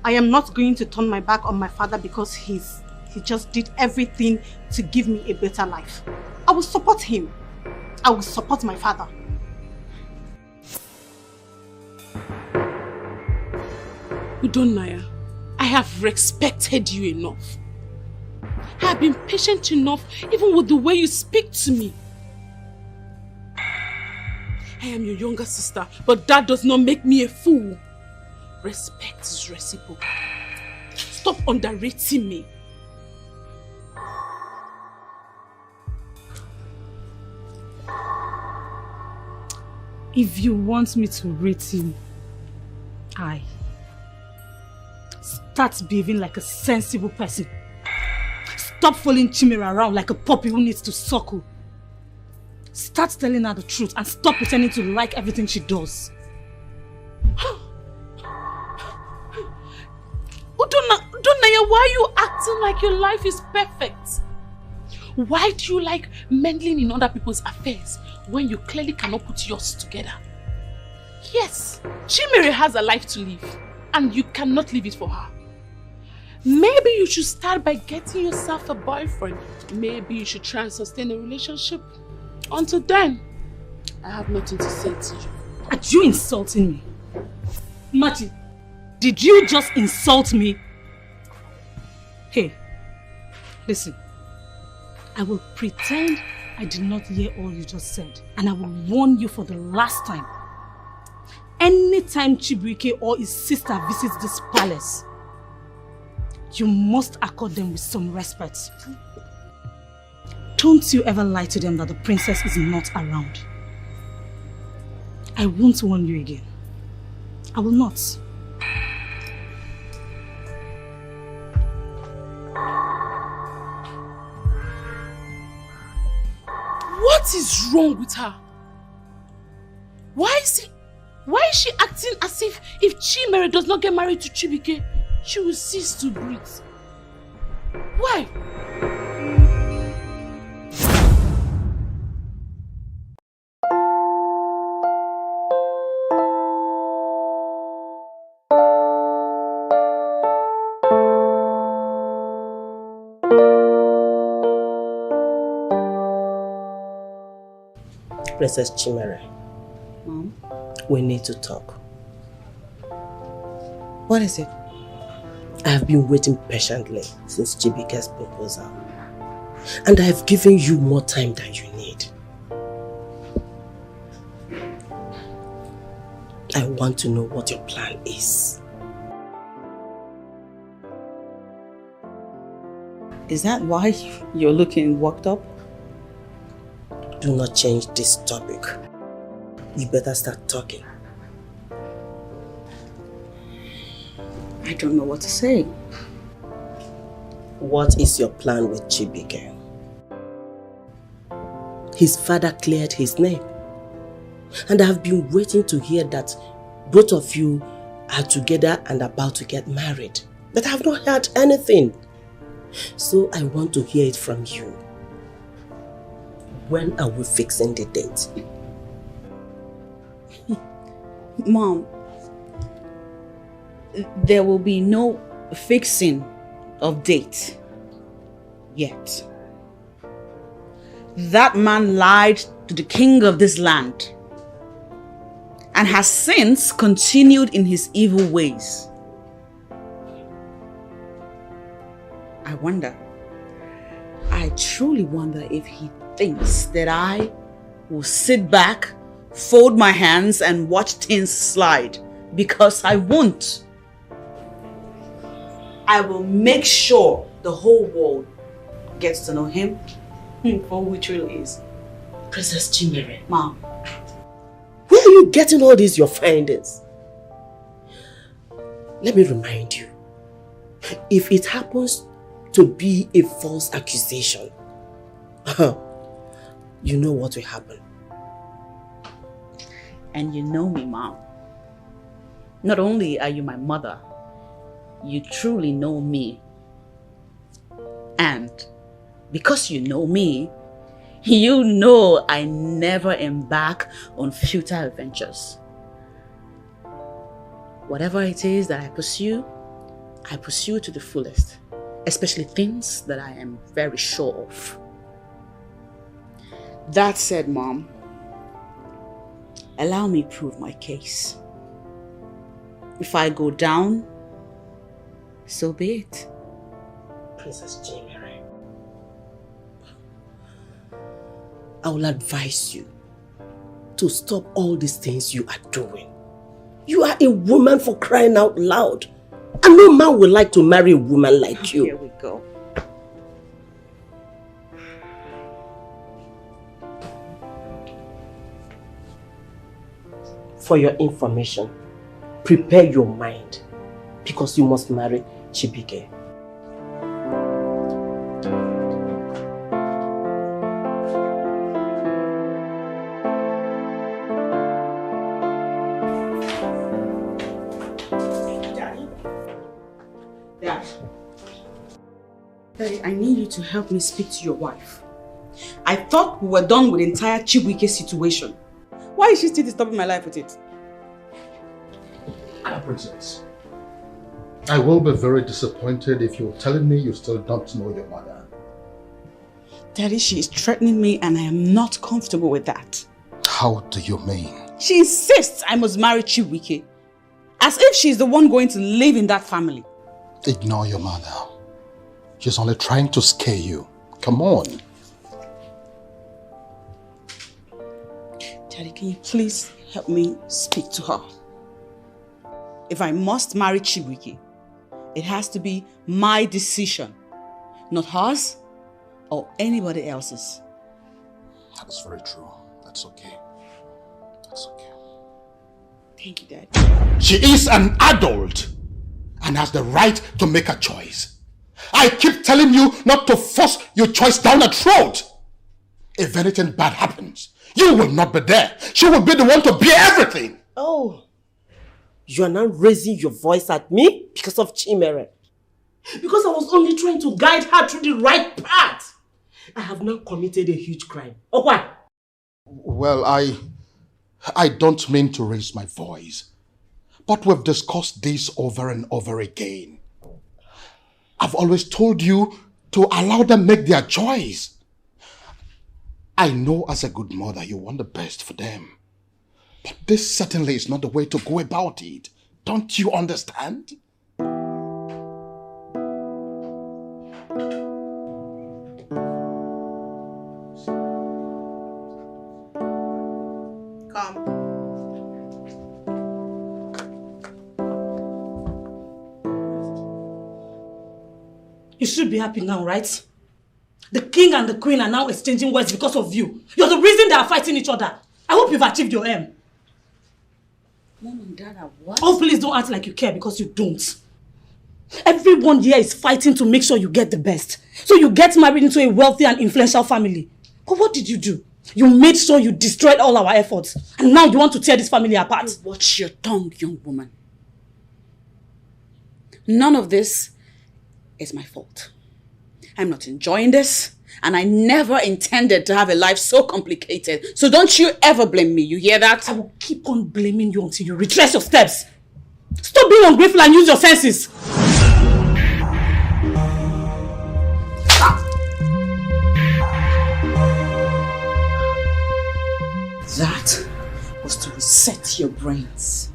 S7: I am not going to turn my back on my father because he just did everything to give me a better life. I will support him. I will support my father.
S10: Udonaya, I have respected you enough. I have been patient enough even with the way you speak to me. I am your younger sister, but that does not make me a fool. Respect is reciprocal. Stop underrating me.
S9: If you want me to rate you, start behaving like a sensible person. Stop following Chimera around like a puppy who needs to suckle. Start telling her the truth and stop pretending to like everything she does.
S10: Udonaya, why are you acting like your life is perfect? Why do you like meddling in other people's affairs when you clearly cannot put yours together? Yes, Chimere has a life to live and you cannot live it for her. Maybe you should start by getting yourself a boyfriend. Maybe you should try and sustain a relationship. Until then, I have nothing to say to you.
S9: Are you insulting me? Mati, did you just insult me? Hey, listen. I will pretend I did not hear all you just said. And I will warn you for the last time. Anytime Chibuike or his sister visits this palace, you must accord them with some respect. Don't you ever lie to them that the princess is not around. I won't warn you again. I will not.
S10: What is wrong with her? Why is she acting as if Chimere does not get married to Chibuike, she will cease to breathe? Why?
S4: Princess Chimere.
S6: Mom?
S4: We need to talk.
S6: What is it?
S4: I have been waiting patiently since Chibuike's proposal. And I have given you more time than you need. I want to know what your plan is.
S6: Is that why you're looking worked up?
S4: Do not change this topic. You better start talking.
S6: I don't know what to say.
S4: What is your plan with Chibuike? His father cleared his name. And I have been waiting to hear that both of you are together and about to get married. But I have not heard anything. So I want to hear it from you. When are we fixing the date?
S6: Mom, there will be no fixing of date yet. That man lied to the king of this land and has since continued in his evil ways. I truly wonder if he thinks that I will sit back, fold my hands and watch things slide, because I won't. I will make sure the whole world gets to know him for who he truly is.
S4: Princess Chimere.
S6: Mom.
S4: Where are you getting all these your findings? Let me remind you. If it happens to be a false accusation, you know what will happen.
S6: And you know me, Mom. Not only are you my mother, you truly know me. And because you know me, you know I never embark on futile adventures. Whatever it is that I pursue to the fullest, especially things that I am very sure of. That said, Mom, allow me prove my case. If I go down, so be it.
S4: Princess Chimere, I will advise you to stop all these things you are doing. You are a woman, for crying out loud. And no man would like to marry a woman like you.
S6: Here we go.
S4: For your information, prepare your mind, because you must marry Chibike.
S6: Daddy, I need you to help me speak to your wife. I thought we were done with the entire Chibuike situation. Why is she still disturbing my life with it?
S5: Princess, I will be very disappointed if you're telling me you still don't know your mother.
S6: Daddy, she is threatening me and I am not comfortable with that.
S5: How do you mean?
S6: She insists I must marry Chibuike, as if she's the one going to live in that family.
S5: Ignore your mother. She's only trying to scare you. Come on.
S6: Daddy, can you please help me speak to her? If I must marry Chibuike, it has to be my decision, not hers or anybody else's.
S5: That's very true. That's okay. That's okay.
S6: Thank you, Dad.
S5: She is an adult and has the right to make a choice. I keep telling you not to force your choice down her throat. If anything bad happens, you will not be there. She will be the one to bear everything.
S4: Oh, you are now raising your voice at me because of Chimere. Because I was only trying to guide her through the right path. I have now committed a huge crime. Oh, what?
S5: Well, I don't mean to raise my voice, but we've discussed this over and over again. I've always told you to allow them make their choice. I know as a good mother you want the best for them. But this certainly is not the way to go about it. Don't you understand?
S6: Come.
S9: You should be happy now, right? The king and the queen are now exchanging words because of you. You're the reason they are fighting each other. I hope you've achieved your aim.
S6: Mom and Dad are what?
S9: Oh, please don't act like you care, because you don't. Everyone here is fighting to make sure you get the best. So you get married into a wealthy and influential family. But what did you do? You made sure you destroyed all our efforts. And now you want to tear this family apart.
S6: You watch your tongue, young woman. None of this is my fault. I'm not enjoying this. And I never intended to have a life so complicated. So don't you ever blame me, you hear that?
S9: I will keep on blaming you until you retrace your steps. Stop being ungrateful and use your senses.
S6: That was to reset your brains.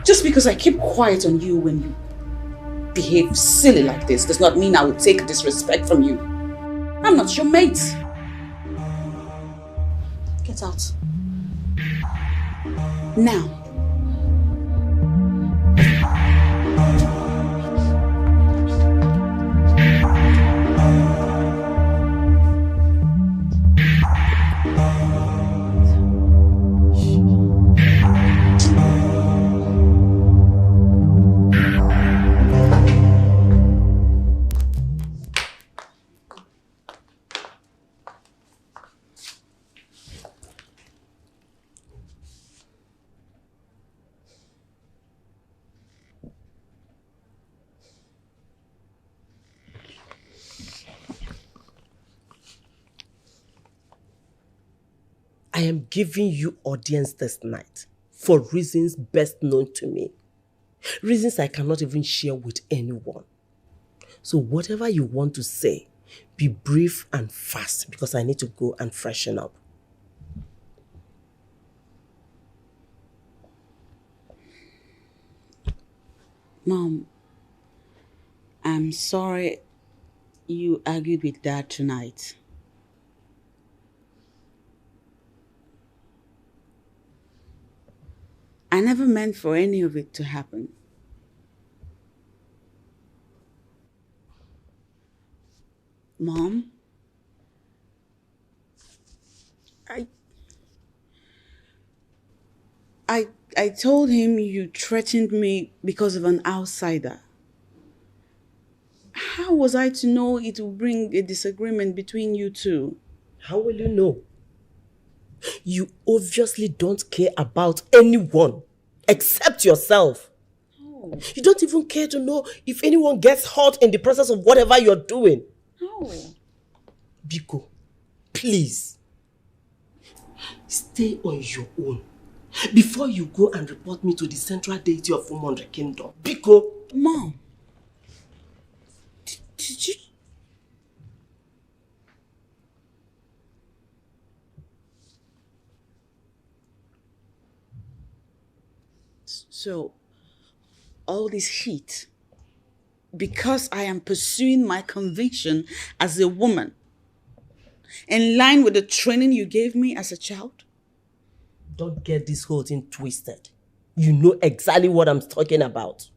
S6: Just because I keep quiet on you when you behave silly like this does not mean I will take disrespect from you. I'm not your mate. Get out. Now.
S4: I am giving you audience this night for reasons best known to me. Reasons I cannot even share with anyone. So whatever you want to say, be brief and fast, because I need to go and freshen up.
S6: Mom, I'm sorry you argued with Dad tonight. I never meant for any of it to happen. Mom, I told him you threatened me because of an outsider. How was I to know it would bring a disagreement between you two?
S4: How will you know? You obviously don't care about anyone except yourself.
S6: No.
S4: You don't even care to know if anyone gets hurt in the process of whatever you're doing.
S6: No.
S4: Biko, please, stay on your own before you go and report me to the central deity of Umondre Kingdom. Biko.
S6: Mom, did you... So, all this heat, because I am pursuing my conviction as a woman, in line with the training you gave me as a child?
S4: Don't get this whole thing twisted. You know exactly what I'm talking about.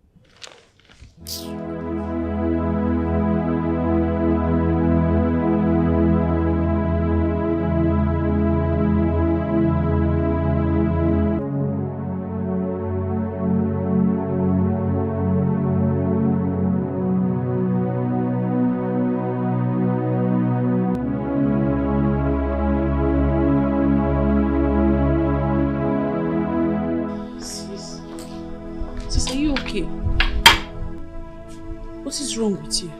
S10: Sis, are you okay? What is wrong with you?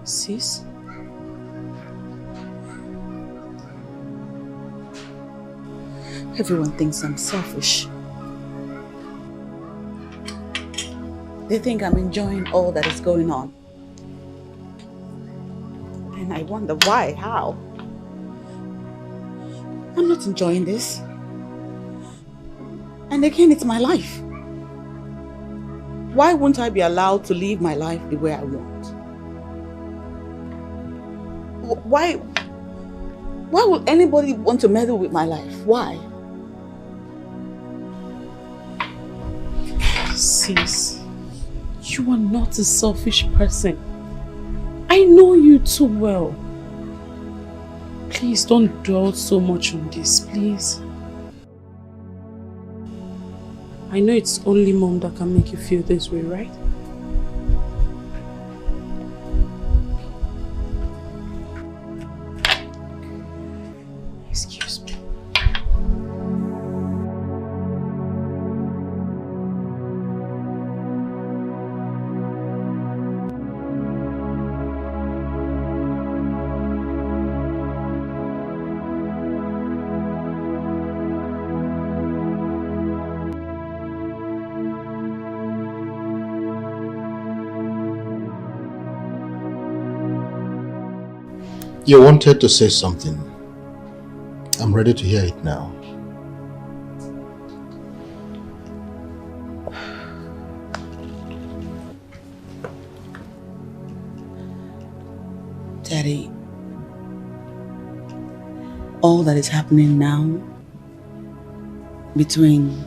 S10: Sis?
S6: Everyone thinks I'm selfish. They think I'm enjoying all that is going on. And I wonder why, how? I'm not enjoying this. And again, it's my life. Why won't I be allowed to live my life the way I want? Why would anybody want to meddle with my life? Why?
S10: Sis, you are not a selfish person. I know you too well. Please don't dwell so much on this, please. I know it's only Mom that can make you feel this way, right? Excuse me.
S11: You wanted to say something. I'm ready to hear it now.
S6: Daddy, all that is happening now between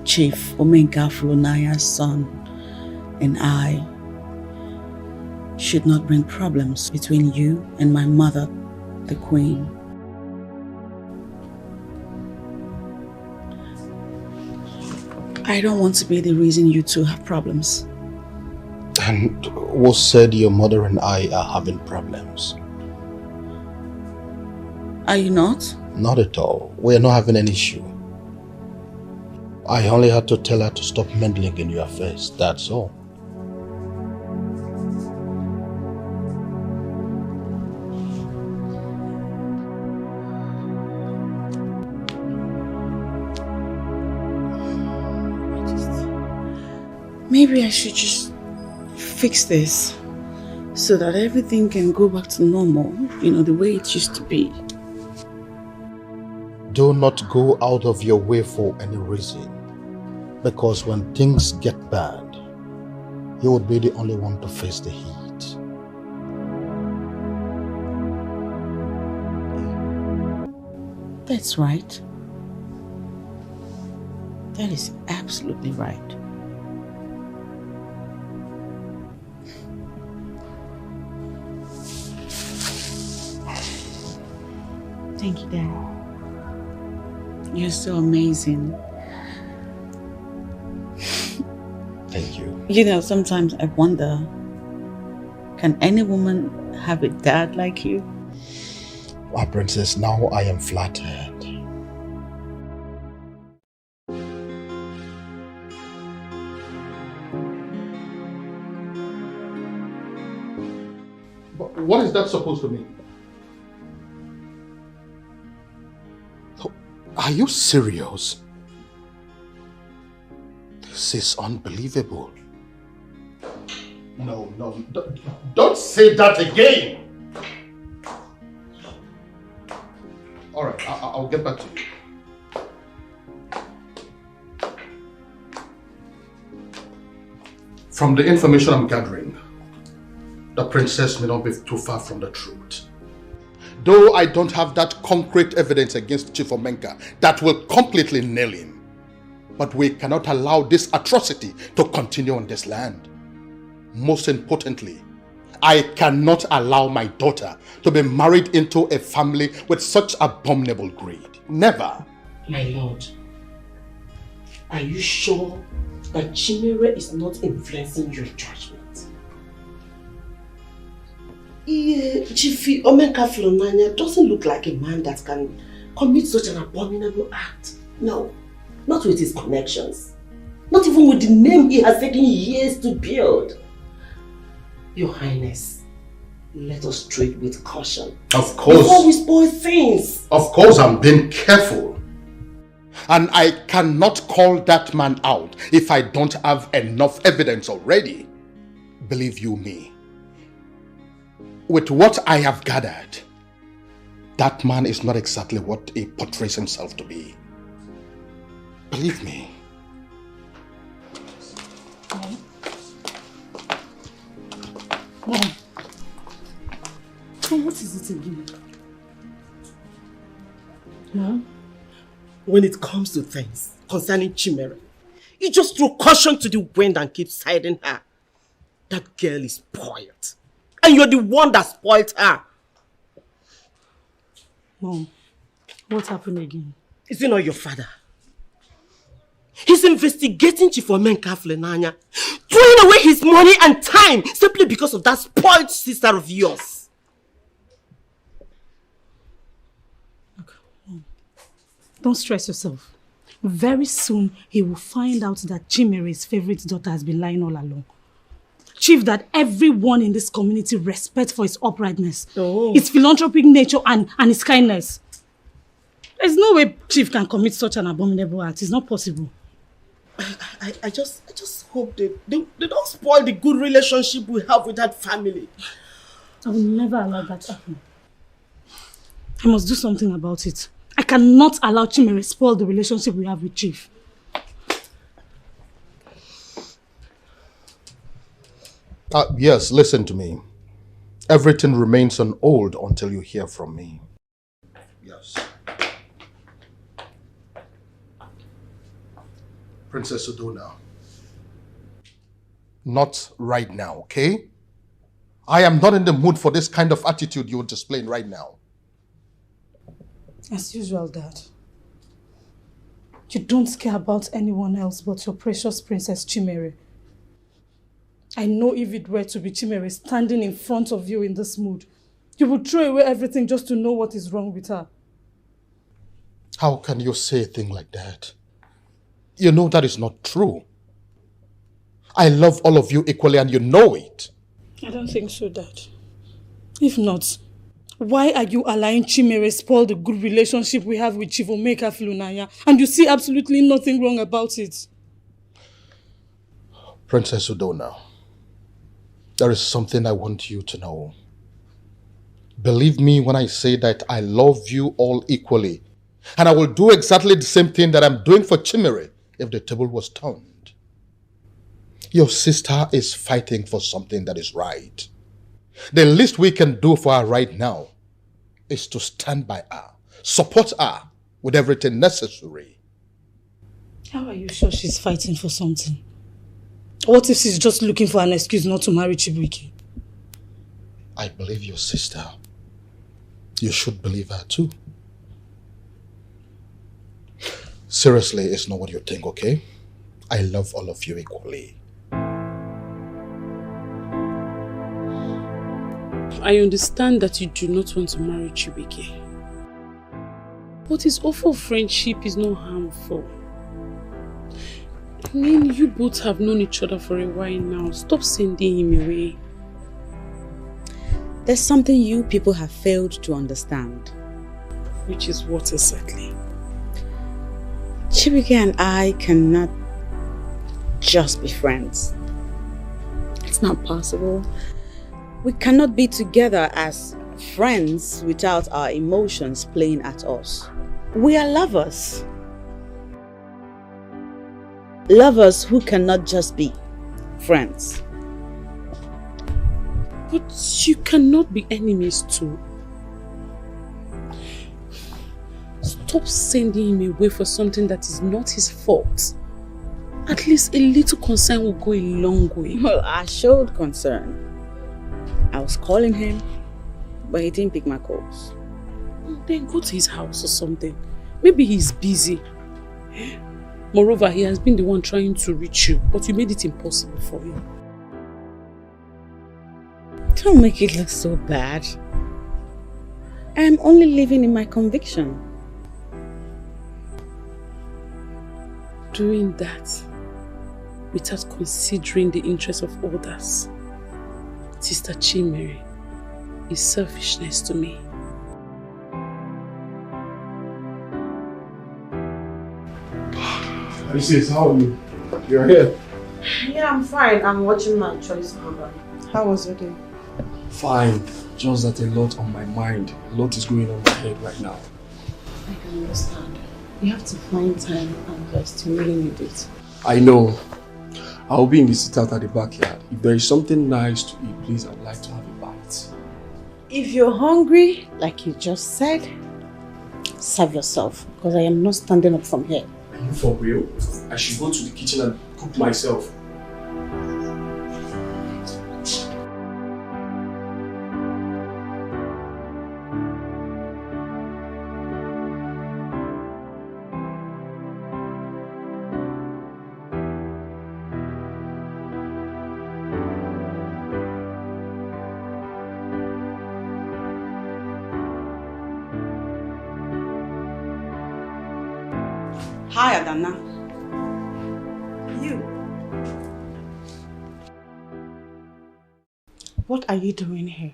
S6: Chief Omenka Fulunaya's son and I should not bring problems between you and my mother, the Queen. I don't want to be the reason you two have problems.
S11: And who said your mother and I are having problems?
S6: Are you not?
S11: Not at all. We are not having an issue. I only had to tell her to stop meddling in your affairs, that's all.
S6: Maybe I should just fix this so that everything can go back to normal, you know, the way it used to be.
S11: Do not go out of your way for any reason. Because when things get bad,
S5: he would be the only one to face the heat.
S4: That's right. That is absolutely right. Thank you, Daddy. You're so amazing.
S5: Thank you.
S6: You know, sometimes I wonder, can any woman have a dad like you?
S5: Our princess, now I am flattered.
S8: But what is that supposed to mean?
S5: Are you serious? This is unbelievable.
S8: No, don't say that again. All right, I'll get back to you. From the information I'm gathering, the princess may not be too far from the truth. Though I don't have that concrete evidence against Chief Omenka that will completely nail him. But we cannot allow this atrocity to continue on this land. Most importantly, I cannot allow my daughter to be married into a family with such abominable greed. Never.
S4: My lord, are you sure that Chimere is not influencing your judgment? Chief Omenka Flonanya doesn't look like a man that can commit such an abominable act. No, not with his connections. Not even with the name he has taken years to build. Your Highness, let us treat with caution.
S8: Of course.
S4: Before we spoil things.
S8: Of course, I'm being careful. And I cannot call that man out if I don't have enough evidence already. Believe you me. With what I have gathered, that man is not exactly what he portrays himself to be. Believe me.
S9: Mom. Mom, what is it again?
S4: Mom? When it comes to things concerning Chimere, you just throw caution to the wind and keep siding her. That girl is spoiled. And you're the one that spoiled her.
S9: Mom, what happened again?
S4: Is it not your father? He's investigating Chief Omenka Flenanya, throwing away his money and time simply because of that spoiled sister of yours.
S9: Look, Mom, don't stress yourself. Very soon, he will find out that Chimere's favorite daughter has been lying all along. Chief, that everyone in this community respects for his uprightness, his philanthropic nature and his kindness. There's no way Chief can commit such an abominable act. It's not possible.
S4: I just hope they don't spoil the good relationship we have with that family.
S9: I will never allow that to happen. I must do something about it. I cannot allow Chimere spoil the relationship we have with Chief.
S5: Yes, listen to me. Everything remains on hold until you hear from me.
S8: Yes. Princess Udona.
S5: Not right now, okay? I am not in the mood for this kind of attitude you're displaying right now.
S9: As usual, Dad. You don't care about anyone else but your precious Princess Chimere. I know if it were to be Chimere standing in front of you in this mood, you would throw away everything just to know what is wrong with her.
S5: How can you say a thing like that? You know that is not true. I love all of you equally and you know it.
S9: I don't think so, Dad. If not, why are you allowing Chimere spoil the good relationship we have with Chief Omenka Flunaya and you see absolutely nothing wrong about it?
S5: Princess Udona, there is something I want you to know. Believe me when I say that I love you all equally. And I will do exactly the same thing that I'm doing for Chimere if the table was turned. Your sister is fighting for something that is right. The least we can do for her right now is to stand by her, support her with everything necessary.
S9: How are you sure she's fighting for something? What if she's just looking for an excuse not to marry Chibuike?
S5: I believe your sister. You should believe her too. Seriously, it's not what you think, okay? I love all of you equally.
S10: I understand that you do not want to marry Chibuike. But his offer of friendship is not harmful. I mean, you both have known each other for a while now. Stop sending him away.
S6: There's something you people have failed to understand.
S10: Which is what exactly?
S6: Chibuike and I cannot just be friends. It's not possible. We cannot be together as friends without our emotions playing at us. We are lovers. Lovers who cannot just be friends.
S10: But you cannot be enemies too. Stop sending him away for something that is not his fault. At least a little concern will go a long way.
S6: Well, I showed concern. I was calling him, but he didn't pick my calls.
S10: Then go to his house or something. Maybe he's busy. Moreover, he has been the one trying to reach you, but you made it impossible for him.
S6: Don't make it look so bad. I am only living in my conviction.
S10: Doing that without considering the interests of others, Sister Chimere, is selfishness to me.
S3: Alice, how are you? You're here.
S7: Yeah, I'm fine. I'm watching my choice program. How was your day?
S3: Fine. Just that a lot on my mind. A lot is going on in my head right now.
S7: I can understand. You have to find time and rest. You really need it.
S3: I know. I'll be in the sit-out at the backyard. If there is something nice to eat, please, I'd like to have a bite.
S7: If you're hungry, like you just said, serve yourself, because I am not standing up from here.
S3: Are you for real? I should go to the kitchen and cook myself.
S6: Hi, Adana.
S7: You. What are you doing here?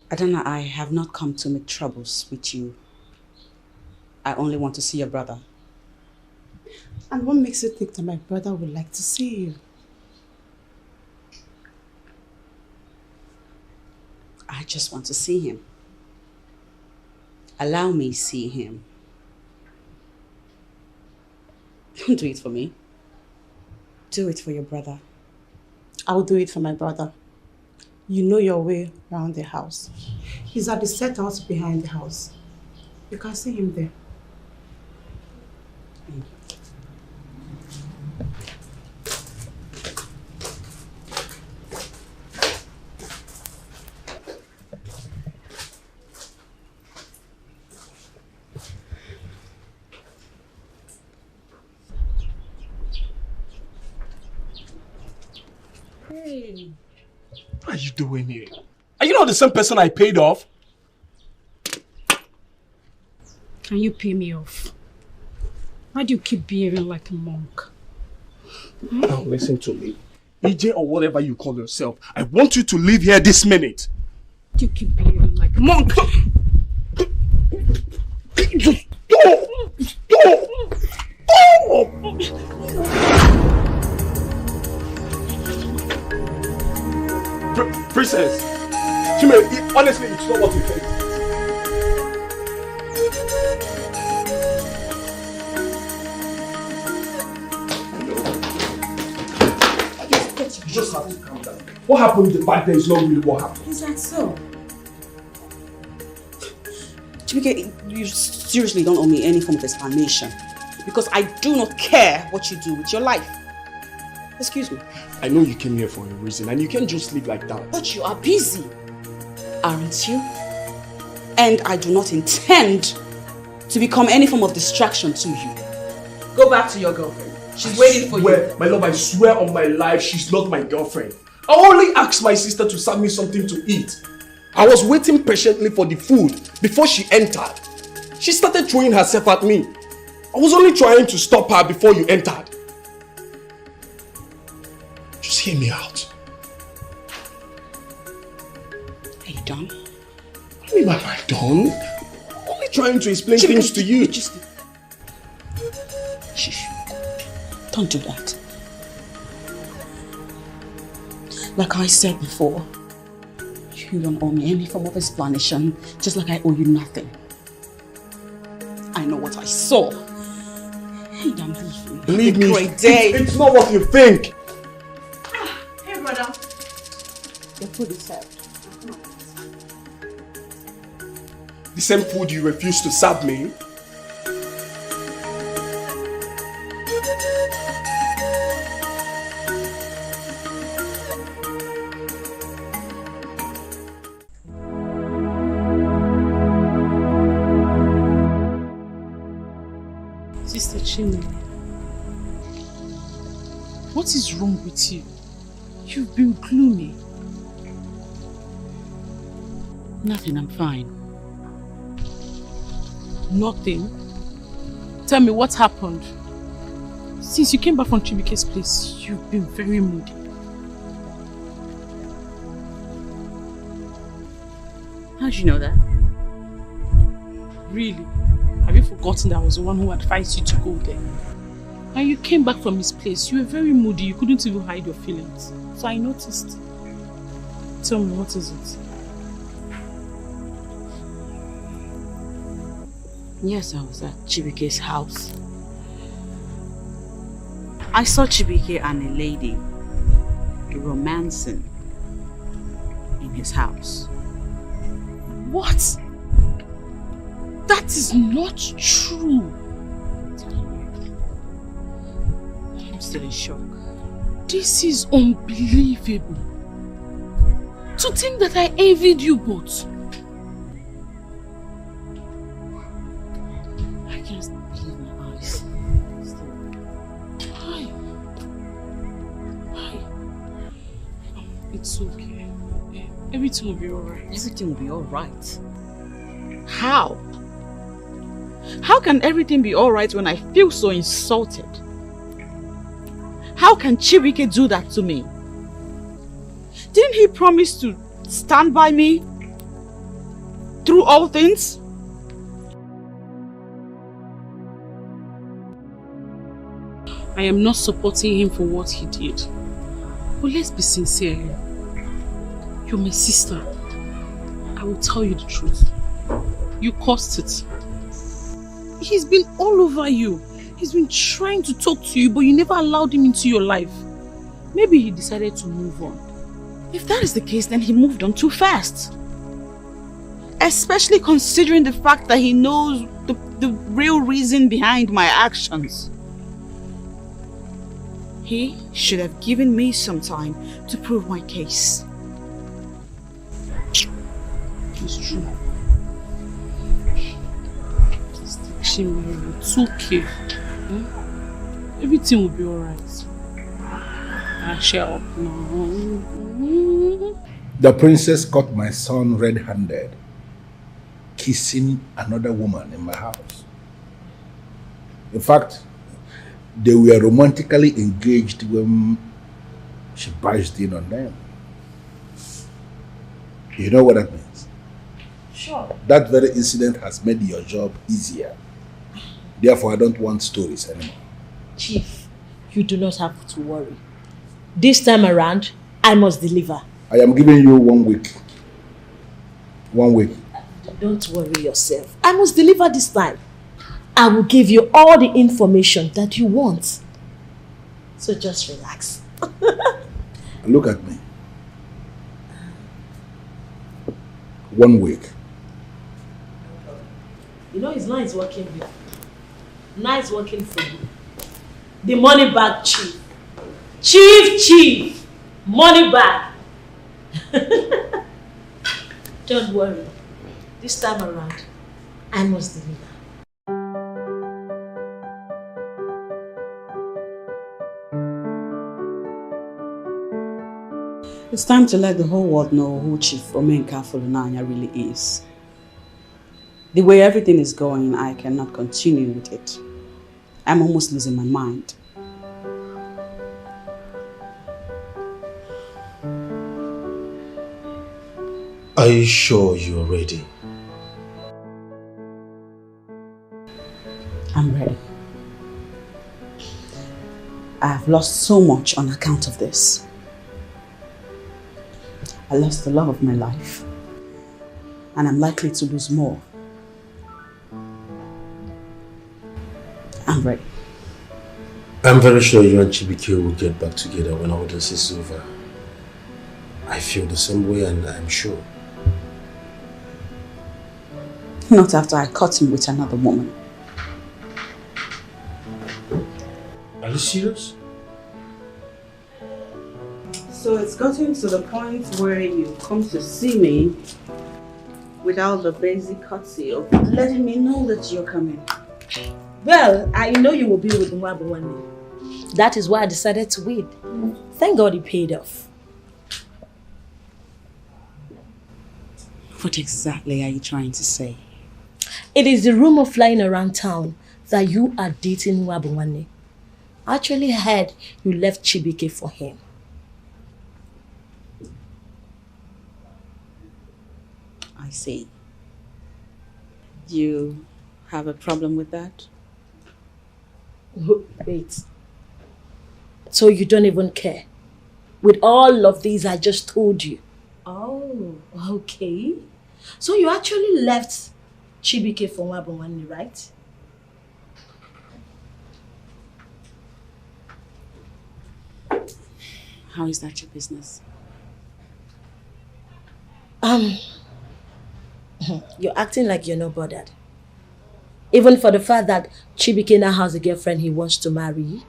S6: Adana, I have not come to make troubles with you. I only want to see your brother.
S7: And what makes you think that my brother would like to see you?
S6: I just want to see him. Allow me see him. Don't do it for me. Do it for your brother.
S7: I'll do it for my brother. You know your way around the house. He's at the set house behind the house. You can see him there.
S3: What are you doing here? Are you not the same person I paid off?
S9: Can you pay me off? Why do you keep behaving like a monk?
S3: Now listen to me. EJ or whatever you call yourself, I want you to leave here this minute.
S9: You keep behaving like a monk.
S3: Just stop! Stop! Princess! Chime, honestly, it's not what you think. What happened back then is not really what happened.
S6: Is that so? Chibike, you seriously don't owe me any form of explanation. Because I do not care what you do with your life. Excuse me.
S3: I know you came here for a reason and you can't just leave like that.
S6: But you are busy, aren't you? And I do not intend to become any form of distraction to you. Go back to your girlfriend. She's waiting for you.
S3: My love, I swear on my life, she's not my girlfriend. I only asked my sister to serve me something to eat. I was waiting patiently for the food before she entered. She started throwing herself at me. I was only trying to stop her before you entered. Just hear me out.
S6: Are you done?
S3: What do you mean, am I done? I'm only trying to explain things to you.
S6: Shh. Don't do that. Like I said before, you don't owe me any form of explanation, just like I owe you nothing. I know what I saw. Hey, don't leave me.
S3: Believe me,
S6: great day.
S3: It's not what you think.
S6: Hey, brother. Your food is served.
S3: The same food you refused to serve me.
S10: Sister Chini, what is wrong with you? You've been gloomy.
S6: Nothing, I'm fine.
S10: Nothing? Tell me what happened. Since you came back from Chibike's place, you've been very moody.
S6: How'd you know that?
S10: Really? Have you forgotten that I was the one who advised you to go there? And you came back from his place, you were very moody, you couldn't even hide your feelings. So I noticed. Tell me, what is it?
S6: Yes, I was at Chibike's house. I saw Chibike and a lady romancing in his house.
S10: What? That is not true.
S6: I'm still in shock.
S10: This is unbelievable. To think that I envied you both.
S6: I can't believe my eyes.
S10: Why? It's okay. Everything will be alright.
S6: Everything will be alright. How? How can everything be alright when I feel so insulted? How can Chibike do that to me? Didn't he promise to stand by me through all things?
S10: I am not supporting him for what he did. But let's be sincere here. You're my sister. I will tell you the truth. You caused it. He's been all over you. He's been trying to talk to you, but you never allowed him into your life. Maybe he decided to move on.
S6: If that is the case, then he moved on too fast. Especially considering the fact that he knows the real reason behind my actions. He should have given me some time to prove my case.
S10: It's true. Chimere, it's okay. Everything will be alright. I shall up now.
S8: The princess caught my son red-handed, kissing another woman in my house. In fact, they were romantically engaged when she barged in on them. You know what that means?
S1: Sure.
S8: That very incident has made your job easier. Therefore, I don't want stories anymore.
S1: Chief, you do not have to worry. This time around, I must deliver.
S8: I am giving you 1 week. 1 week.
S1: Don't worry yourself. I must deliver this time. I will give you all the information that you want. So just relax.
S8: Look at me. 1 week.
S1: You know it's nice working with you. Nice working for you. The money back chief. Chief! Money back. Don't worry. This time around, I must deliver.
S6: It's time to let the whole world know who Chief Omenka Folunanya really is. The way everything is going, I cannot continue with it. I'm almost losing my mind.
S11: Are you sure you're ready?
S6: I'm ready. I have lost so much on account of this. I lost the love of my life, and I'm likely to lose more. I'm ready.
S11: I'm very sure you and Chibike will get back together when all this is over. I feel the same way, and I'm sure.
S6: Not after I caught him with another woman.
S11: Are you serious?
S6: So it's gotten to the point where you come to see me without the basic courtesy of letting me know that you're coming.
S1: Well, I know you will be with Mwabu one day. That is why I decided to wait. Thank God it paid off.
S6: What exactly are you trying to say?
S1: It is the rumor flying around town that you are dating Nwabunwane. I actually heard you left Chibike for him.
S6: I see. You have a problem with that?
S1: Wait. So you don't even care? With all of these I just told you. Oh, okay. So you actually left Chibike for Nwabunwane, right?
S6: How is that your business?
S1: You're acting like you're not bothered. Even for the fact that Chibike now has a girlfriend he wants to marry.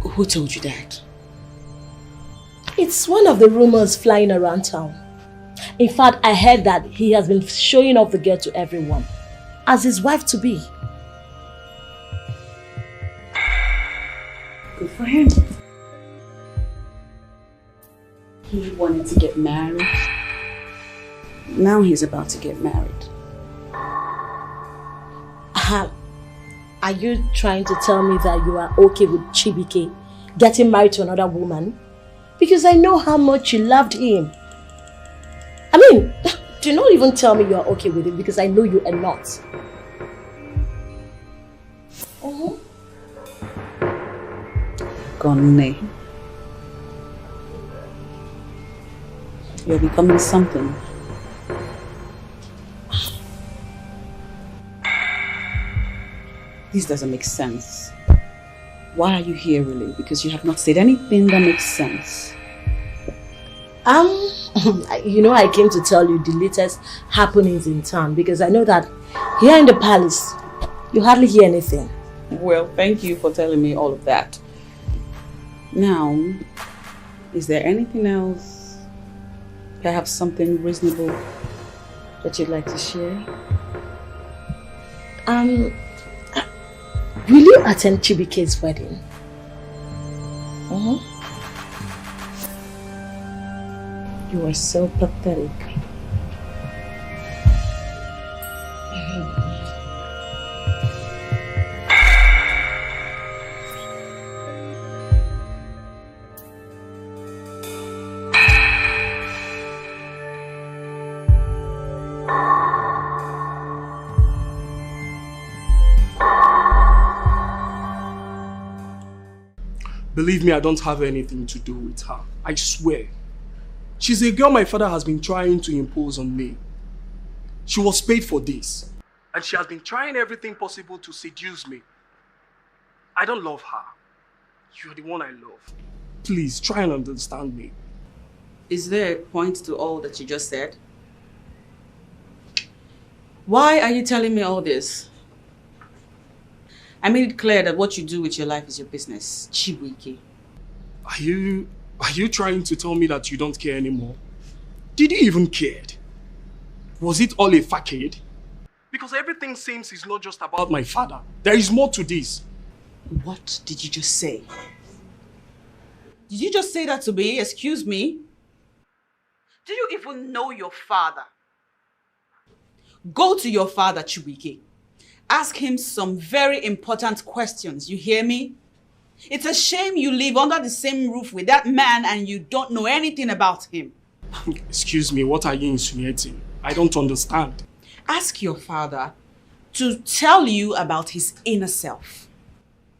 S6: Who told you that?
S1: It's one of the rumors flying around town. In fact, I heard that he has been showing off the girl to everyone as his wife-to-be.
S6: Good for him. He wanted to get married. Now he's about to get married.
S1: Are you trying to tell me that you are okay with Chibike getting married to another woman? Because I know how much you loved him. I mean, do not even tell me you are okay with it because I know you are not.
S6: Gone. You're becoming something. This doesn't make sense. Why are you here really? Because you have not said anything that makes sense.
S1: You know, I came to tell you the latest happenings in town because I know that here in the palace, you hardly hear anything.
S6: Well, thank you for telling me all of that. Now, is there anything else? Perhaps something reasonable that you'd like to share?
S1: Will you attend Chibike's wedding?
S6: You are so pathetic.
S3: Believe me, I don't have anything to do with her. I swear. She's a girl my father has been trying to impose on me. She was paid for this. And she has been trying everything possible to seduce me. I don't love her. You're the one I love. Please, try and understand me.
S6: Is there a point to all that you just said? Why are you telling me all this? I made it clear that what you do with your life is your business. Chibuike.
S3: Are you trying to tell me that you don't care anymore? Did you even care? Was it all a facade? Because everything seems it's not just about my father. There is more to this.
S6: What did you just say? Did you just say that to me? Excuse me? Do you even know your father? Go to your father, Chibuike. Ask him some very important questions. You hear me? It's a shame you live under the same roof with that man and you don't know anything about him.
S3: Excuse me, what are you insinuating? I don't understand.
S6: Ask your father to tell you about his inner self.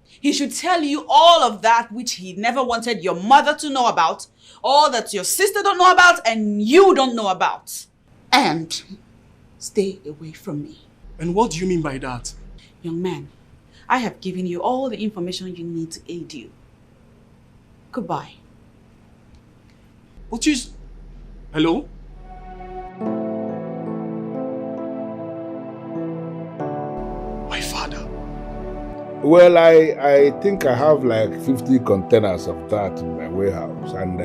S6: He should tell you all of that which he never wanted your mother to know about, all that your sister don't know about and you don't know about. And stay away from me.
S3: And what do you mean by that?
S6: Young man, I have given you all the information you need to aid you. Goodbye.
S3: What is... Hello? My father.
S8: Well, I think I have like 50 containers of that in my warehouse, and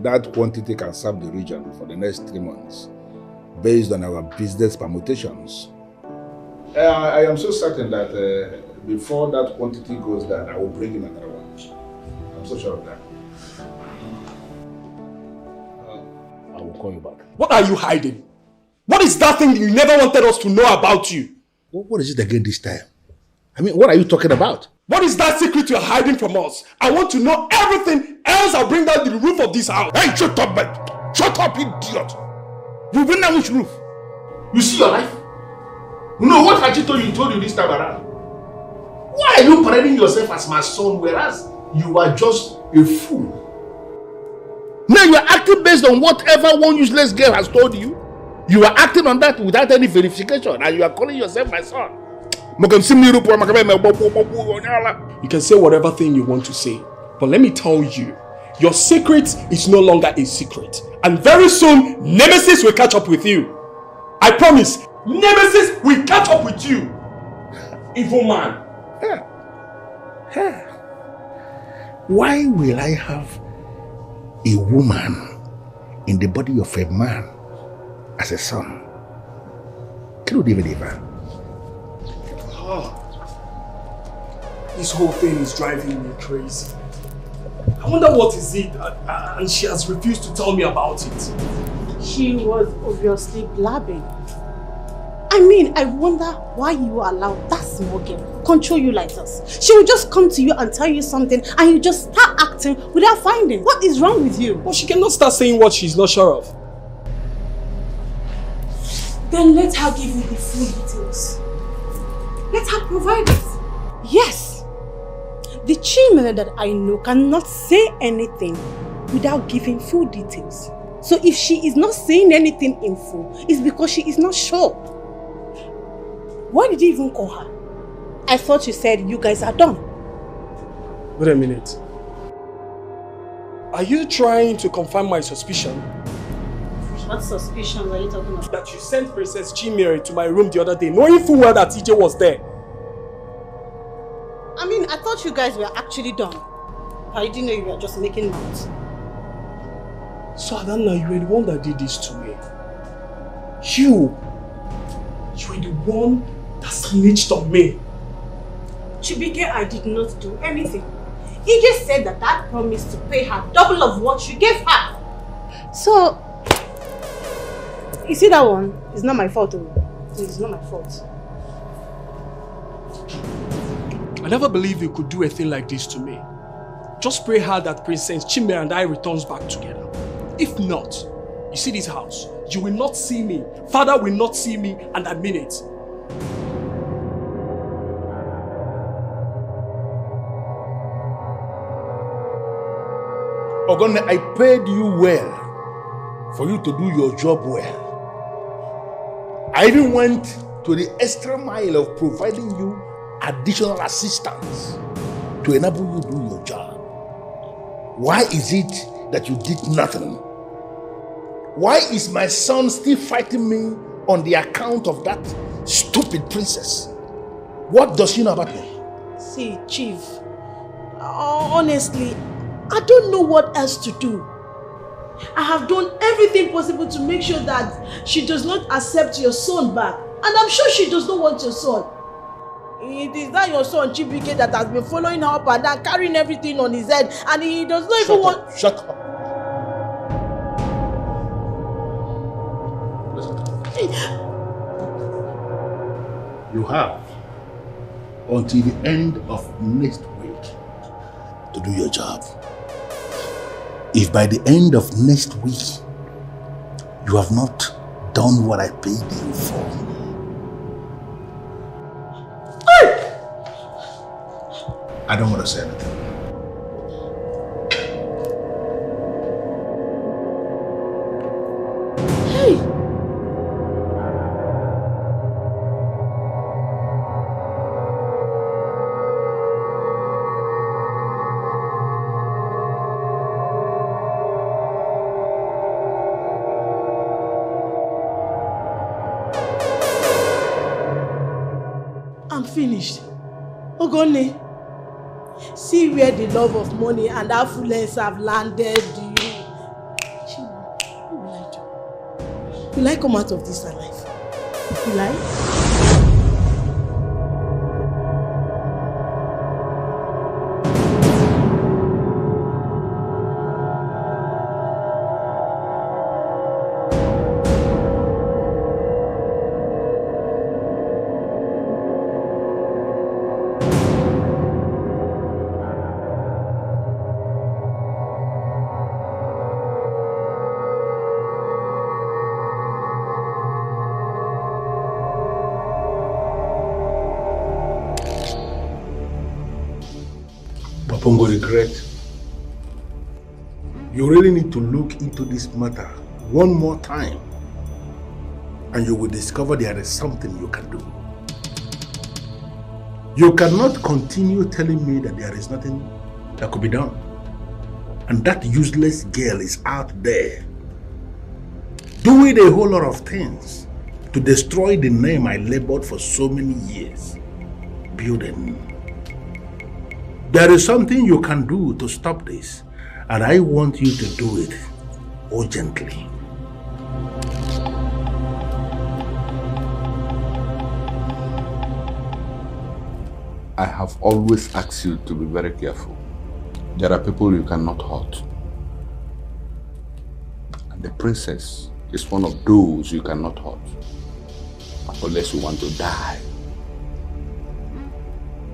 S8: that quantity can serve the region for the next 3 months, based on our business permutations. I am so certain that before that quantity goes down, I will bring in another one. I'm so sure of that. I will call you back.
S3: What are you hiding? What is that thing you never wanted us to know about you?
S8: What is it again this time? I mean, what are you talking about?
S3: What is that secret you're hiding from us? I want to know everything, else I'll bring down the roof of this house.
S8: Hey, shut up, man! Shut up, idiot! You bring down which roof? You see your life? No, what had told you this time around? Why are you parading yourself as my son, whereas you are just a fool? Now you are acting based on whatever one useless girl has told you. You are acting on that without any verification, and you are calling yourself my son. You can
S3: say whatever thing you want to say, but let me tell you, your secret is no longer a secret. And very soon, Nemesis will catch up with you. I promise, Nemesis will catch up with you. Evil man.
S8: Why will I have a woman in the body of a man as a son?
S3: This whole thing is driving me crazy. I wonder what is it, and she has refused to tell me about it.
S7: She was obviously blabbing. I mean, I wonder why you allowed that small girl control you like this. She will just come to you and tell you something and you just start acting without finding. What is wrong with you?
S3: Well, she cannot start saying what she's not sure of.
S7: Then let her give you the full details. Let her provide it. Yes. The Chimera that I know cannot say anything without giving full details. So if she is not saying anything in full, it's because she is not sure. Why did you even call her? I thought you said you guys are done.
S3: Wait a minute. Are you trying to confirm my suspicion?
S7: What suspicion are you talking about?
S3: That you sent Princess Chimere to my room the other day, knowing full well that TJ was there.
S7: I mean, I thought you guys were actually done. I didn't know you were just making mouths.
S3: So Adana, you were the one that did this to me. You were the one that snitched on me.
S7: Chibike, I did not do anything. He just said that Dad promised to pay her double of what you gave her. So, you see that one? It's not my fault. It's not my fault.
S3: I never believed you could do a thing like this to me. Just pray hard that Princess Chimere and I returns back together. If not, you see this house, you will not see me. Father will not see me, and I mean it.
S8: Ogonne, I paid you well for you to do your job well. I even went to the extra mile of providing you additional assistance to enable you to do your job. Why is it that you did nothing? Why is my son still fighting me on the account of that stupid princess? What does she know about me?
S1: See, Chief, honestly, I don't know what else to do. I have done everything possible to make sure that she does not accept your son back. And I'm sure she does not want your son. It is that your son, Chibike, that has been following her up and down, carrying everything on his head, and he does not even want...
S8: Shut up. You have until the end of next week to do your job. If by the end of next week you have not done what I paid you for, I don't want to say anything.
S1: I'm finished. Ogone, see where the love of money and affluence have landed you. What will I do? Will I come out of this alive? Will I?
S8: Pongo regret. You really need to look into this matter one more time, and you will discover there is something you can do. You cannot continue telling me that there is nothing that could be done, and that useless girl is out there doing a whole lot of things to destroy the name I labored for so many years building. There is something you can do to stop this, and I want you to do it urgently.
S13: I have always asked you to be very careful. There are people you cannot hurt. And the princess is one of those you cannot hurt. Unless you want to die.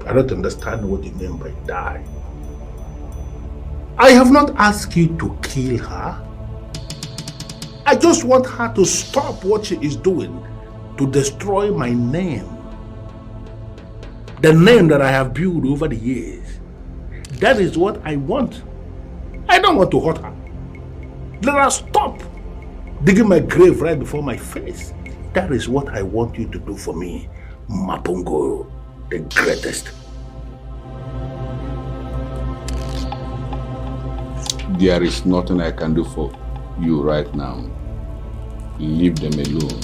S8: I don't understand what you mean by die. I have not asked you to kill her. I just want her to stop what she is doing to destroy my name. The name that I have built over the years. That is what I want. I don't want to hurt her. Let her stop digging my grave right before my face. That is what I want you to do for me, Mapungo. The greatest.
S13: There is nothing I can do for you right now. Leave them alone.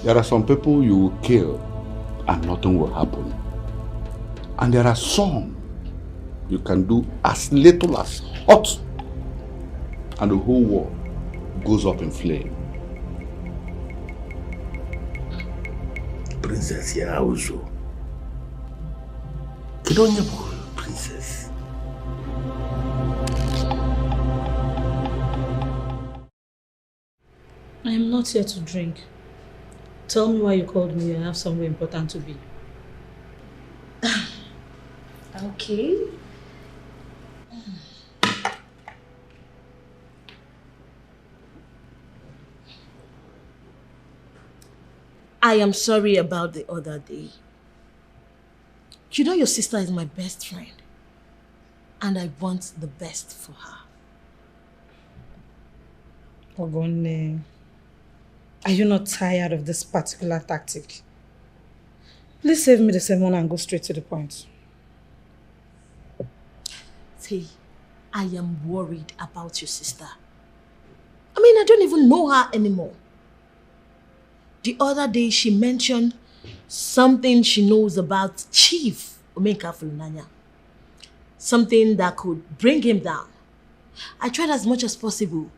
S13: There are some people you will kill and nothing will happen. And there are some you can do as little as hot and the whole world goes up in flame.
S8: Princess Yauzo. Kidonyabo, princess.
S9: I am not here to drink. Tell me why you called me. I have somewhere important to be.
S15: Okay.
S1: I am sorry about the other day. You know your sister is my best friend. And I want the best for her.
S9: Ogone, are you not tired of this particular tactic? Please save me the sermon and go straight to the point.
S1: Faye, I am worried about your sister. I mean, I don't even know her anymore. The other day she mentioned something she knows about Chief Omenka Fulunanya. Something that could bring him down. I tried as much as possible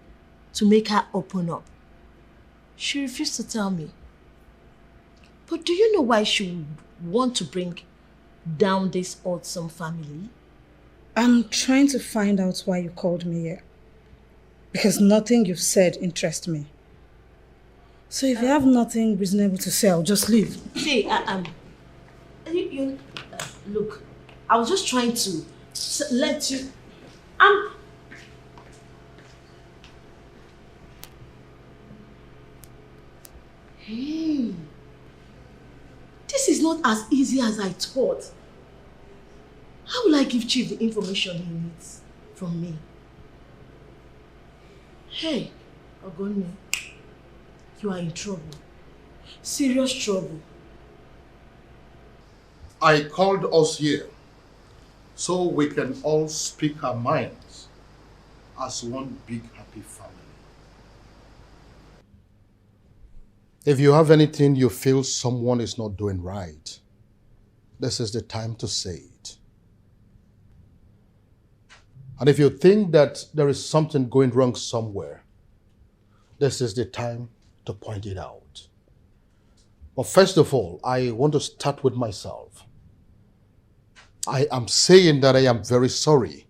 S1: to make her open up. She refused to tell me. But do you know why she would want to bring down this awesome family?
S9: I'm trying to find out why you called me here. Because nothing you've said interests me. So if you have nothing reasonable to say, I'll just leave.
S1: See, look, I was just trying to let you... Hey, this is not as easy as I thought. How will I give Chief the information he needs from me? Hey, Ogoni, you are in trouble. Serious trouble.
S5: I called us here so we can all speak our minds as one big happy family. If you have anything you feel someone is not doing right, this is the time to say it. And if you think that there is something going wrong somewhere, this is the time to point it out. But first of all, I want to start with myself. I am saying that I am very sorry.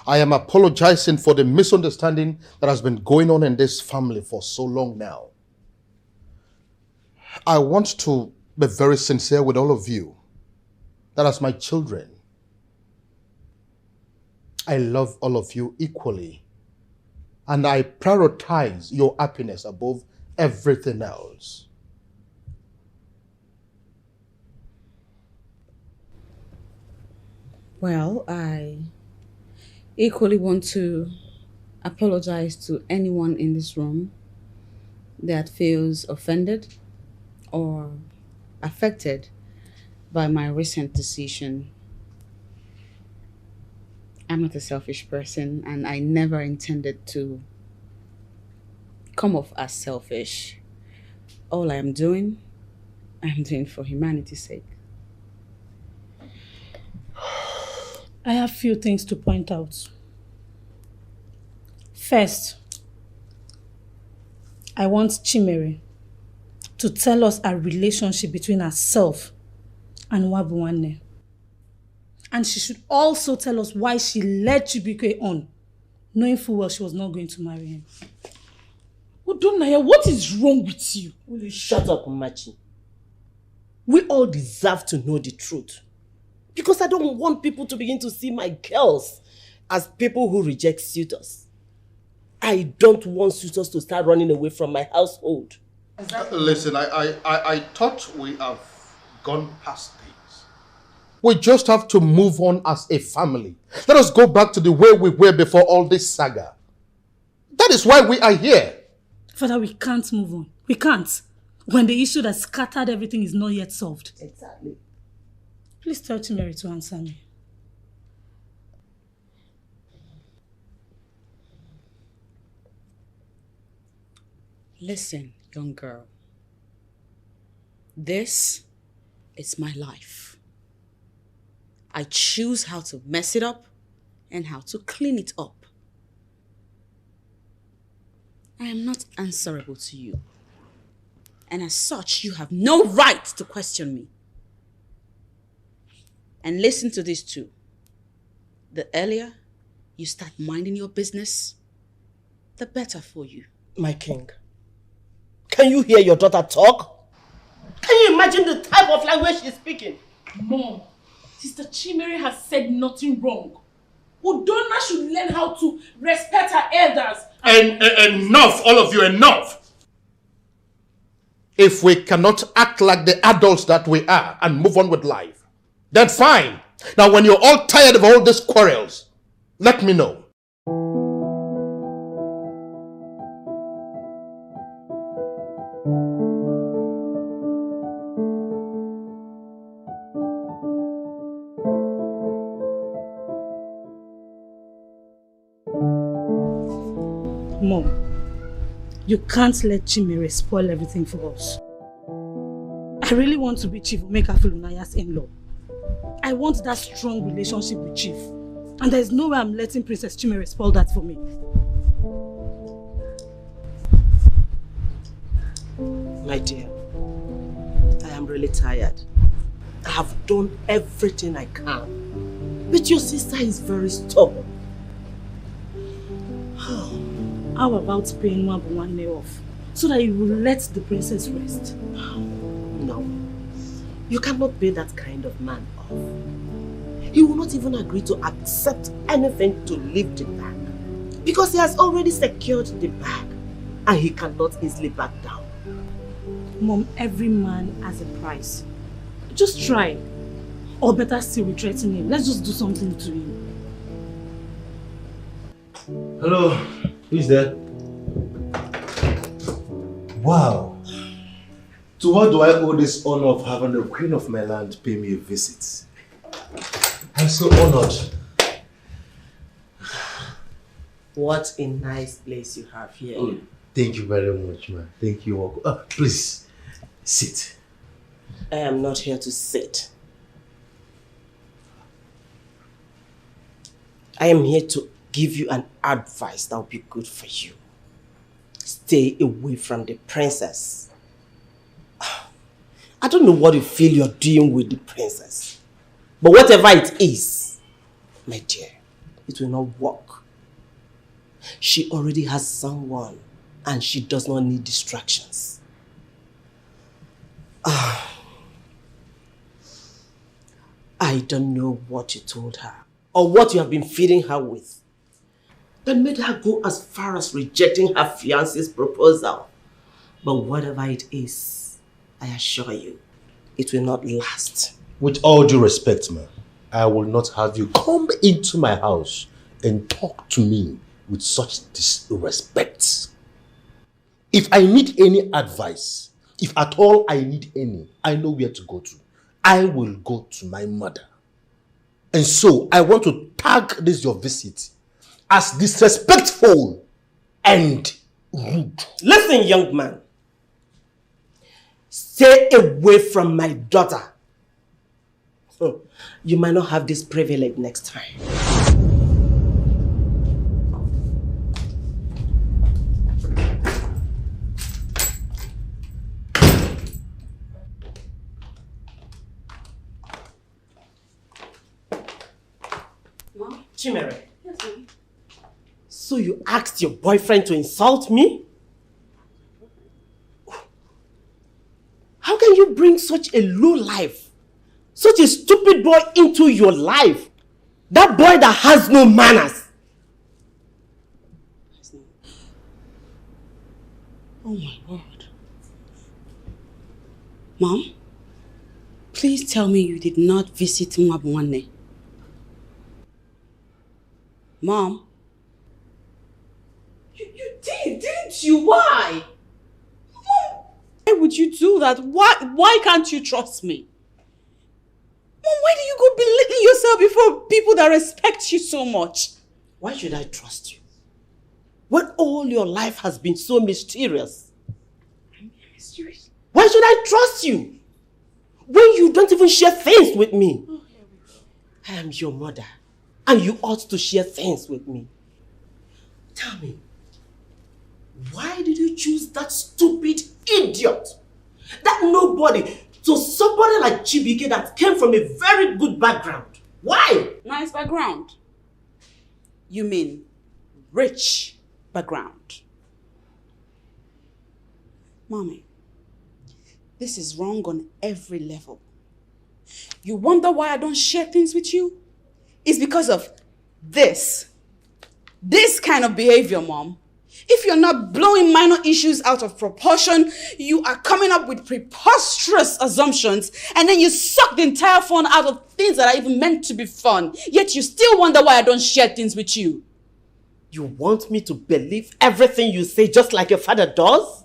S5: I am apologizing for the misunderstanding that has been going on in this family for so long now. I want to be very sincere with all of you, that as my children, I love all of you equally, and I prioritize your happiness above everything else.
S6: Well, I equally want to apologize to anyone in this room that feels offended or affected by my recent decision. I'm not a selfish person, and I never intended to come off as selfish. All I'm doing for humanity's sake.
S9: I have few things to point out. First, I want Chimere to tell us our relationship between herself and Wabuwane. And she should also tell us why she led Chibike on, knowing full well she was not going to marry him.
S4: Udonaya, what is wrong with you? Will you shut up, Machi? We all deserve to know the truth. Because I don't want people to begin to see my girls as people who reject suitors. I don't want suitors to start running away from my household.
S5: Listen, I thought we have gone past this. We just have to move on as a family. Let us go back to the way we were before all this saga. That is why we are here.
S9: Father, we can't move on. We can't. When the issue that scattered everything is not yet solved.
S4: Exactly.
S9: Please tell Chimere to answer me.
S6: Listen, young girl. This is my life. I choose how to mess it up and how to clean it up. I am not answerable to you. And as such, you have no right to question me. And listen to this too. The earlier you start minding your business, the better for you.
S4: My king, can you hear your daughter talk? Can you imagine the type of language she's speaking?
S10: Mom, Sister Chimere has said nothing wrong. Udonna should learn how to respect her elders.
S5: And enough, all of you, enough! If we cannot act like the adults that we are and move on with life, then fine. Now when you're all tired of all these quarrels, let me know.
S9: Mom, you can't let Chimere spoil everything for us. I really want to be Chief Omeka Filunaya's in-law. I want that strong relationship with Chief. And there's no way I'm letting Princess Chimere spoil that for me.
S4: My dear, I am really tired. I have done everything I can. But your sister is very stubborn.
S9: How about paying Nwabuwanne off so that you will let the princess rest?
S4: No. You cannot pay that kind of man off. He will not even agree to accept anything to leave the bag. Because he has already secured the bag and he cannot easily back down.
S9: Mom, every man has a price. Just try. Or better still, we threaten him. Let's just do something to him.
S14: Hello, who's there? Wow. To what do I owe this honor of having the queen of my land pay me a visit? I'm so honored.
S4: What a nice place you have here.
S14: Oh, thank you very much, man. Thank you. Please, sit.
S4: I am not here to sit. I am here to give you an advice that will be good for you. Stay away from the princess. I don't know what you feel you're doing with the princess. But whatever it is, my dear, it will not work. She already has someone and she does not need distractions. I don't know what you told her or what you have been feeding her with that made her go as far as rejecting her fiancé's proposal. But whatever it is, I assure you, it will not last.
S11: With all due respect, man, I will not have you come into my house and talk to me with such disrespect. If I need any advice, if at all I need any, I know where to go to. I will go to my mother. And so I want to tag this your visit as disrespectful and rude.
S4: Listen, young man. Stay away from my daughter. You might not have this privilege next time.
S15: Mom?
S4: Chimere.
S15: Yes, Mom.
S4: So you asked your boyfriend to insult me? How can you bring such a low life, such a stupid boy into your life? That boy that has no manners.
S6: Oh my word. Mom, please tell me you did not visit Nwabuwanne. Mom?
S4: You did, didn't you? Why?
S6: Mom, why would you do that? Why can't you trust me? Mom, why do you go belittling yourself before people that respect you so much?
S4: Why should I trust you? When all your life has been so mysterious.
S6: Mysterious?
S4: Why should I trust you? When you don't even share things with me.
S6: Oh, here we go.
S4: I am your mother. And you ought to share things with me. Tell me, why did you choose that stupid idiot? That nobody, to somebody like Chibike that came from a very good background. Why?
S6: Nice background. You mean rich background. Mommy, this is wrong on every level. You wonder why I don't share things with you? It's because of this kind of behavior, Mom. If you're not blowing minor issues out of proportion, you are coming up with preposterous assumptions, and then you suck the entire fun out of things that are even meant to be fun. Yet you still wonder why I don't share things with you.
S4: You want me to believe everything you say just like your father does?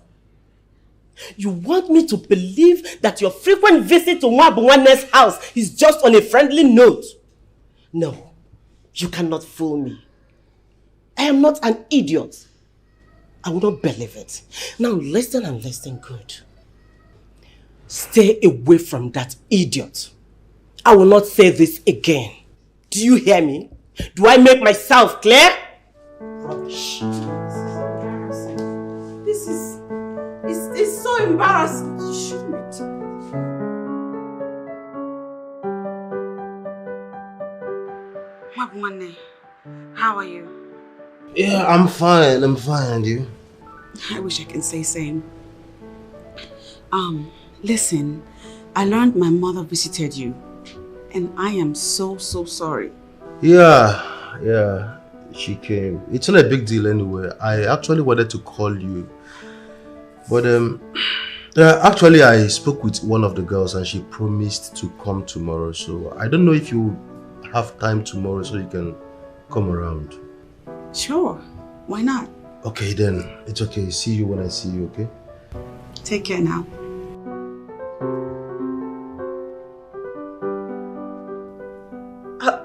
S4: You want me to believe that your frequent visit to Nwabuwanne's house is just on a friendly note? No, you cannot fool me. I am not an idiot. I will not believe it. Now listen and listen good. Stay away from that idiot. I will not say this again. Do you hear me? Do I make myself clear? Rubbish. This is... It's so embarrassing. You shouldn't be talking.
S6: Magwane, how are you?
S14: Yeah, I'm fine. And you?
S6: I wish I can say same. Listen, I learned my mother visited you, and I am so sorry.
S14: Yeah, she came. It's not a big deal anyway. I actually wanted to call you, but actually I spoke with one of the girls and she promised to come tomorrow. So I don't know if you have time tomorrow so you can come around.
S6: Sure, why not?
S14: Okay then, it's okay. See you when I see you, okay?
S6: Take care now.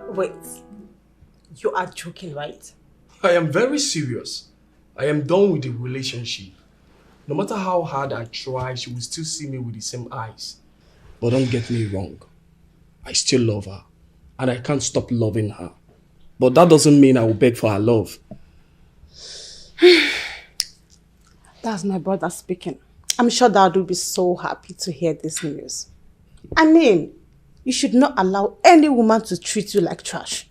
S4: Wait, you are joking, right?
S3: I am very serious. I am done with the relationship. No matter how hard I try, she will still see me with the same eyes. But don't get me wrong. I still love her. And I can't stop loving her. But that doesn't mean I will beg for her love.
S7: That's my brother speaking. I'm sure Dad will be so happy to hear this news. I mean, you should not allow any woman to treat you like trash.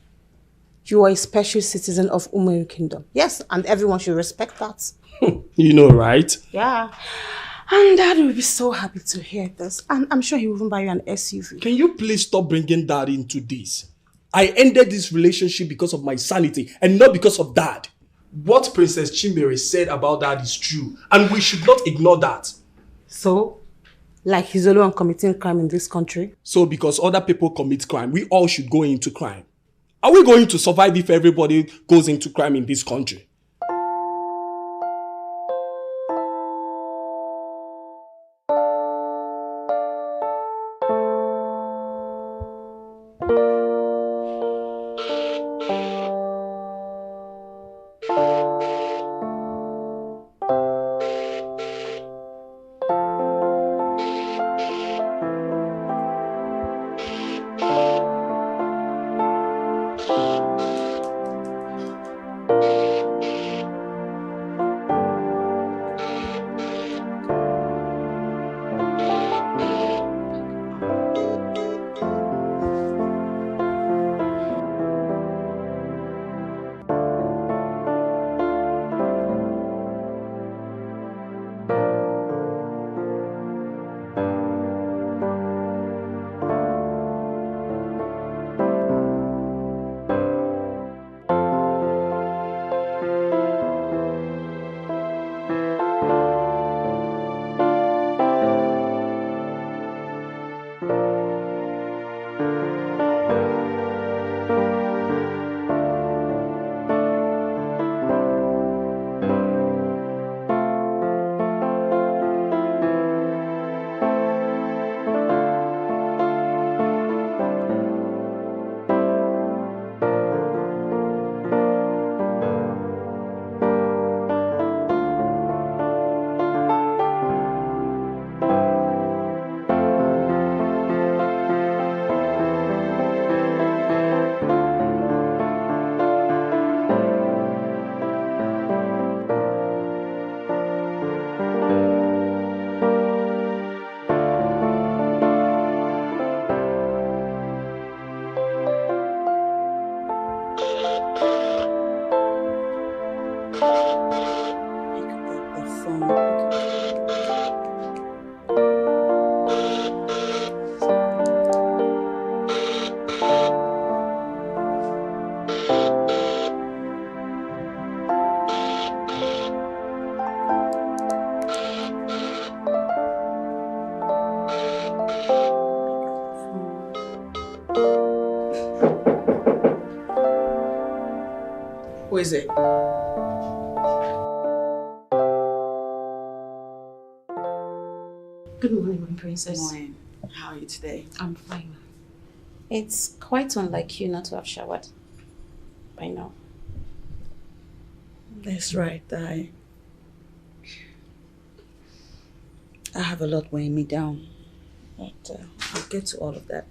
S7: You are a special citizen of Umaru Kingdom. Yes, and everyone should respect that.
S3: You know, right?
S7: Yeah. And Dad will be so happy to hear this. And I'm sure he will even buy you an SUV.
S3: Can you please stop bringing Dad into this? I ended this relationship because of my sanity and not because of Dad. What Princess Chimere said about Dad is true, and we should not ignore that.
S7: So, like he's the only one committing crime in this country?
S3: So because other people commit crime, we all should go into crime. Are we going to survive if everybody goes into crime in this country?
S6: Who is it?
S15: Good morning, my princess.
S6: Morning. How are you today?
S15: I'm fine. It's quite unlike you not to have showered by now.
S6: That's right. I have a lot weighing me down. But I'll get to all of that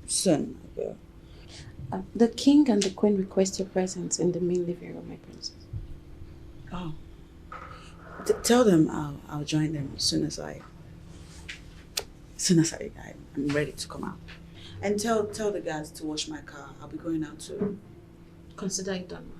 S6: soon.
S15: The king and the queen request your presence in the main living room, my princess.
S6: Oh. Tell them I'll join them as soon as I'm ready to come out. And tell the guards to wash my car. I'll be going out too.
S15: Consider it done.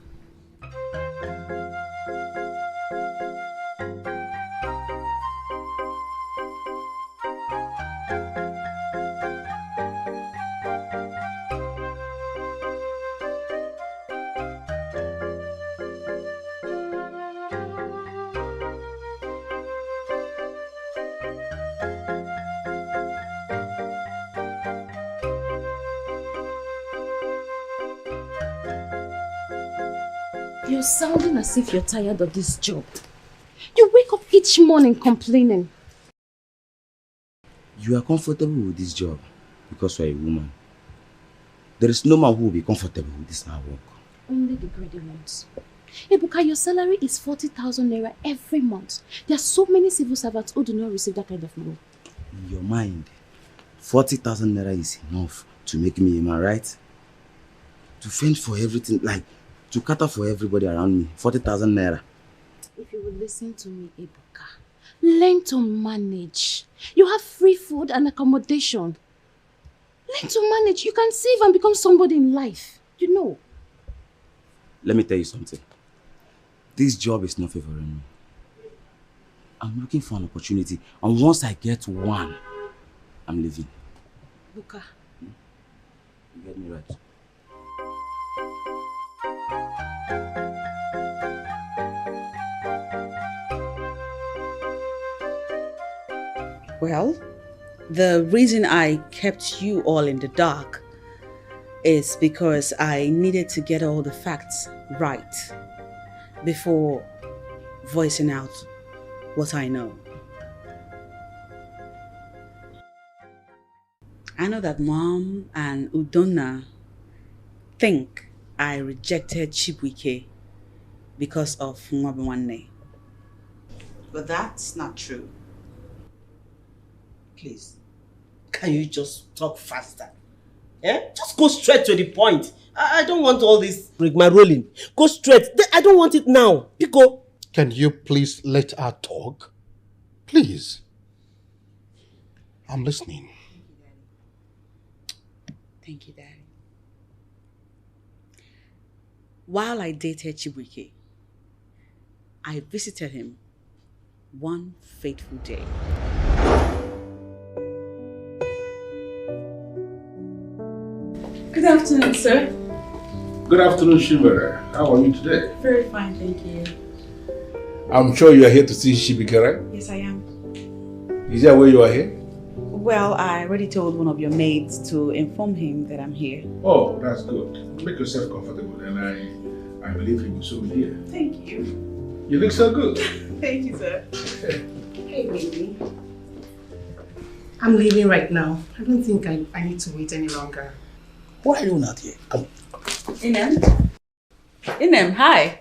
S15: You're sounding as if you're tired of this job. You wake up each morning complaining.
S16: You are comfortable with this job because you are a woman. There is no man who will be comfortable with this kind of work.
S15: Only the greedy ones. Ebuka, your salary is 40,000 naira every month. There are so many civil servants who do not receive that kind of money.
S16: In your mind, 40,000 naira is enough to make me a man, right? To fend for everything, like to cater for everybody around me. 40,000 naira.
S15: If you would listen to me, Ebuka, learn to manage. You have free food and accommodation. Learn to manage. You can save and become somebody in life. You know.
S16: Let me tell you something. This job is not favoring me. I'm looking for an opportunity, and once I get one, I'm leaving.
S15: Ebuka.
S16: You get me right.
S6: Well, the reason I kept you all in the dark is because I needed to get all the facts right before voicing out what I know. I know that Mom and Udonna think I rejected Chibwike because of Mwabwanne. But that's not true.
S4: Please, can you just talk faster? Eh? Just go straight to the point. I don't want all this rigmarolling. Go straight. I don't want it now. Pico.
S5: Can you please let her talk? Please. I'm listening.
S6: Thank you, Daddy. While I dated Chibwike, I visited him one fateful day.
S10: Good afternoon, sir.
S8: Good afternoon, Shimera. How are you today?
S10: Very fine, thank you.
S8: I'm sure you are here to see Shibike, right?
S6: Yes, I am.
S8: Is that why you are here?
S6: Well, I already told one of your maids to inform him that I'm here.
S8: Oh, that's good. Make yourself comfortable, and I believe he will soon be here.
S6: Thank you.
S8: You look so good.
S6: Thank you, sir.
S9: Hey, baby. I'm leaving right now. I don't think I need to wait any longer.
S8: Why are you not here? Come on.
S6: Inem, hi.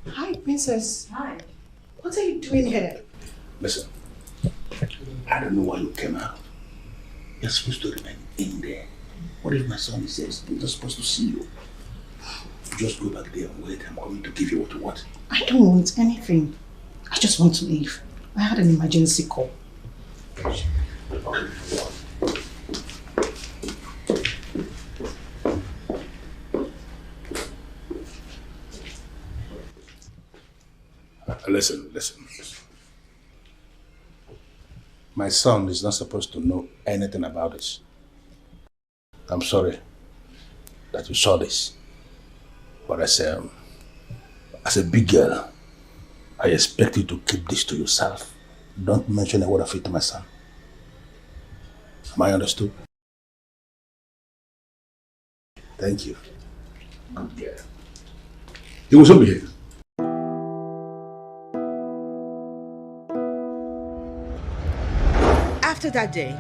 S9: Hi, Princess.
S6: Hi.
S9: What are you doing here?
S8: Listen, I don't know why you came out. You're supposed to remain in there. What if my son says he's not supposed to see you? Just go back there and wait. I'm going to give you what you want.
S9: I don't want anything. I just want to leave. I had an emergency call.
S8: Okay. Listen. My son is not supposed to know anything about this. I'm sorry that you saw this. But as a big girl, I expect you to keep this to yourself. Don't mention a word of it to my son. Am I understood? Thank you. Good girl. He will soon be here.
S6: After that day,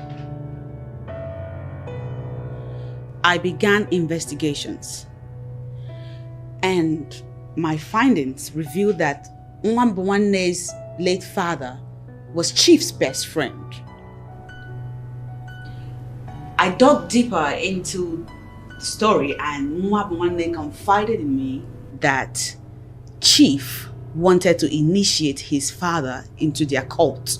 S6: I began investigations. And my findings revealed that Mwambwanne's late father was Chief's best friend. I dug deeper into the story and Mwabwane confided in me that Chief wanted to initiate his father into their cult.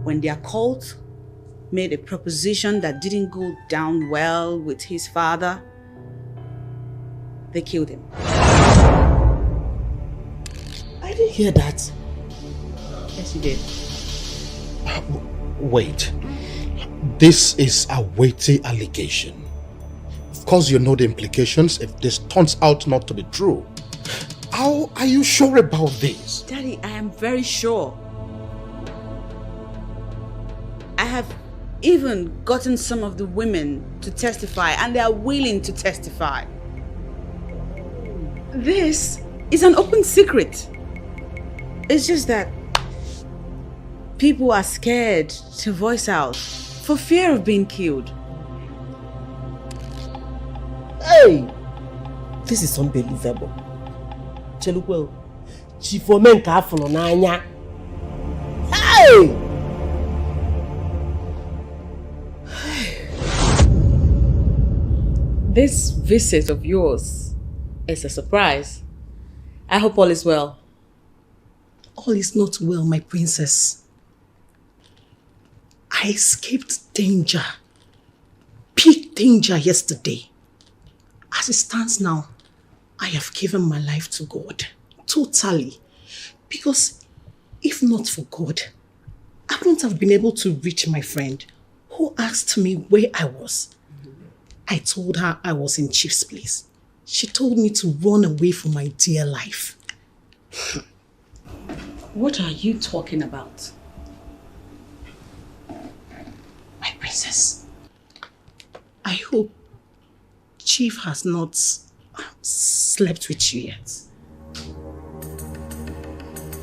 S6: When their cult made a proposition that didn't go down well with his father, they killed him.
S4: I didn't hear that.
S6: Yes, you did.
S5: Wait. This is a weighty allegation. Of course, you know the implications if this turns out not to be true. How are you sure about this?
S6: Daddy, I am very sure. I have even gotten some of the women to testify, and they are willing to testify. This is an open secret. It's just that people are scared to voice out for fear of being killed.
S4: Hey! This is unbelievable. Chelukwe, Chifomen ka afọ n'anya. Hey!
S6: This visit of yours is a surprise. I hope all is well.
S7: All is not well, my princess. I escaped danger. Big danger yesterday. As it stands now, I have given my life to God. Totally. Because if not for God, I wouldn't have been able to reach my friend who asked me where I was. I told her I was in Chief's place. She told me to run away for my dear life.
S6: What are you talking about?
S7: My princess, I hope Chief has not slept with you yet.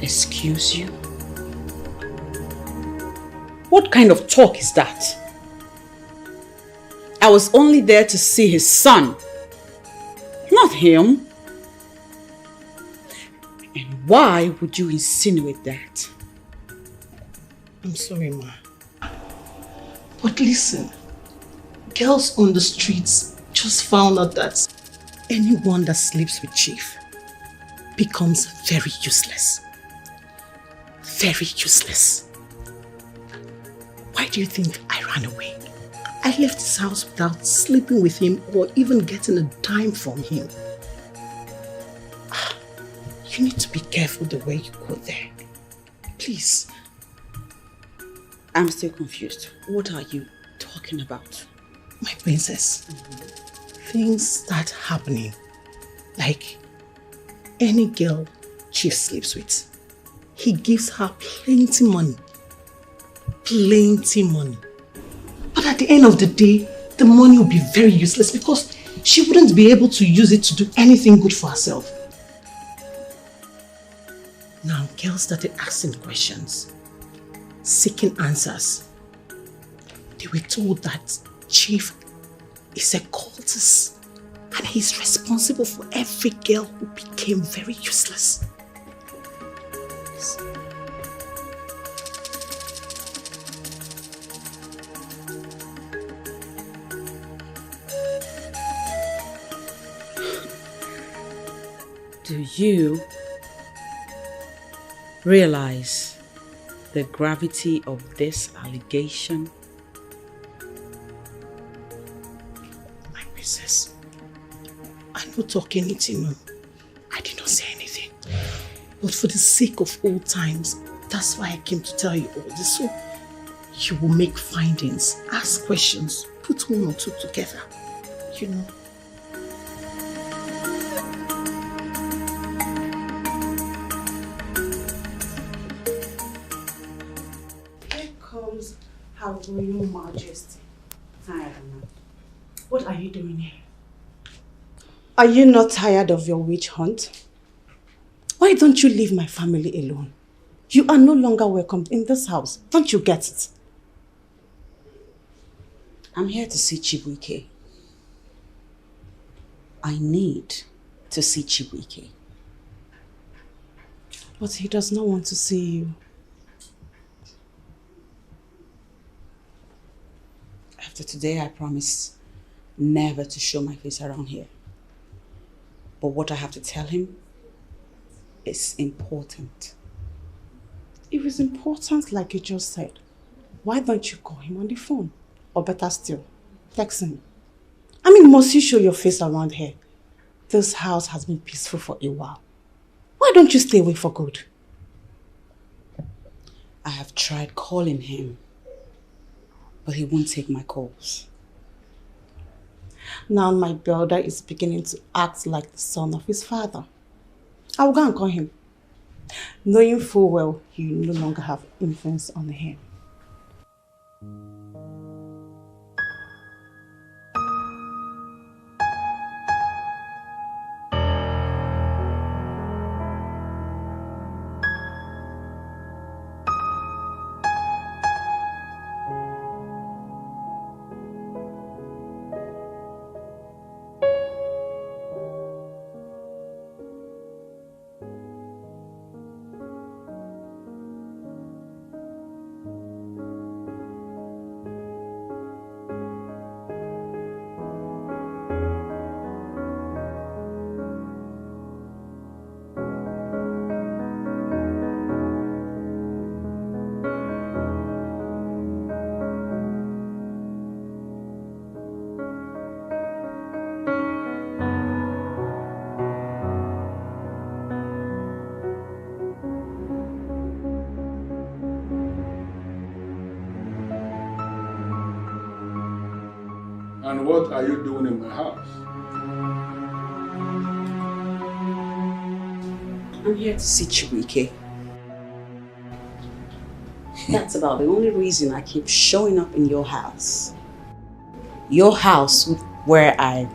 S6: Excuse you? What kind of talk is that? I was only there to see his son, not him. And why would you insinuate that?
S7: I'm sorry, Ma. But listen, girls on the streets just found out that anyone that sleeps with Chief becomes very useless. Very useless. Why do you think I ran away? I left his house without sleeping with him or even getting a dime from him. You need to be careful the way you go there. Please.
S6: I'm still confused. What are you talking about?
S7: My princess, things start happening. Like any girl Chief sleeps with, he gives her plenty money. Plenty money. But at the end of the day, the money will be very useless because she wouldn't be able to use it to do anything good for herself. Now, girls started asking questions, seeking answers. They were told that Chief is a cultist and he's responsible for every girl who became very useless.
S6: Do you realize the gravity of this allegation?
S7: My princess, I'm not talking anything, no. I did not say anything. But for the sake of old times, that's why I came to tell you all this. So you will make findings, ask questions, put one or two together, you know. Her Royal Majesty. What are you doing here?
S17: Are you not tired of your witch hunt? Why don't you leave my family alone? You are no longer welcome in this house. Don't you get it?
S6: I'm here to see Chibuike. I need to see Chibuike.
S17: But he does not want to see you.
S6: After today, I promise never to show my face around here. But what I have to tell him is important.
S17: If it's important, like you just said, why don't you call him on the phone? Or better still, text him. I mean, must you show your face around here? This house has been peaceful for a while. Why don't you stay away for good?
S6: I have tried calling him, but he won't take my calls.
S17: Now my brother is beginning to act like the son of his father. I will go and call him, knowing full well you no longer have influence on him.
S8: And what are you doing in my house?
S6: I'm here to see Chibuike. That's about the only reason I keep showing up in your house. Your house where I'm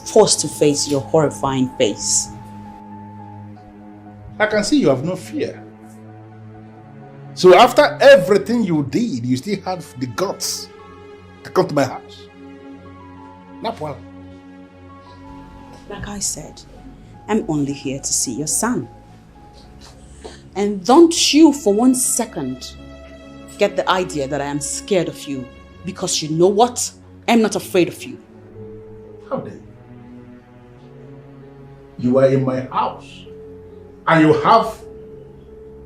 S6: forced to face your horrifying face.
S8: I can see you have no fear. So after everything you did, you still have the guts to come to my house. Not well.
S6: Like I said, I'm only here to see your son. And don't you for 1 second get the idea that I am scared of you, because you know what? I'm not afraid of you.
S8: How dare you? You are in my house and you have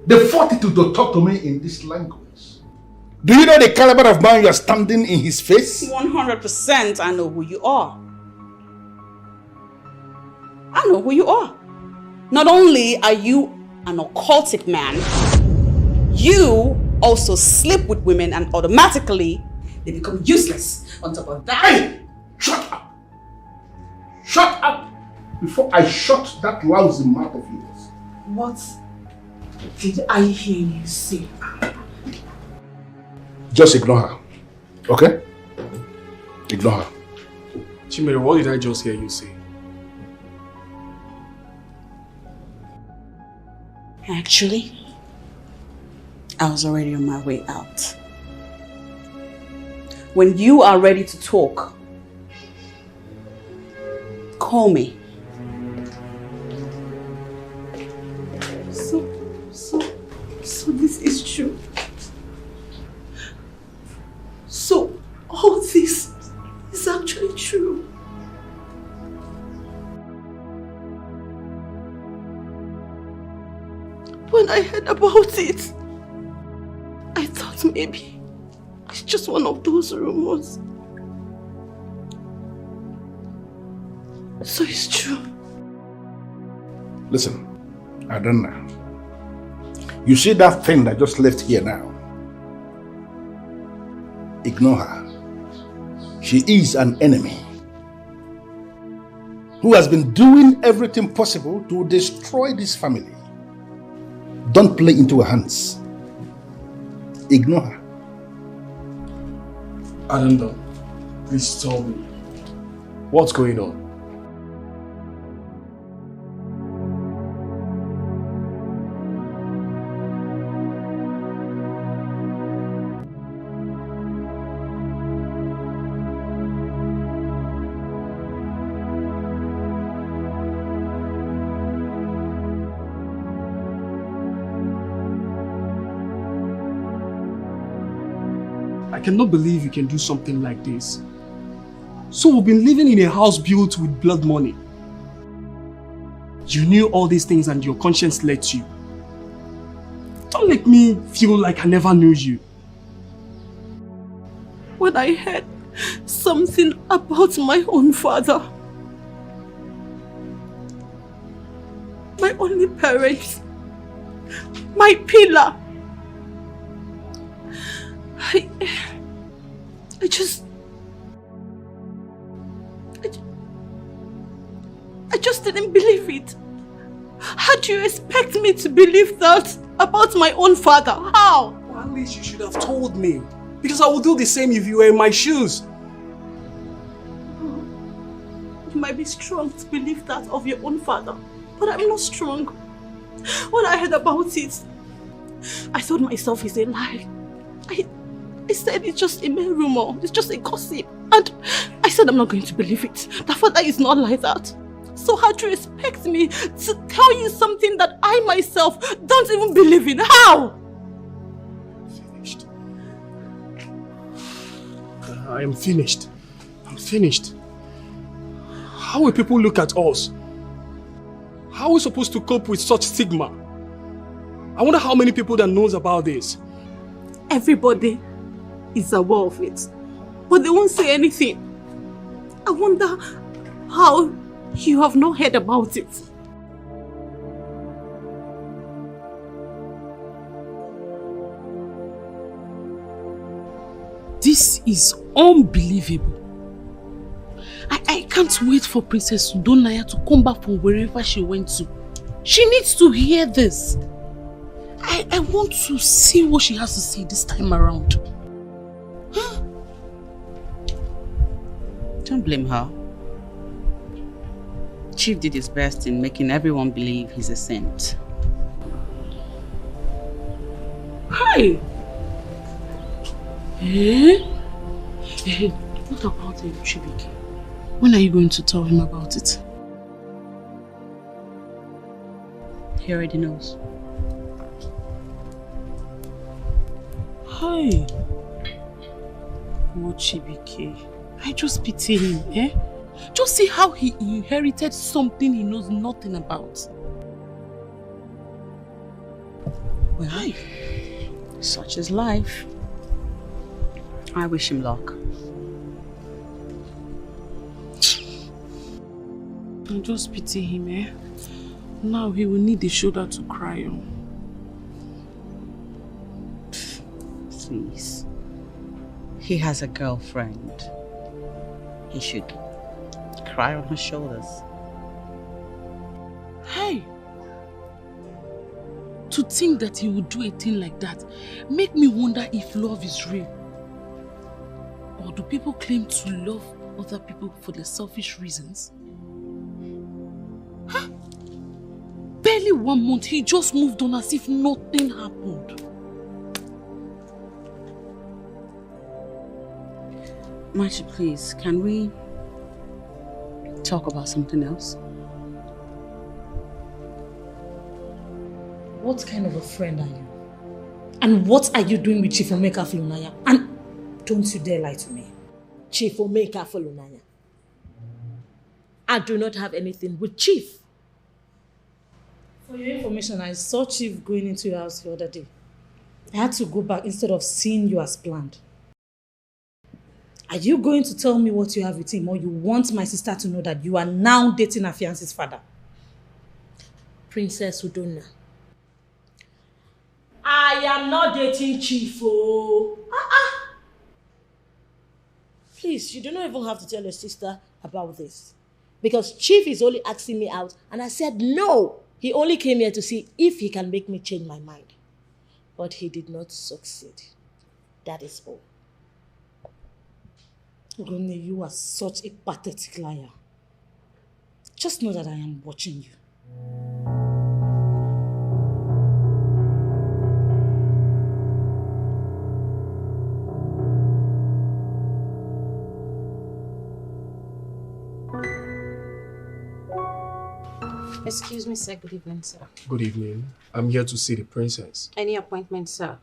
S8: the fortitude to talk to me in this language. Do you know the caliber of man you are standing in his face?
S6: 100% I know who you are. I know who you are. Not only are you an occultic man, you also sleep with women and automatically they become useless. On top of that...
S8: Hey! Shut up! Shut up! Before I shut that lousy mouth of yours.
S17: What did I hear you say?
S8: Just ignore her. Okay? Ignore her.
S3: Chimere, what did I just hear you say?
S6: Actually, I was already on my way out. When you are ready to talk, call me.
S17: So this is true. So all this is actually true. When I heard about it, I thought maybe it's just one of those rumors. So it's true.
S8: Listen, Adana. You see that thing that just left here now? Ignore her. She is an enemy who has been doing everything possible to destroy this family. Don't play into her hands. Ignore her.
S3: Adanda, please tell me, what's going on? cannot believe you can do something like this. So we've been living in a house built with blood money. You knew all these things and your conscience let you. Don't make me feel like I never knew you.
S7: When I heard something about my own father, my only parent, my pillar, I just didn't believe it. How do you expect me to believe that about my own father? How?
S3: Well, at least you should have told me. Because I would do the same if you were in my shoes.
S7: You might be strong to believe that of your own father, but I'm not strong. When I heard about it, I told myself it's a lie. I said it's just a mere rumor, it's just a gossip. And I said I'm not going to believe it. That father is not like that. So how do you expect me to tell you something that I myself don't even believe in? How?
S3: Finished. I am finished. I'm finished. How will people look at us? How are we supposed to cope with such stigma? I wonder how many people that knows about this.
S7: Everybody is aware of it, but they won't say anything. I wonder how you have not heard about it.
S10: This is unbelievable. I can't wait for Princess Udonaya to come back from wherever she went to. She needs to hear this. I want to see what she has to say this time around.
S6: Don't blame her. Chief did his best in making everyone believe he's a saint.
S10: Hi! What about Chibike? When are you going to tell him about it?
S6: He already knows.
S10: Hi! Oh, Chibike. I just pity him, eh? Just see how he inherited something he knows nothing about.
S6: Well, such is life. I wish him luck.
S10: I just pity him, eh? Now he will need a shoulder to cry on.
S6: Please. He has a girlfriend. He should cry on her shoulders.
S10: Hey! To think that he would do a thing like that make me wonder if love is real. Or do people claim to love other people for their selfish reasons? Huh? Barely 1 month, he just moved on as if nothing happened.
S6: Margie, please, can we talk about something else?
S9: What kind of a friend are you? And what are you doing with Chief Omeka Fulunaya? And don't you dare lie to me.
S1: Chief Omeka Fulunaya. I do not have anything with Chief.
S9: For your information, I saw Chief going into your house the other day. I had to go back instead of seeing you as planned. Are you going to tell me what you have with him, or you want my sister to know that you are now dating her fiance's father?
S1: Princess Udonna, I am not dating Chief. Oh. Please, you do not even have to tell your sister about this. Because Chief is only asking me out, and I said no. He only came here to see if he can make me change my mind. But he did not succeed. That is all.
S9: Ronnie, you are such a pathetic liar. Just know that I am watching you.
S15: Excuse me, sir. Good evening, sir.
S3: Good evening. I'm here to see the princess.
S15: Any appointment, sir?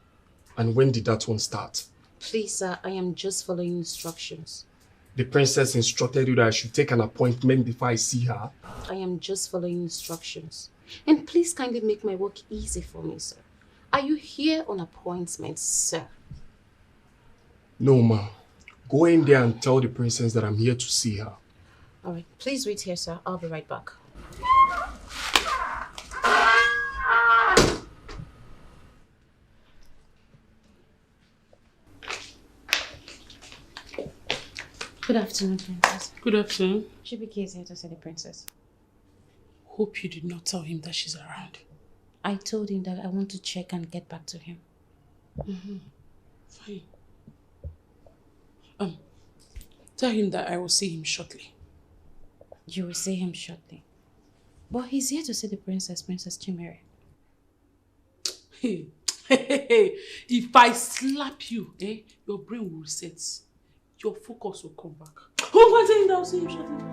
S3: And when did that one start?
S15: Please, sir, I am just following instructions.
S3: The princess instructed you that I should take an appointment before I see her.
S15: I am just following instructions. And please kindly make my work easy for me, sir. Are you here on appointment, sir?
S3: No, ma. Go in there and tell the princess that I'm here to see her.
S15: All right, please wait here, sir. I'll be right back. Good afternoon, princess.
S10: Good afternoon.
S15: Chibike is here to see the princess.
S10: Hope you did not tell him that she's around.
S15: I told him that I want to check and get back to him.
S10: Fine. Tell him that I will see him shortly.
S15: You will see him shortly. But he's here to see the princess, Princess Chimere.
S10: Hey, if I slap you, your brain will reset. Your focus will come back. Oh, I'm saying that I'll see him shortly.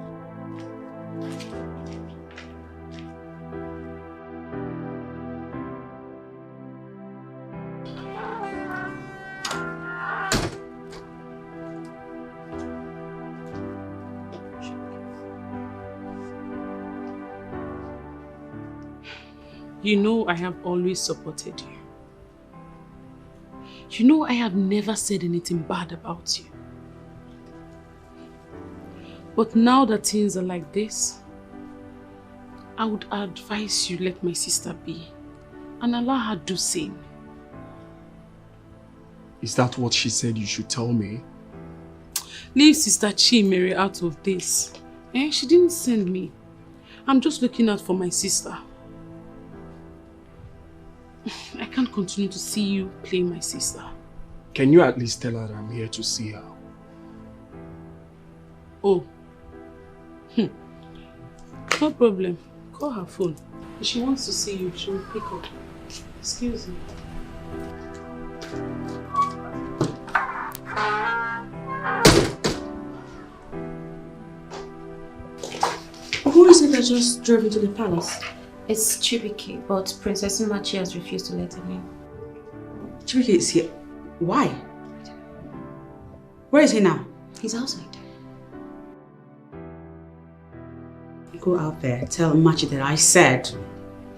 S10: You know I have always supported you. You know I have never said anything bad about you. But now that things are like this, I would advise you let my sister be and allow her do same.
S3: Is that what she said you should tell me?
S10: Leave Sister Chimere out of this. She didn't send me. I'm just looking out for my sister. I can't continue to see you play my sister.
S3: Can you at least tell her that I'm here to see her?
S10: Oh. No problem. Call her phone. If she wants to see you, she will pick up. Excuse me.
S17: Who is it that just drove into the palace?
S15: It's Chibike, but Princess Imachi has refused to let him in.
S17: Chibike is here. Why? Where is he now?
S15: He's outside.
S17: Go out there, tell Imachi that I said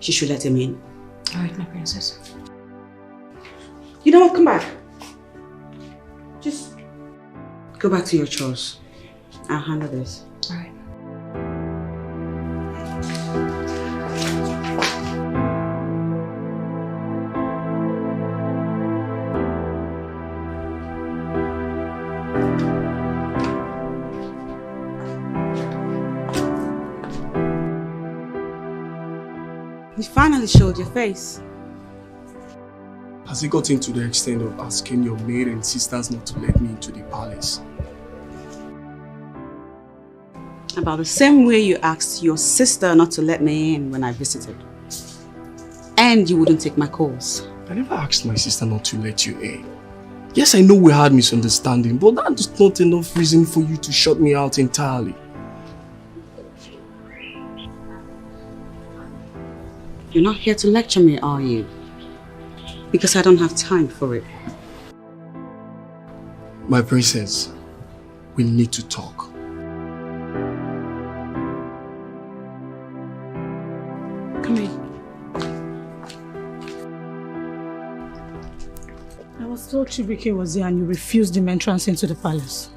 S17: she should let him in.
S15: Alright, my princess.
S17: You know what? Come back. Just go back to your chores. I'll handle this.
S15: Alright.
S17: You finally showed your face.
S3: Has it gotten to the extent of asking your maid and sisters not to let me into the palace?
S17: About the same way you asked your sister not to let me in when I visited. And you wouldn't take my calls.
S3: I never asked my sister not to let you in. Yes, I know we had misunderstanding, but that's not enough reason for you to shut me out entirely.
S17: You're not here to lecture me, are you? Because I don't have time for it.
S3: My princess, we need to talk.
S10: Come here.
S9: I was told Chibike was here and you refused him entrance into the palace.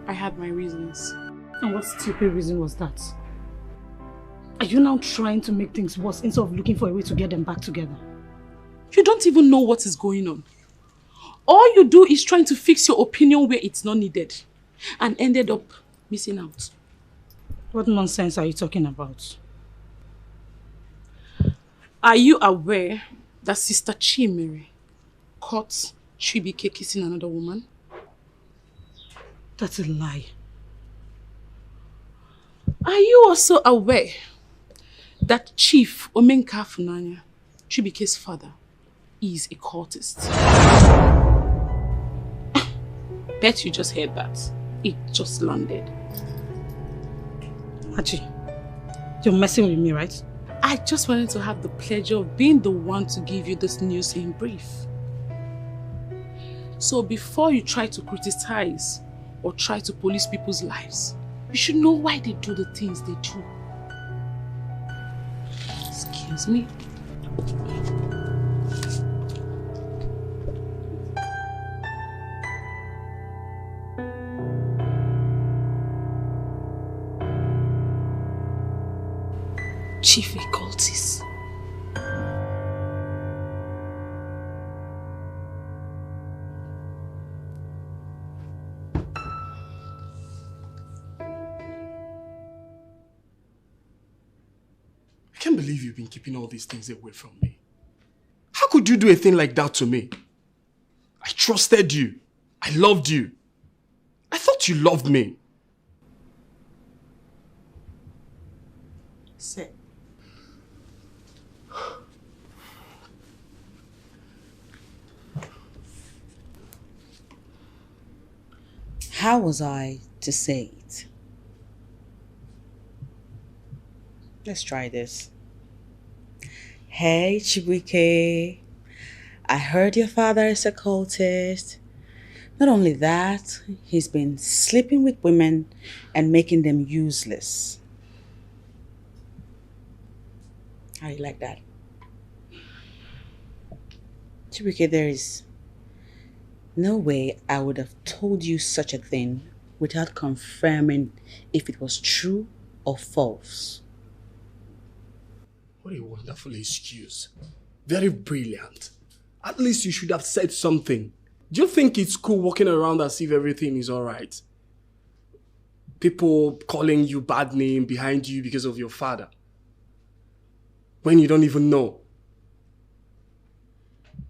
S10: I had my reasons.
S9: And what stupid reason was that? Are you now trying to make things worse instead of looking for a way to get them back together?
S10: You don't even know what is going on. All you do is trying to fix your opinion where it's not needed and ended up missing out.
S9: What nonsense are you talking about?
S10: Are you aware that Sister Chimere caught Chibike kissing another woman?
S9: That's a lie.
S10: Are you also aware that Chief Omenka Funanya, Chibike's father, is a cultist? Bet you just heard that. It just landed.
S9: Hachi, you're messing with me, right?
S10: I just wanted to have the pleasure of being the one to give you this news in brief. So before you try to criticize or try to police people's lives, you should know why they do the things they do. Excuse me. Chief occultist.
S3: I can't believe you've been keeping all these things away from me. How could you do a thing like that to me? I trusted you. I loved you. I thought you loved me.
S6: Sit. How was I to say it? Let's try this. Hey, Chibuike. I heard your father is a cultist. Not only that, he's been sleeping with women and making them useless. How do you like that? Chibuike, there is no way I would have told you such a thing without confirming if it was true or false.
S3: What a wonderful excuse. Very brilliant. At least you should have said something. Do you think it's cool walking around as if everything is alright? People calling you bad name behind you because of your father. When you don't even know.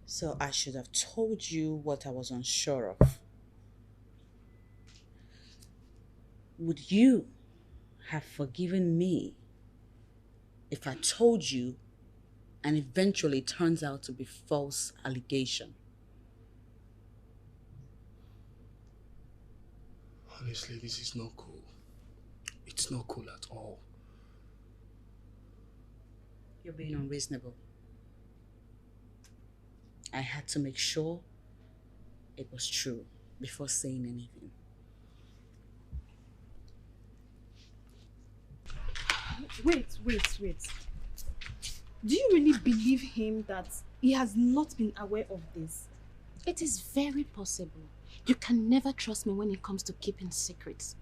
S6: So I should have told you what I was unsure of. Would you have forgiven me if I told you and eventually it turns out to be false allegation?
S3: Honestly, this is not cool. It's not cool at all.
S6: You're being unreasonable. I had to make sure it was true before saying anything.
S7: Wait. Do you really believe him that he has not been aware of this?
S15: It is very possible. You can never trust me when it comes to keeping secrets.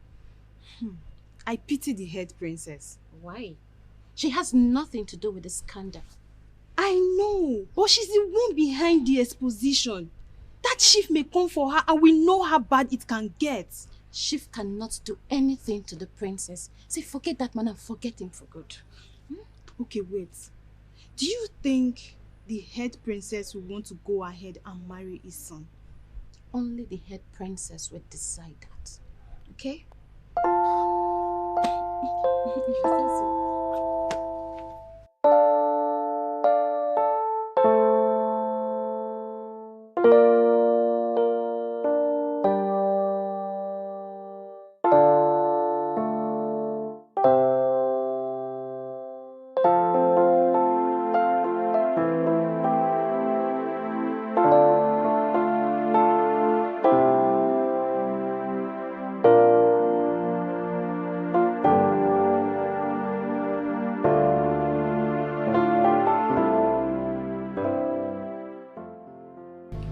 S7: I pity the head princess.
S15: Why? She has nothing to do with the scandal.
S7: I know, but she's the one behind the exposition. That chief may come for her and we know how bad it can get.
S15: Chief cannot do anything to the princess. Say, forget that man and forget him for good.
S7: Okay, wait. Do you think the head princess will want to go ahead and marry his son?
S15: Only the head princess will decide that. Okay? If you say so.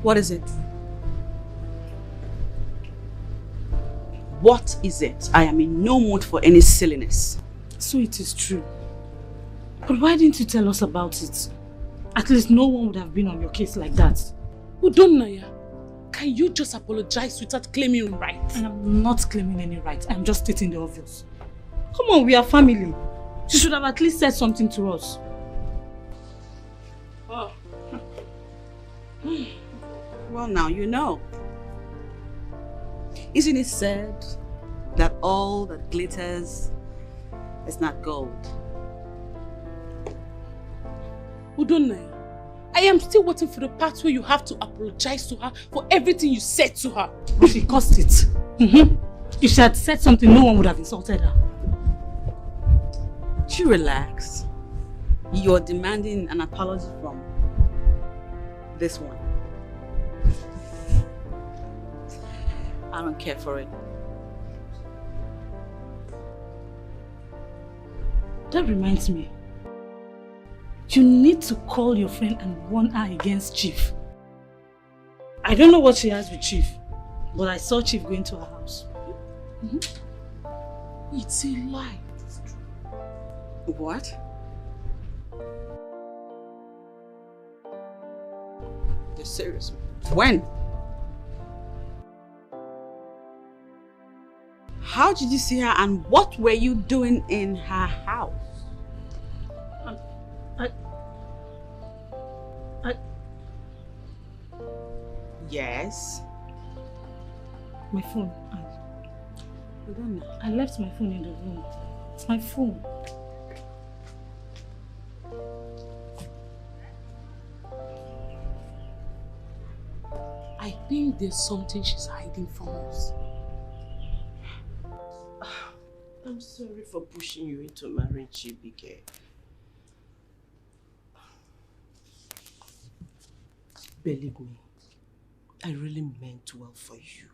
S6: What is it? What is it? I am in no mood for any silliness.
S9: So it is true. But why didn't you tell us about it? At least no one would have been on your case like that.
S10: Udonnaya, can you just apologize without claiming right?
S9: And I'm not claiming any right. I'm just stating the obvious. Come on, we are family. You should have at least said something to us.
S6: Oh. Well, now you know. Isn't it said that all that glitters is not gold?
S10: Udonnaya, I am still waiting for the part where you have to apologize to her for everything you said to her.
S9: But she caused it. If she had said something, no one would have insulted her.
S6: You relax. You're demanding an apology from this one. I don't care for it.
S9: That reminds me. You need to call your friend and warn her against Chief. I don't know what she has with Chief, but I saw Chief going to her house.
S10: It's a lie.
S6: What? You're serious? When? How did you see her and what were you doing in her house? Yes.
S9: My phone. I left my phone in the room. It's my phone.
S10: I think there's something she's hiding from us.
S4: I'm sorry for pushing you into marriage, Chibike. Believe me, I really meant well for you.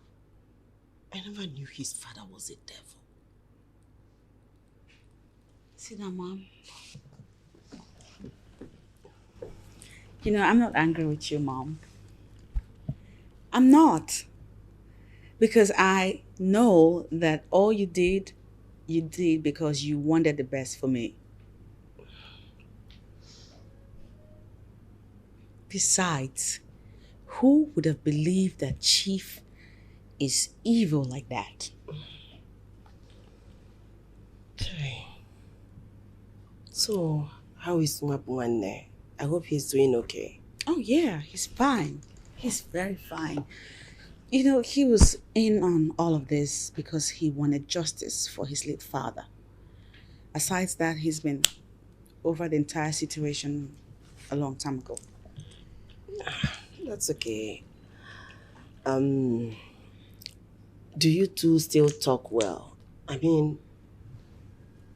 S4: I never knew his father was a devil.
S6: Sit down, Mom. You know, I'm not angry with you, Mom. I'm not. Because I know that all you did because you wanted the best for me. Besides, who would have believed that Chief is evil like that?
S4: Okay. So, how is Mwapuane? I hope he's doing okay.
S6: Oh yeah, he's fine. He's very fine. You know, he was in on all of this because he wanted justice for his late father. Aside that, he's been over the entire situation a long time ago.
S4: That's okay. Do you two still talk well? I mean,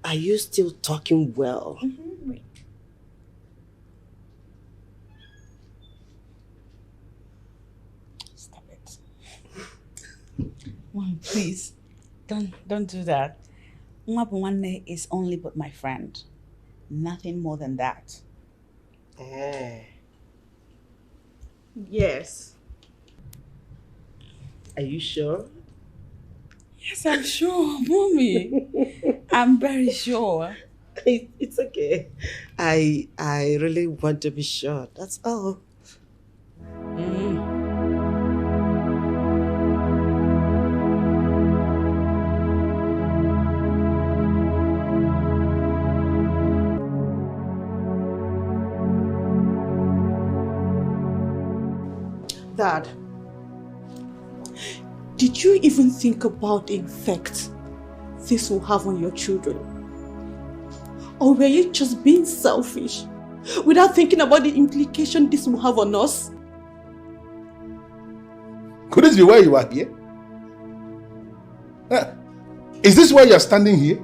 S4: are you still talking well?
S6: Wait. Stop it. Mom, please, don't do that. Mwapuane is only but my friend. Nothing more than that. Yes.
S4: Are you sure?
S6: Yes, I'm sure, Mommy. I'm very sure.
S4: It's okay. I really want to be sure. That's all.
S7: Dad, did you even think about the effect this will have on your children? Or were you just being selfish without thinking about the implication this will have on us?
S8: Could this be why you are here? Is this why you are standing here?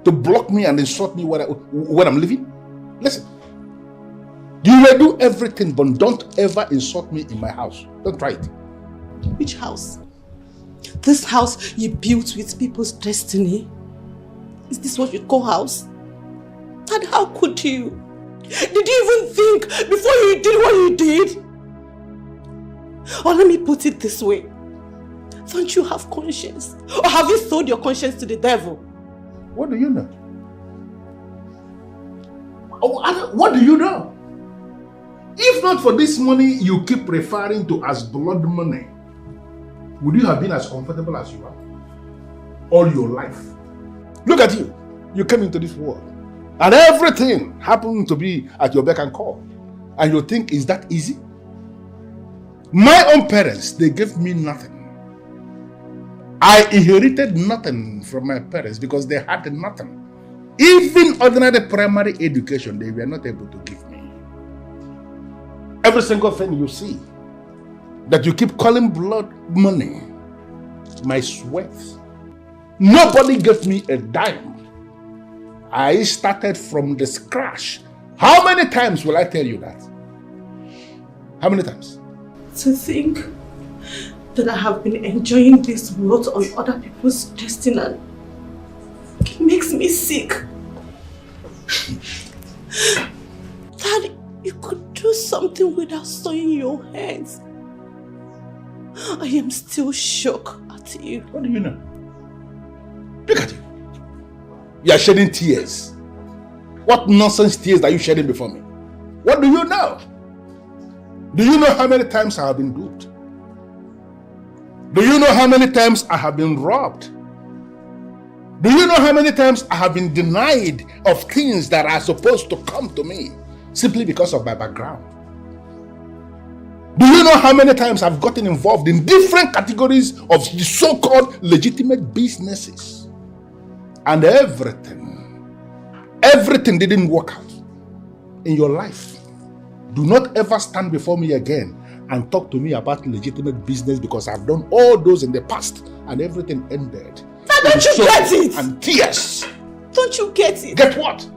S8: To block me and insult me when I'm leaving? Listen. You will do everything, but don't ever insult me in my house. Don't try it.
S7: Which house? This house you built with people's destiny? Is this what you call house? And how could you? Did you even think before you did what you did? Or let me put it this way. Don't you have conscience? Or have you sold your conscience to the devil?
S8: What do you know? What do you know? If not for this money you keep referring to as blood money, would you have been as comfortable as you are all your life? Look at you. You came into this world and everything happened to be at your beck and call. And you think, is that easy? My own parents, they gave me nothing. I inherited nothing from my parents because they had nothing. Even ordinary primary education, they were not able to give me. Every single thing you see that you keep calling blood money, my sweat. Nobody gave me a dime. I started from the scratch. How many times will I tell you that? How many times?
S7: To think that I have been enjoying this world on other people's destiny, and it makes me sick. Dad, you could do something without soiling your hands. I am still shocked at you.
S8: What do you know? Look at you. You are shedding tears. What nonsense tears are you shedding before me? What do you know? Do you know how many times I have been duped? Do you know how many times I have been robbed? Do you know how many times I have been denied of things that are supposed to come to me simply because of my background? Do you know how many times I've gotten involved in different categories of the so-called legitimate businesses? And everything didn't work out in your life. Do not ever stand before me again and talk to me about legitimate business, because I've done all those in the past and everything ended.
S7: Don't you get it?
S8: And tears.
S7: Don't you get it?
S8: Get what?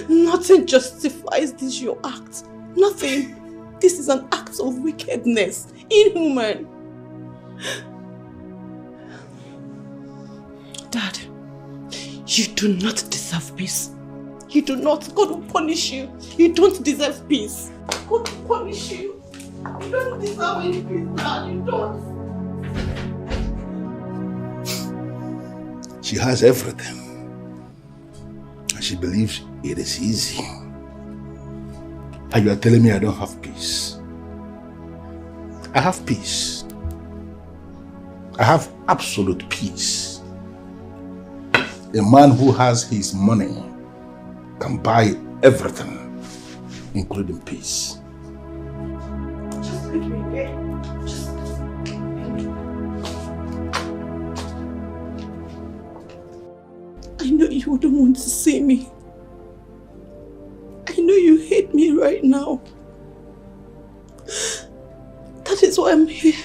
S7: Nothing justifies this your act. Nothing. This is an act of wickedness. Inhuman. Dad, you do not deserve peace. You do not. God will punish you. You don't deserve peace. God will punish you. You don't deserve any peace, Dad. You don't.
S8: She has everything. And she believes it is easy. And you are telling me I don't have peace. I have peace. I have absolute peace. A man who has his money can buy everything, including peace.
S7: Just leave me, okay? I know you wouldn't want to see me. I know you hate me right now. That is why I'm here.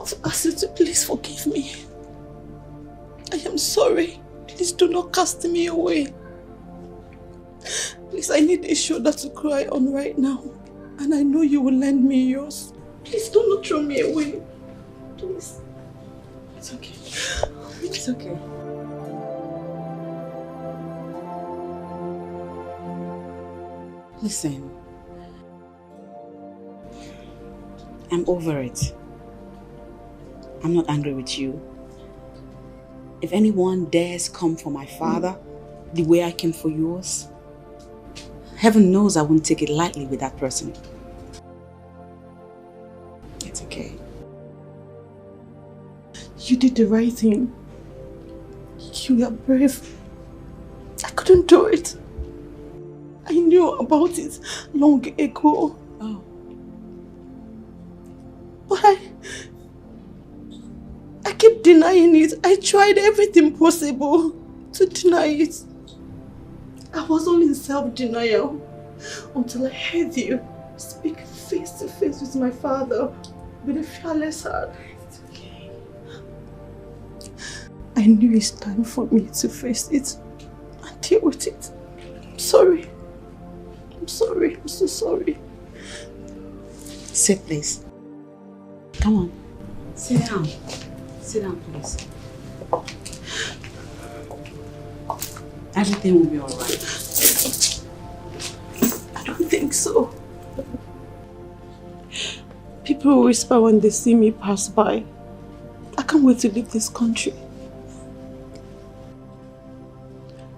S7: To ask you to please forgive me. I am sorry. Please do not cast me away. Please, I need a shoulder to cry on right now. And I know you will lend me yours. Please do not throw me away. Please. It's okay. It's okay.
S6: Listen, I'm over it. I'm not angry with you. If anyone dares come for my father the way I came for yours, heaven knows I won't take it lightly with that person. It's okay.
S7: You did the right thing. You were brave. I couldn't do it. I knew about it long ago.
S6: Oh.
S7: But I kept denying it. I tried everything possible to deny it. I was only in self-denial until I heard you speak face to face with my father with a fearless heart. It's okay. I knew it's time for me to face it and deal with it. I'm sorry. I'm sorry. I'm so sorry.
S6: Sit, please. Come on. Sit down. Sit down, please. Everything will be alright.
S7: I don't think so. People will whisper when they see me pass by. I can't wait to leave this country.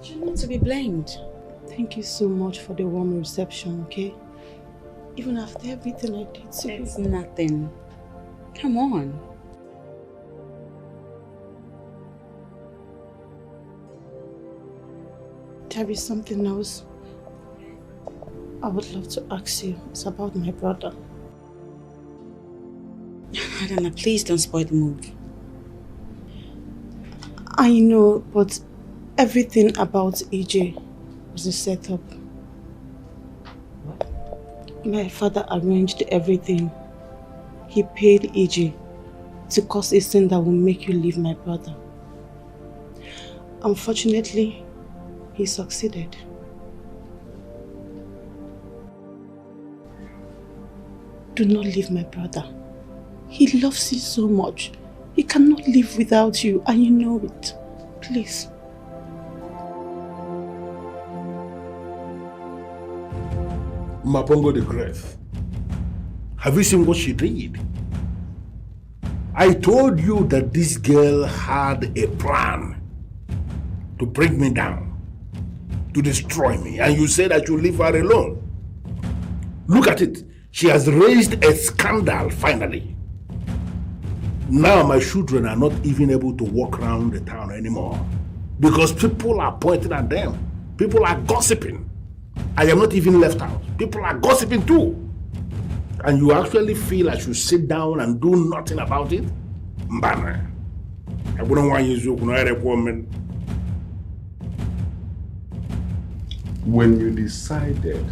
S6: You're not to be blamed.
S7: Thank you so much for the warm reception, okay? Even after everything I did to you.
S6: It's nothing. Come on.
S7: There is something else I would love to ask you. It's about my brother.
S6: Adana, please don't spoil the mood.
S7: I know, but everything about EJ was a setup. What? My father arranged everything. He paid EJ to cause a sin that will make you leave my brother. Unfortunately, he succeeded. Do not leave my brother.
S17: He loves you so much. He cannot live without you, and you know it. Please.
S8: Mapongo the Great, have you seen what she did? I told you that this girl had a plan to bring me down, to destroy me, and you said I should leave her alone. Look at it. She has raised a scandal finally. Now my children are not even able to walk around the town anymore because people are pointing at them. People are gossiping. I am not even left out. People are gossiping too. And you actually feel I should sit down and do nothing about it? Mbana. I wouldn't want you to woman.
S13: When you decided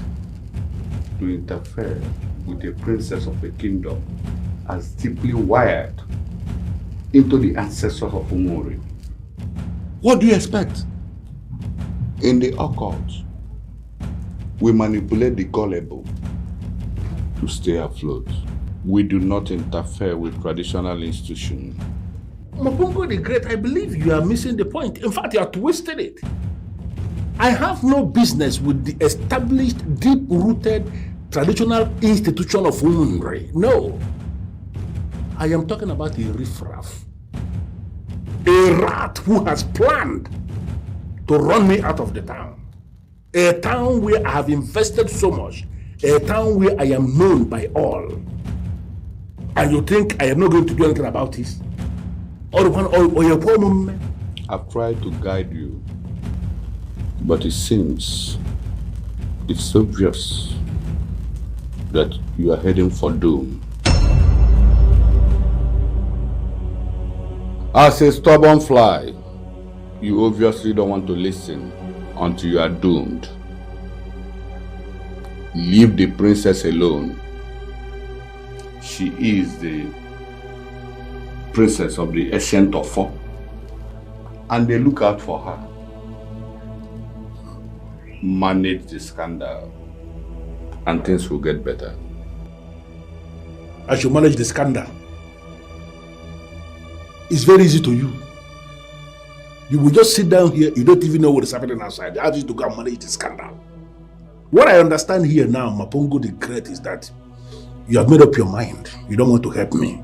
S13: to interfere with the princess of a kingdom as deeply wired into the ancestors of Umori, what do you expect? In the occult, we manipulate the gullible to stay afloat. We do not interfere with traditional institutions.
S8: Mapungo the Great, I believe you are missing the point. In fact, you have twisted it. I have no business with the established, deep-rooted, traditional institution of Umri. No. I am talking about a riffraff. A rat who has planned to run me out of the town. A town where I have invested so much. A town where I am known by all. And you think I am not going to do anything about this?
S13: I've tried to guide you, but it seems it's obvious that you are heading for doom. As a stubborn fly, you obviously don't want to listen until you are doomed. Leave the princess alone. She is the princess of the ancient of four, and they look out for her. Manage the scandal, and things will get better.
S8: I should manage the scandal. It's very easy to you. You will just sit down here, you don't even know what is happening outside. I have you to go and manage the scandal. What I understand here now, Mapongo the Great, is that you have made up your mind. You don't want to help me.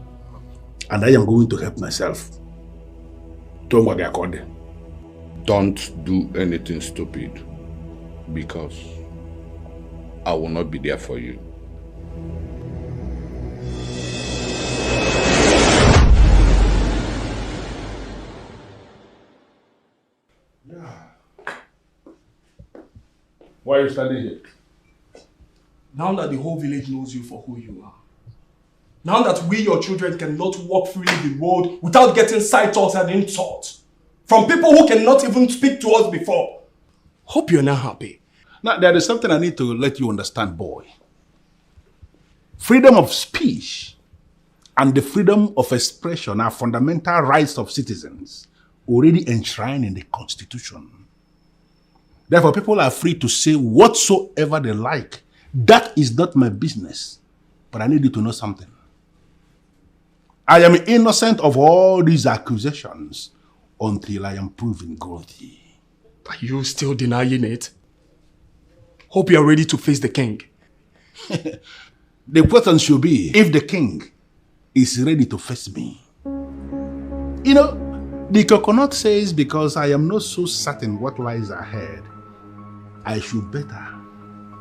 S8: And I am going to help myself. Don't
S13: do anything stupid, because I will not be there for you.
S8: Why are you standing here?
S3: Now that the whole village knows you for who you are. Now that we, your children, cannot walk freely the road without getting side talks and insults from people who cannot even speak to us before. Hope you're not happy.
S8: Now, there is something I need to let you understand, boy. Freedom of speech and the freedom of expression are fundamental rights of citizens already enshrined in the Constitution. Therefore, people are free to say whatsoever they like. That is not my business. But I need you to know something. I am innocent of all these accusations until I am proven guilty.
S3: Are you still denying it? Hope you are ready to face the king.
S8: The question should be if the king is ready to face me. You know, the coconut says because I am not so certain what lies ahead, I should better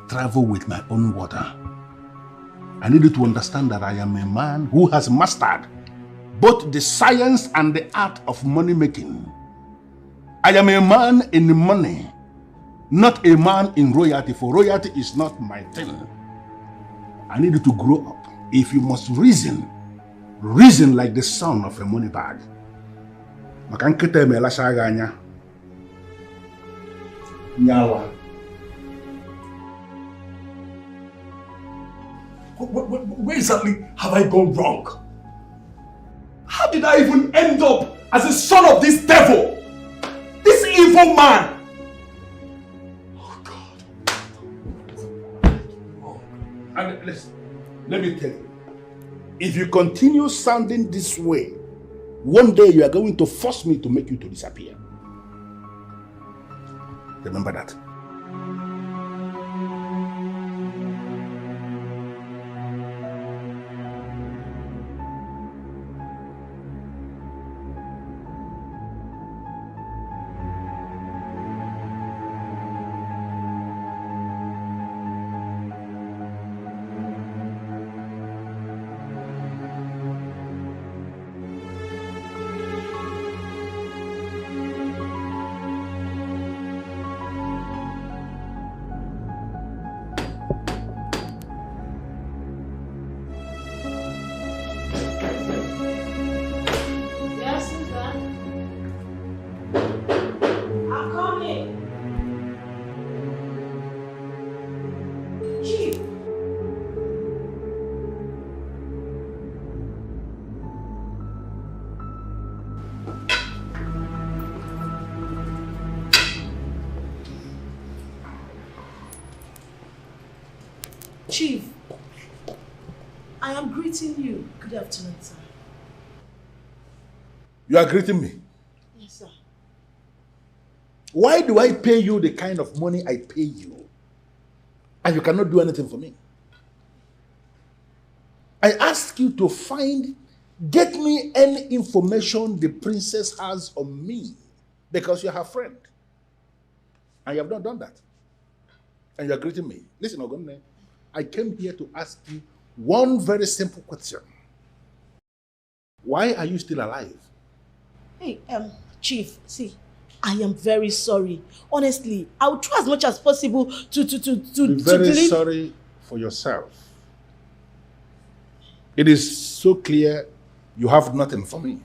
S8: travel with my own water. I need you to understand that I am a man who has mastered both the science and the art of money making. I am a man in money, not a man in royalty, for royalty is not my thing. I need you to grow up. If you must reason, reason like the son of a money bag. Nyawa.
S3: Where exactly have I gone wrong? How did I even end up as a son of this devil? This evil man! Oh God.
S8: And listen, let me tell you, If you continue sounding this way, one day you are going to force me to make you to disappear. Remember that.
S1: Chief, I am greeting you. Good afternoon, sir.
S8: You are greeting me.
S1: Yes, sir.
S8: Why do I pay you the kind of money I pay you, and you cannot do anything for me? I ask you to get me any information the princess has on me, because you're her friend. And you have not done that. And you are greeting me. Listen, Ogonne, I came here to ask you one very simple question. Why are you still alive?
S1: Hey, Chief, see, I am very sorry. Honestly, I will try as much as possible to
S8: Be very sorry for yourself. It is so clear you have nothing for me.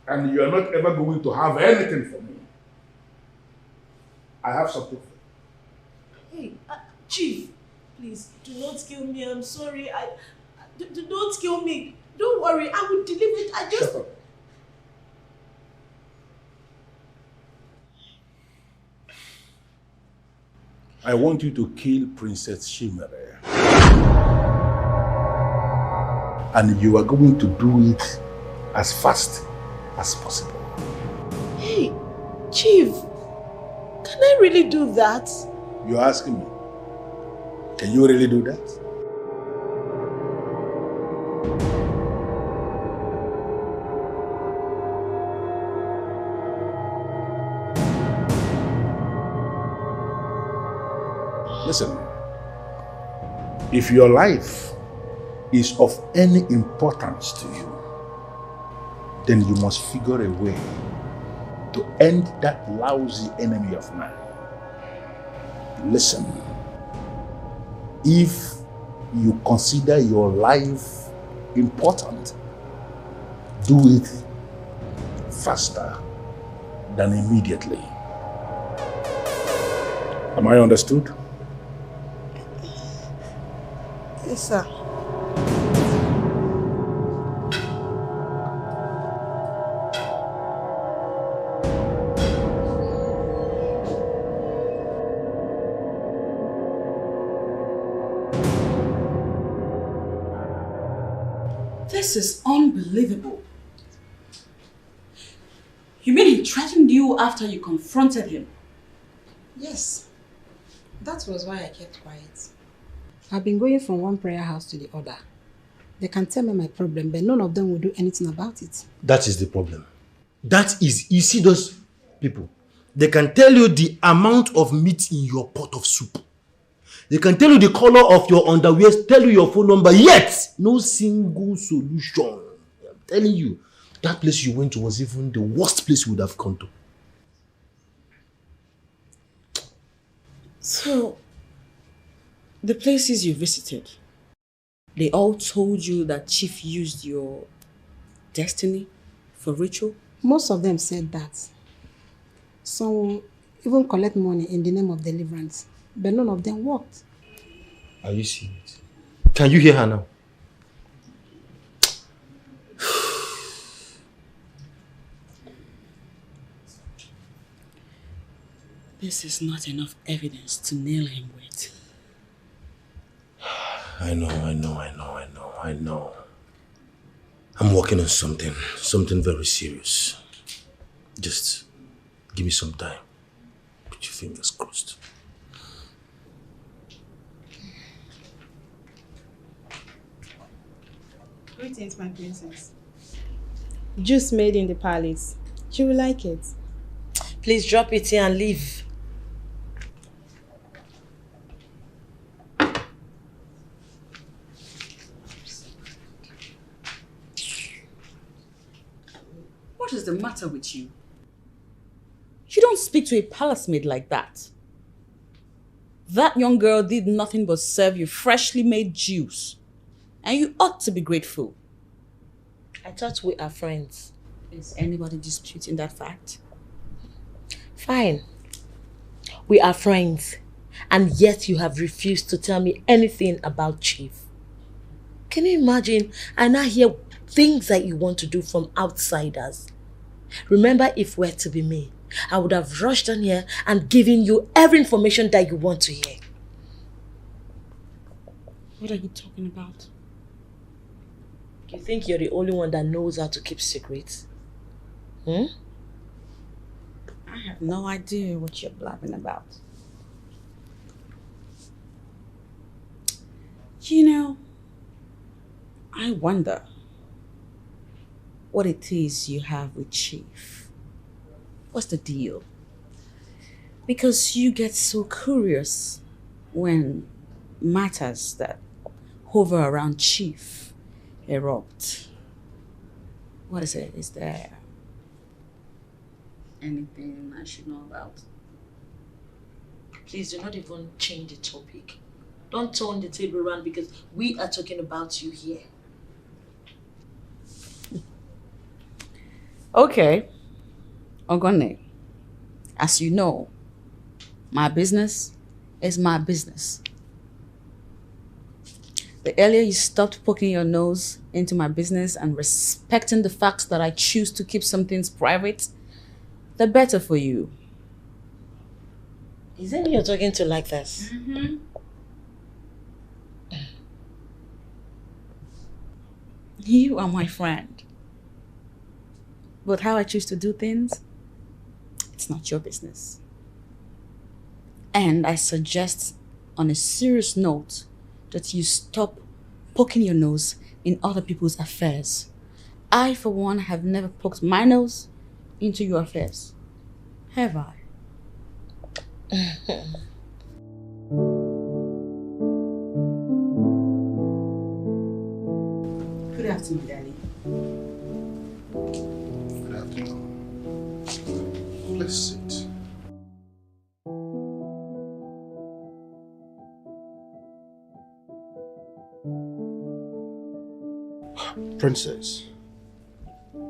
S8: And you are not ever going to have anything for me. I have something for you.
S1: Hey, Chief, please, do not kill me. I'm sorry. Don't kill me. Don't worry. I will deliver it.
S8: Shut up. I want you to kill Princess Chimere. And you are going to do it as fast as possible.
S1: Hey, Chief, can I really do that?
S8: You're asking me, can you really do that? Listen, if your life is of any importance to you, then you must figure a way to end that lousy enemy of mine. Listen, if you consider your life important, do it faster than immediately. Am I understood?
S1: Yes, sir.
S10: This is unbelievable. You mean he threatened you after you confronted him?
S18: Yes. That was why I kept quiet. I've been going from one prayer house to the other. They can tell me my problem, but none of them will do anything about it.
S14: That is the problem. That is, you see those people, they can tell you the amount of meat in your pot of soup. They can tell you the color of your underwear, tell you your phone number, yet no single solution. I'm telling you, that place you went to was even the worst place you would have gone to.
S6: So, the places you visited, they all told you that Chief used your destiny for ritual?
S18: Most of them said that. Some even collect money in the name of deliverance, but none of them worked.
S14: Are you serious? Can you hear her now?
S6: This is not enough evidence to nail him with.
S14: I know.
S11: I know. I'm working on something very serious. Just give me some time. Put your fingers crossed.
S17: Greetings, my princess. Juice made in the palace. She will like it.
S1: Please drop it here and leave.
S6: What is the matter with you? You don't speak to a palace maid like that. That young girl did nothing but serve you freshly made juice. And you ought to be grateful.
S1: I thought we are friends.
S6: Is anybody disputing that fact?
S1: Fine. We are friends. And yet you have refused to tell me anything about Chief. Can you imagine? I now hear things that you want to do from outsiders. Remember, if it were to be me, I would have rushed on here and given you every information that you want to hear.
S6: What are you talking about?
S1: You think you're the only one that knows how to keep secrets?
S6: I have no idea what you're blabbing about. You know, I wonder what it is you have with Chief. What's the deal? Because you get so curious when matters that hover around Chief erupt. What is it? Is there anything I should know about?
S1: Please do not even change the topic. Don't turn the table around because we are talking about you here.
S6: Okay. Ogone, as you know, my business is my business. The earlier you stopped poking your nose into my business and respecting the fact that I choose to keep some things private, the better for you.
S1: Is it me you're talking to like this?
S6: Mm-hmm. You are my friend. But how I choose to do things, it's not your business. And I suggest, on a serious note, that you stop poking your nose in other people's affairs. I, for one, have never poked my nose into your affairs. Have I? Good afternoon, Danny.
S5: Good afternoon. Please sit. Princess,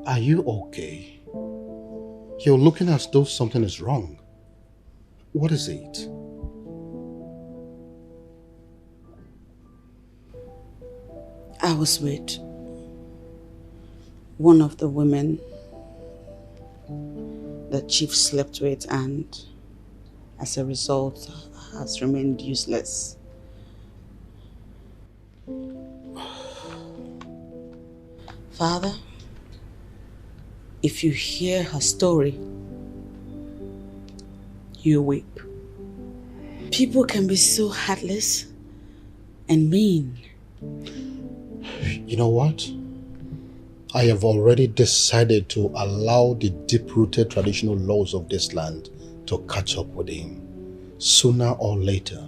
S5: are you okay? You're looking as though something is wrong. What is it?
S6: I was with one of the women that Chief slept with, and as a result has remained useless. Father, if you hear her story, you weep. People can be so heartless and mean.
S5: You know what? I have already decided to allow the deep-rooted traditional laws of this land to catch up with him, sooner or later.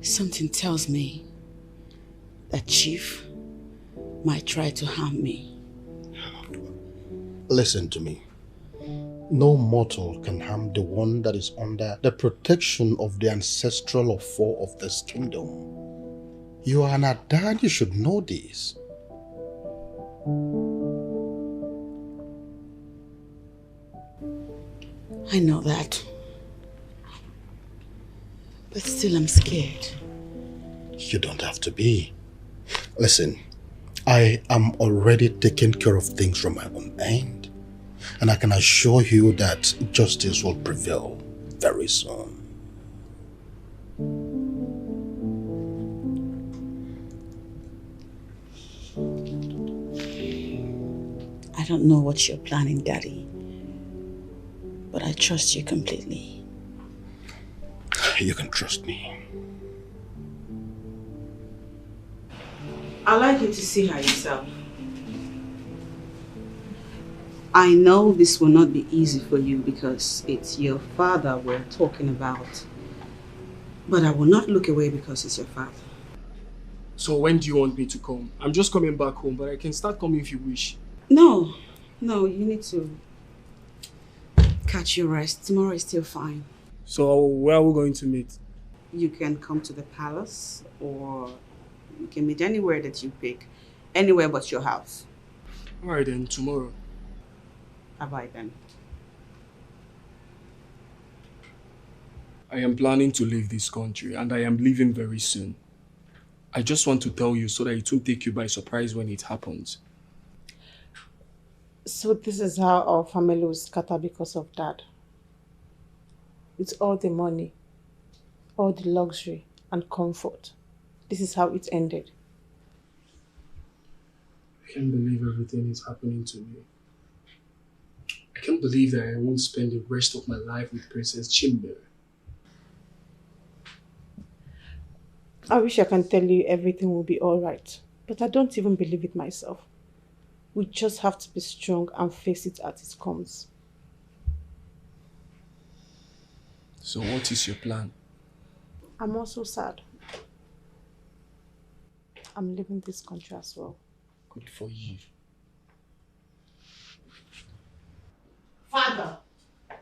S6: Something tells me that Chief might try to harm me.
S5: Listen to me. No mortal can harm the one that is under the protection of the ancestral foe of this kingdom. You are an Adan, you should know this.
S6: I know that. But still I'm scared.
S5: You don't have to be. Listen, I am already taking care of things from my own end. And I can assure you that justice will prevail very soon.
S6: I don't know what you're planning, Daddy, but I trust you completely.
S5: You can trust me.
S6: I'd like you to see her yourself. I know this will not be easy for you because it's your father we're talking about. But I will not look away because it's your father.
S3: So when do you want me to come? I'm just coming back home, but I can start coming if you wish.
S6: No, you need to catch your rest. Tomorrow is still fine.
S3: So where are we going to meet?
S6: You can come to the palace or you can meet anywhere that you pick. Anywhere but your house.
S3: Alright then, tomorrow.
S6: Bye-bye then.
S3: I am planning to leave this country and I am leaving very soon. I just want to tell you so that it won't take you by surprise when it happens.
S17: So this is how our family was scattered because of Dad. With all the money, all the luxury and comfort. This is how it ended.
S3: I can't believe everything is happening to me. I can't believe that I won't spend the rest of my life with Princess Chimber.
S17: I wish I can tell you everything will be alright, but I don't even believe it myself. We just have to be strong and face it as it comes.
S3: So what is your plan?
S17: I'm also sad. I'm leaving this country as well.
S3: Good for you.
S17: Father,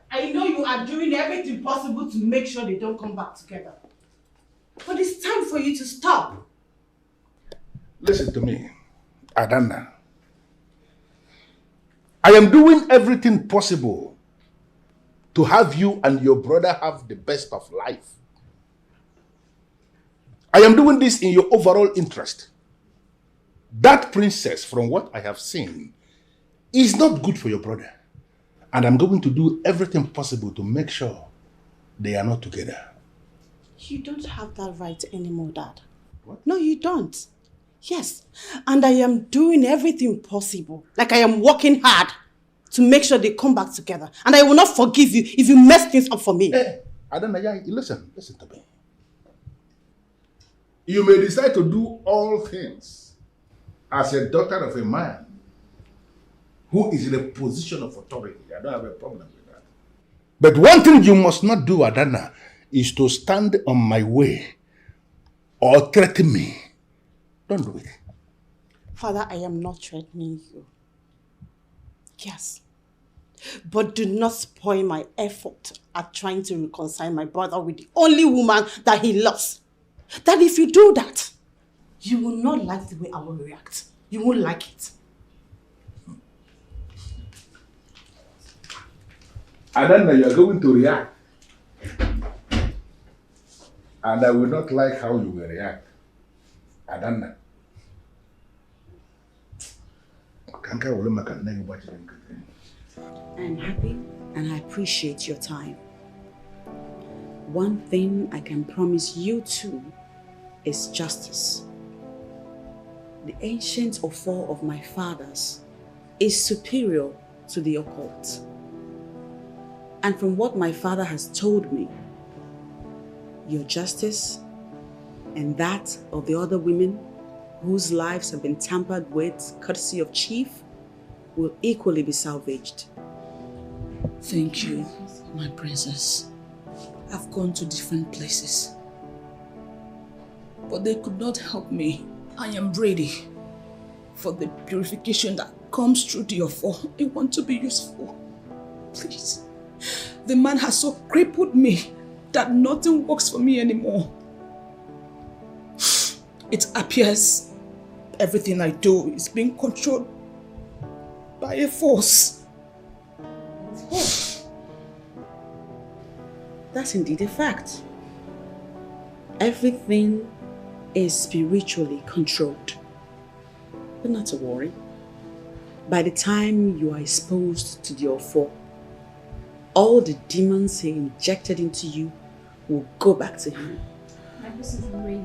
S17: I know you are doing everything possible to make sure they don't come back together. But it's time for you to stop.
S8: Listen to me, Adana. I am doing everything possible to have you and your brother have the best of life. I am doing this in your overall interest. That princess, from what I have seen, is not good for your brother. And I'm going to do everything possible to make sure they are not together.
S17: You don't have that right anymore, Dad. What? No, you don't. Yes, and I am doing everything possible. Like I am working hard to make sure they come back together. And I will not forgive you if you mess things up for me.
S8: Hey, Adana, listen to me. You may decide to do all things as a daughter of a man who is in a position of authority. I don't have a problem with that. But one thing you must not do, Adana, is to stand on my way or threaten me. Don't do it.
S17: Father, I am not threatening you. Yes. But do not spoil my effort at trying to reconcile my brother with the only woman that he loves. That if you do that, you will not like the way I will react. You won't like it.
S8: Adana, you are going to react. And I will not like how you will react. Adana.
S6: I'm happy and I appreciate your time. One thing I can promise you too is justice. The ancient author of my fathers is superior to the occult. And from what my father has told me, your justice and that of the other women whose lives have been tampered with courtesy of Chief will equally be salvaged.
S10: Thank you, my princess. I've gone to different places, but they could not help me. I am ready for the purification that comes through the offer. I want to be useful. Please. The man has so crippled me that nothing works for me anymore. It appears everything I do is being controlled by a force.
S6: That's indeed a fact. Everything is spiritually controlled. But not to worry. By the time you are exposed to the offer, all the demons he injected into you will go back to him.
S15: My business is ready.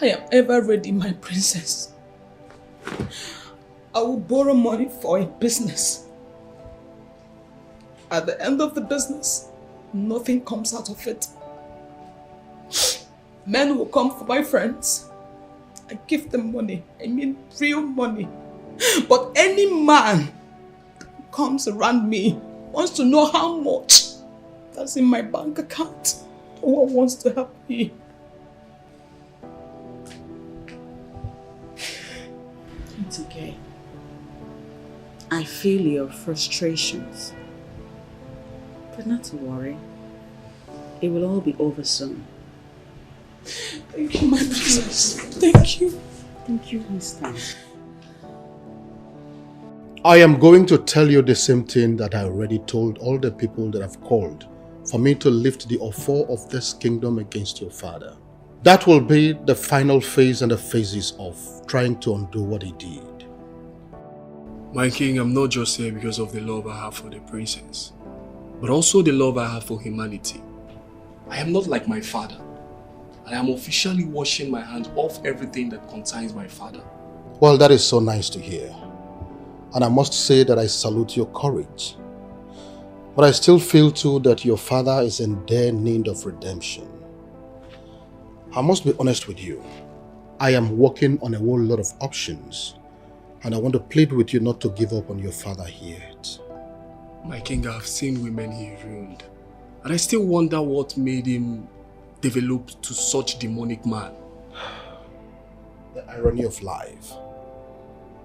S19: I am ever ready, my princess. I will borrow money for a business. At the end of the business, nothing comes out of it. Men will come for my friends. I give them money. I mean real money. But any man that comes around me wants to know how much that's in my bank account. No one wants to help me.
S6: It's okay. I feel your frustrations. But not to worry. It will all be over soon.
S19: Thank you, my princess. Thank you.
S6: Thank you, Mister.
S5: I am going to tell you the same thing that I already told all the people that have called for me to lift the offer of this kingdom against your father. That will be the final phase and the phases of trying to undo what he did.
S3: My king, I'm not just here because of the love I have for the princess, but also the love I have for humanity. I am not like my father, and I am officially washing my hands off everything that concerns my father.
S5: Well, that is so nice to hear. And I must say that I salute your courage. But I still feel too that your father is in dire need of redemption. I must be honest with you. I am working on a whole lot of options. And I want to plead with you not to give up on your father yet.
S3: My king, I have seen women he ruined. And I still wonder what made him develop to such demonic man.
S5: The irony of life.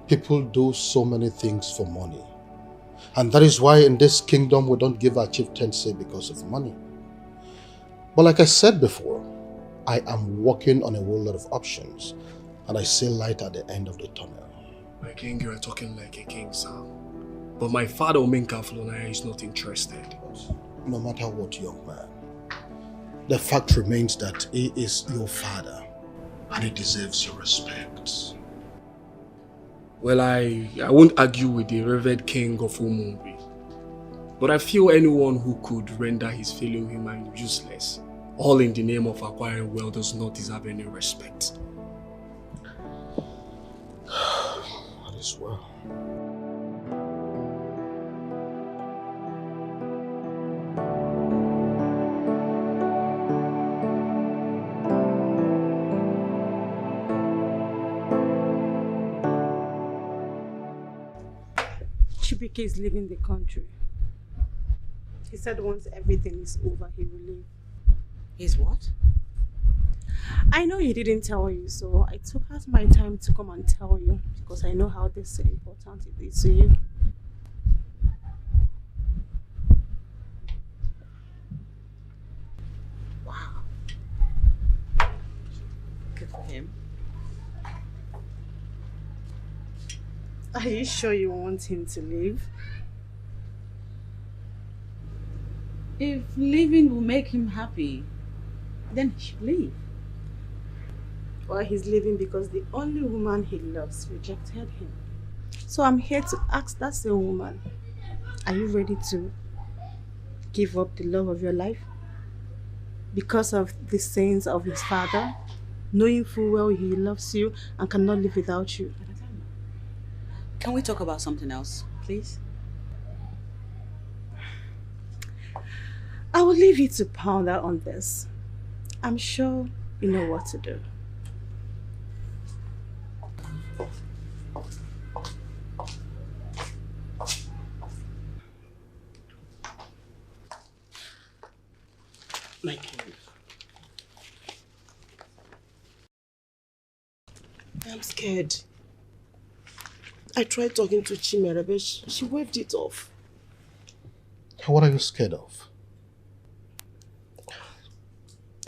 S5: People do so many things for money. And that is why in this kingdom we don't give our chieftaincy because of money. But like I said before, I am working on a whole lot of options. And I see light at the end of the tunnel.
S3: My king, you are talking like a king, sir. But my father, Omenka Flonaya, is not interested.
S5: No matter what, young man, the fact remains that he is your father. And he deserves your respect.
S3: Well, I won't argue with the revered king of Umumbi. But I feel anyone who could render his fellow human useless, all in the name of acquiring wealth, does not deserve any respect.
S5: That is well.
S17: Chibike is leaving the country. He said once everything is over, he will leave.
S6: He's what?
S17: I know he didn't tell you, so I took out my time to come and tell you because I know how this is important it is to you.
S6: Wow. Good for him.
S17: Are you sure you want him to leave?
S6: If leaving will make him happy, then he should leave.
S17: Well, he's leaving because the only woman he loves rejected him. So I'm here to ask that same woman, are you ready to give up the love of your life? Because of the sins of his father, knowing full well he loves you and cannot live without you.
S6: Can we talk about something else, please?
S17: I will leave you to ponder on this. I'm sure you know what to do.
S4: My king. I'm scared. I tried talking to Chimere, but she waved it off.
S5: What are you scared of?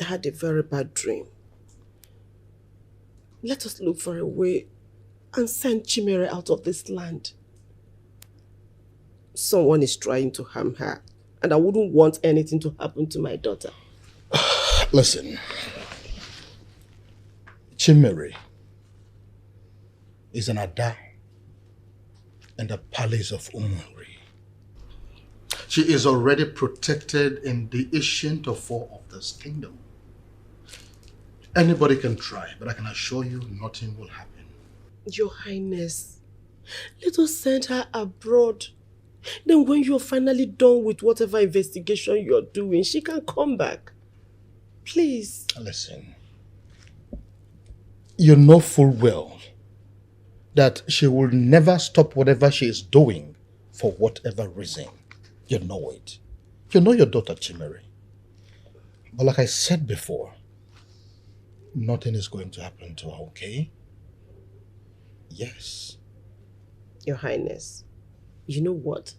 S4: I had a very bad dream. Let us look for a way and send Chimere out of this land. Someone is trying to harm her, and I wouldn't want anything to happen to my daughter.
S5: Listen. Chimere is an Ada in the palace of Umuri. She is already protected in the ancient of four of this kingdom. Anybody can try, but I can assure you nothing will happen.
S4: Your Highness, let us send her abroad. Then when you're finally done with whatever investigation you're doing, she can come back. Please.
S5: Listen. You know full well that she will never stop whatever she is doing for whatever reason. You know it. You know your daughter, Chimere. But like I said before, nothing is going to happen to her, okay? Yes.
S4: Your Highness, you know what?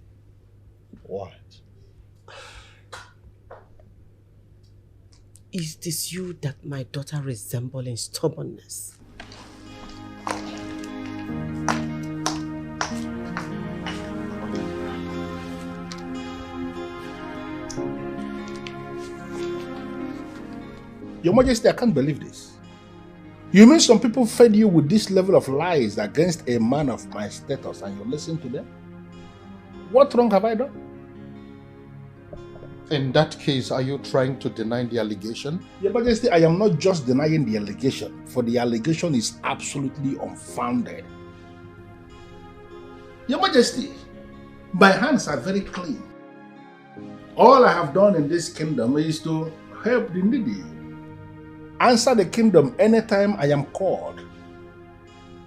S5: What?
S4: Is this you that my daughter resembles in stubbornness?
S8: Your Majesty, I can't believe this. You mean some people fed you with this level of lies against a man of my status and you listen to them? What wrong have I done?
S5: In that case, are you trying to deny the allegation?
S8: Your Majesty, I am not just denying the allegation, for the allegation is absolutely unfounded. Your Majesty, my hands are very clean. All I have done in this kingdom is to help the needy. Answer the kingdom anytime I am called.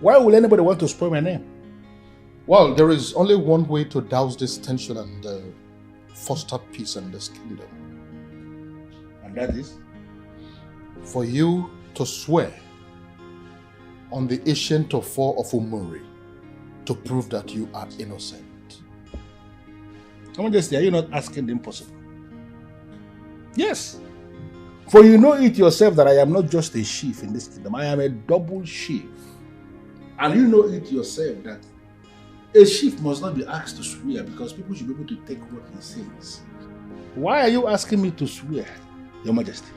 S8: Why will anybody want to spoil my name?
S5: Well, there is only one way to douse this tension and foster peace in this kingdom.
S8: And that is?
S5: For you to swear on the ancient of four of Umuri to prove that you are innocent.
S8: Your Majesty, are you not asking the impossible? Yes. For you know it yourself that I am not just a chief in this kingdom, I am a double chief. And you know it yourself that a chief must not be asked to swear because people should be able to take what he says. Why are you asking me to swear, Your Majesty?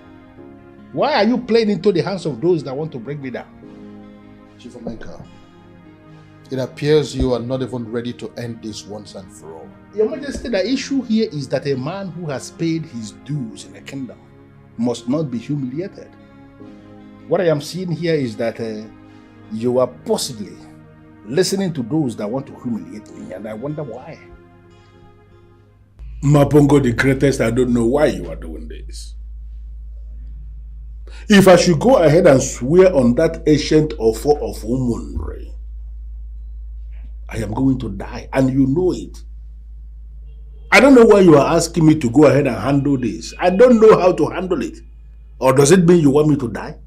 S8: Why are you playing into the hands of those that want to bring me down?
S5: Chief Omenka, it appears you are not even ready to end this once and for all.
S8: Your Majesty, the issue here is that a man who has paid his dues in a kingdom must not be humiliated. What I am seeing here is that you are possibly listening to those that want to humiliate me, and I wonder why. Mapongo the greatest, I don't know why you are doing this. If I should go ahead and swear on that ancient offer of Umunre, I am going to die, and you know it. I don't know why you are asking me to go ahead and handle this. I don't know how to handle it. Or does it mean you want me to die?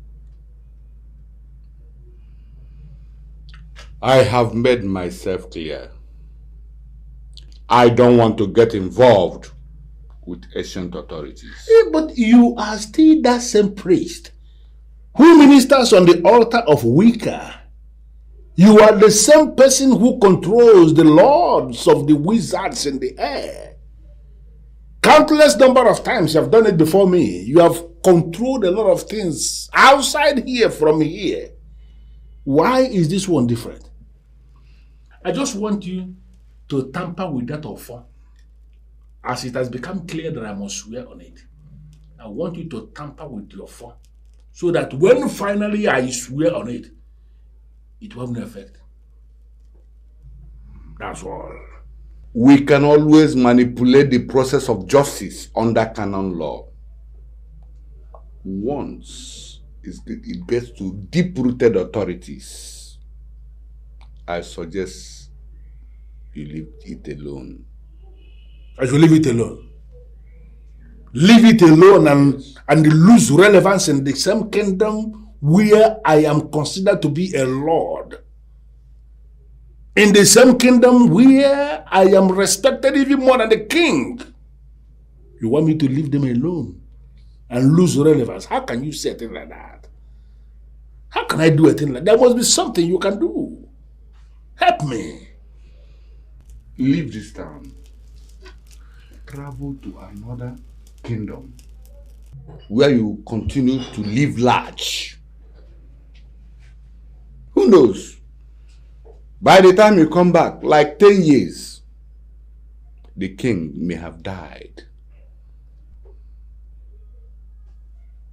S13: I have made myself clear. I don't want to get involved with ancient authorities.
S8: But you are still that same priest who ministers on the altar of Wicca. You are the same person who controls the lords of the wizards in the air. Countless number of times you have done it before me. You have controlled a lot of things outside here from here. Why is this one different? I just want you to tamper with that offer. As it has become clear that I must swear on it, I want you to tamper with your offer so that when finally I swear on it, it will have no effect. That's all.
S13: We can always manipulate the process of justice under canon law. Once it gets to deep-rooted authorities, I suggest you leave it alone.
S8: I should leave it alone. Leave it alone and lose relevance in the same kingdom where I am considered to be a lord. In the same kingdom where I am respected even more than the king. You want me to leave them alone and lose relevance? How can you say a thing like that? How can I do a thing like that? There must be something you can do. Help me.
S13: Leave this town. Travel to another kingdom where you continue to live large. Who knows? By the time you come back, like 10 years, the king may have died.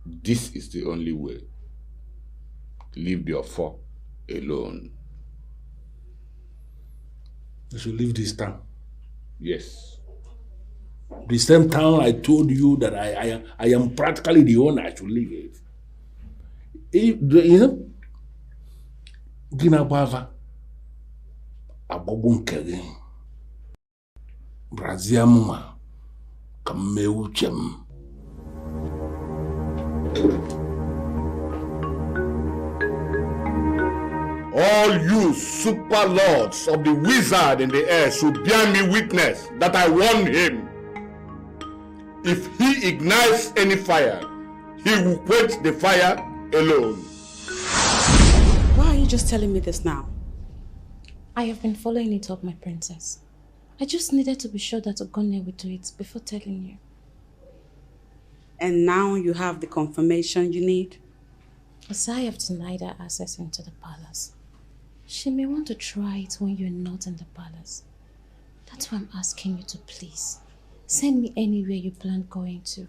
S13: This is the only way. Leave the Ofo alone.
S8: I should leave this town.
S13: Yes.
S8: The same town I told you that I am practically the owner, I should leave it. You know, Ginabava, Abobun Kegi, Braziamuma, Kameuchem.
S13: All you super lords of the wizard in the air should bear me witness that I warn him. If he ignites any fire, he will quench the fire alone.
S6: Why are you just telling me this now?
S15: I have been following it up, my princess. I just needed to be sure that Ogonne would do it before telling you.
S6: And now you have the confirmation you need?
S15: As I have denied her access into the palace, she may want to try it when you're not in the palace. That's why I'm asking you to please send me anywhere you plan going to.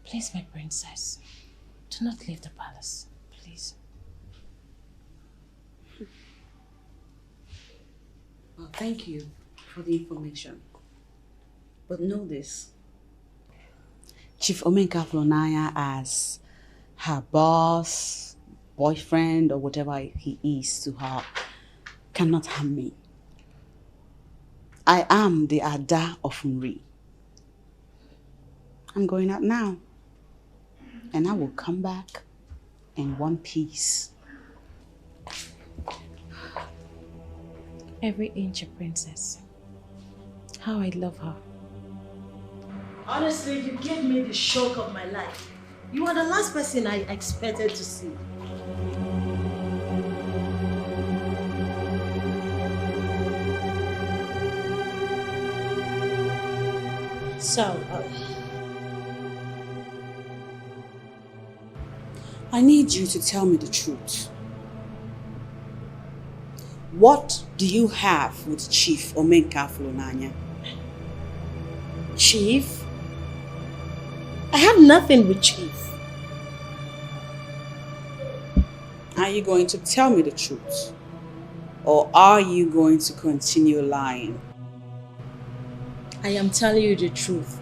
S15: Please, my princess, do not leave the palace, please.
S6: Well, thank you for the information. But know this. Chief Omenka Flonaya as her boss, boyfriend, or whatever he is to her cannot harm me. I am the Ada of Nri. I'm going out now. And I will come back in one piece.
S15: Every inch a princess. How I love her.
S1: Honestly, you gave me the shock of my life. You are the last person I expected to see. So,
S6: I need you to tell me the truth. What do you have with Chief Omenka Flonanya?
S1: Chief? I have nothing with Chief.
S6: Are you going to tell me the truth? Or are you going to continue lying?
S1: I am telling you the truth.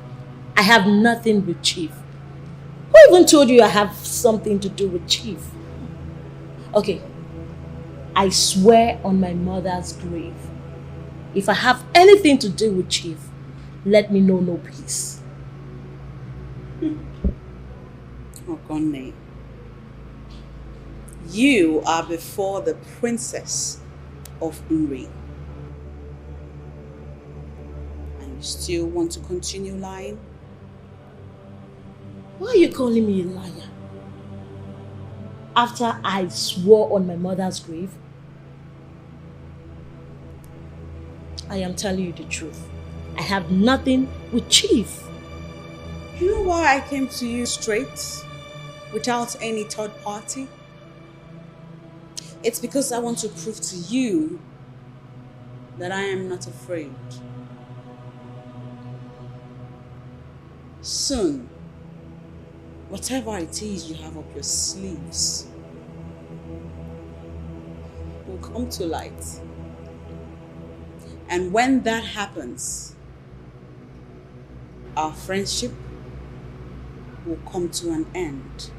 S1: I have nothing with Chief. Who even told you I have something to do with Chief? Okay. I swear on my mother's grave, if I have anything to do with Chief, let me know, no please.
S6: Ogonne, you are before the princess of Nri. And you still want to continue lying?
S1: Why are you calling me a liar? After I swore on my mother's grave, I am telling you the truth. I have nothing with Chief.
S6: You know why I came to you straight, without any third party? It's because I want to prove to you that I am not afraid. Soon, whatever it is you have up your sleeves will come to light. And when that happens, our friendship will come to an end.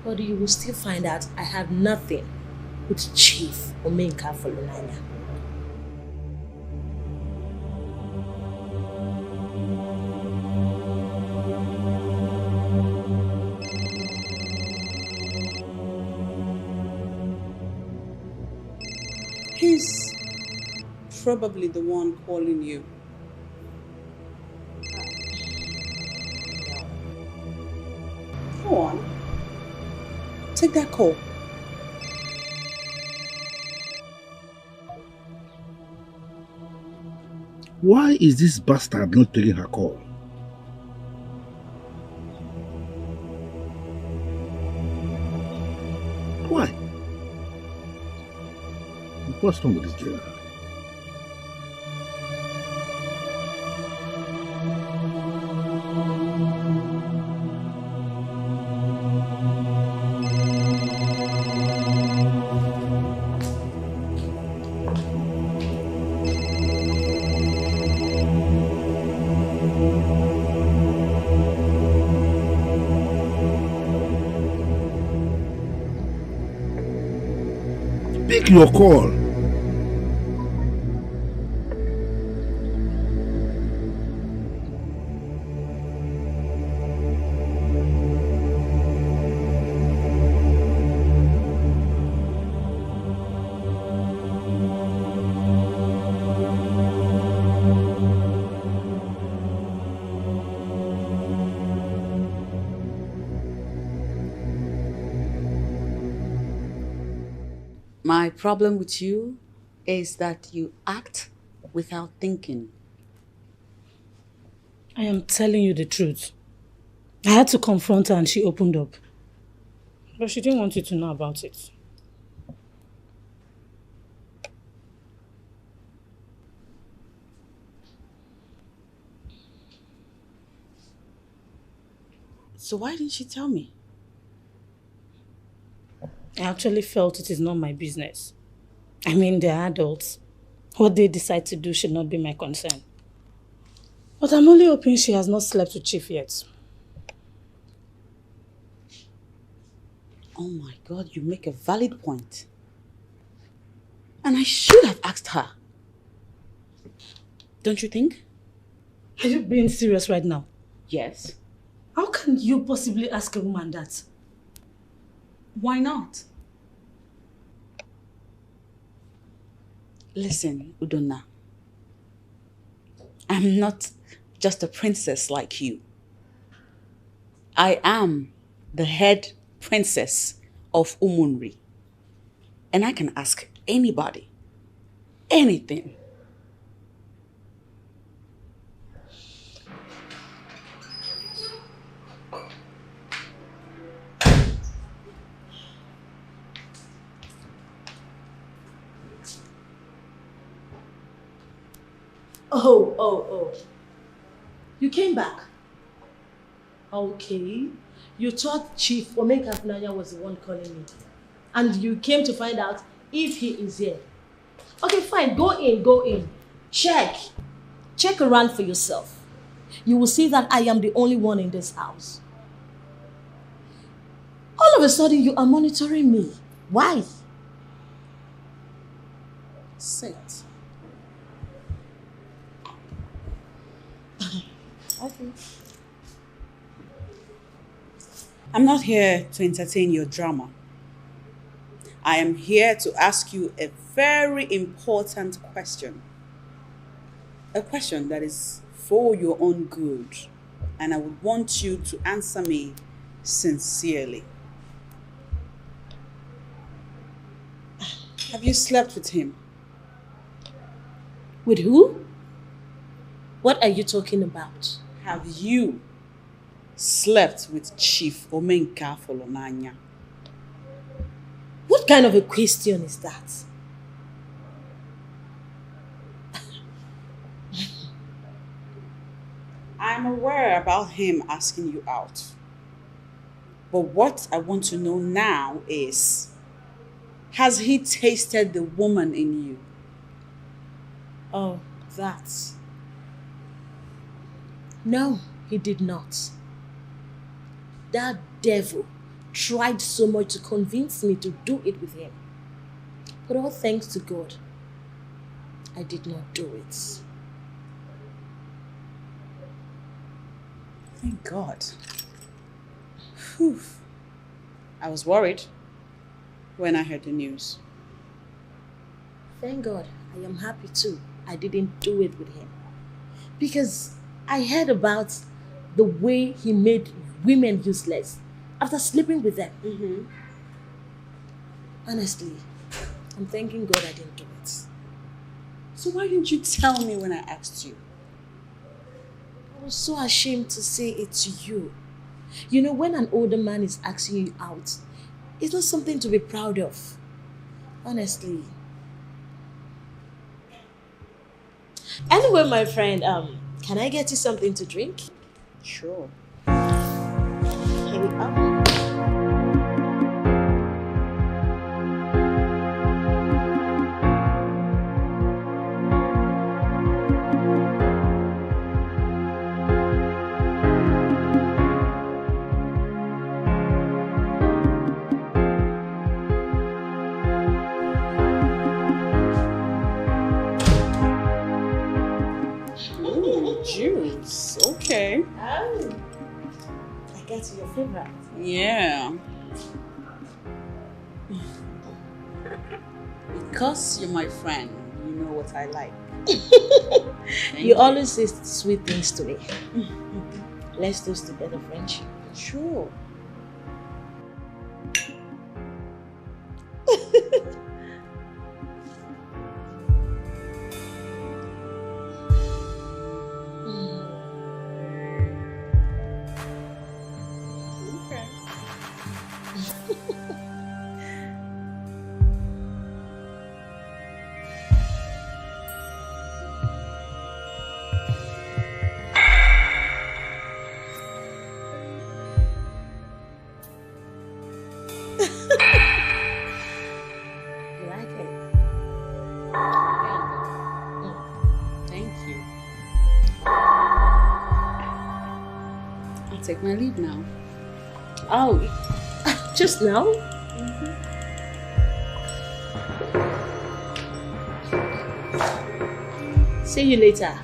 S1: But you will still find out I have nothing with Chief Omenka Flonanya.
S6: He's probably the one calling you. Go on. Take that call.
S8: Why is this bastard not taking her call? Why? What's wrong with this Gerald? Pick your call.
S6: My problem with you is that you act without thinking.
S9: I am telling you the truth. I had to confront her and she opened up. But she didn't want you to know about it.
S6: So why didn't she tell me?
S9: I actually felt it is not my business. I mean, they're adults. What they decide to do should not be my concern. But I'm only hoping she has not slept with Chief yet.
S6: Oh my God, you make a valid point. And I should have asked her. Don't you think?
S9: Are you being serious right now?
S6: Yes.
S9: How can you possibly ask a woman that?
S6: Why not? Listen, Udonna. I'm not just a princess like you. I am the head princess of Umunri. And I can ask anybody, anything.
S1: Oh. You came back. Okay. You thought Chief Omeka Funanya was the one calling me. And you came to find out if he is here. Okay, fine. Go in. Check around for yourself. You will see that I am the only one in this house. All of a sudden, you are monitoring me. Why?
S6: Sit. Okay. I'm not here to entertain your drama. I am here to ask you a very important question. A question that is for your own good. And I would want you to answer me sincerely. Have you slept with him?
S1: With who? What are you talking about?
S6: Have you slept with Chief Omenka Folonanya?
S1: What kind of a question is that?
S6: I'm aware about him asking you out. But what I want to know now is, has he tasted the woman in you?
S1: Oh, that. No, he did not. That devil tried so much to convince me to do it with him. But all thanks to God, I did not do it.
S6: Thank God. Whew. I was worried when I heard the news.
S1: Thank God, I am happy too. I didn't do it with him. Because I heard about the way he made women useless after sleeping with them.
S6: Mm-hmm.
S1: Honestly, I'm thanking God I didn't do it.
S6: So why didn't you tell me when I asked you?
S1: I was so ashamed to say it to you. You know, when an older man is asking you out, it's not something to be proud of. Honestly, Anyway, my friend, can I get you something to drink?
S6: Sure.
S1: Here we are.
S6: Juice. Okay.
S1: Oh. I get your favorite.
S6: Yeah. Because you're my friend, you know what I like.
S1: You always say sweet things to me. Let's toast to better friendship.
S6: Sure.
S1: You like it?
S6: Thank you. I'll take my leave now.
S1: Oh, just now? See you later.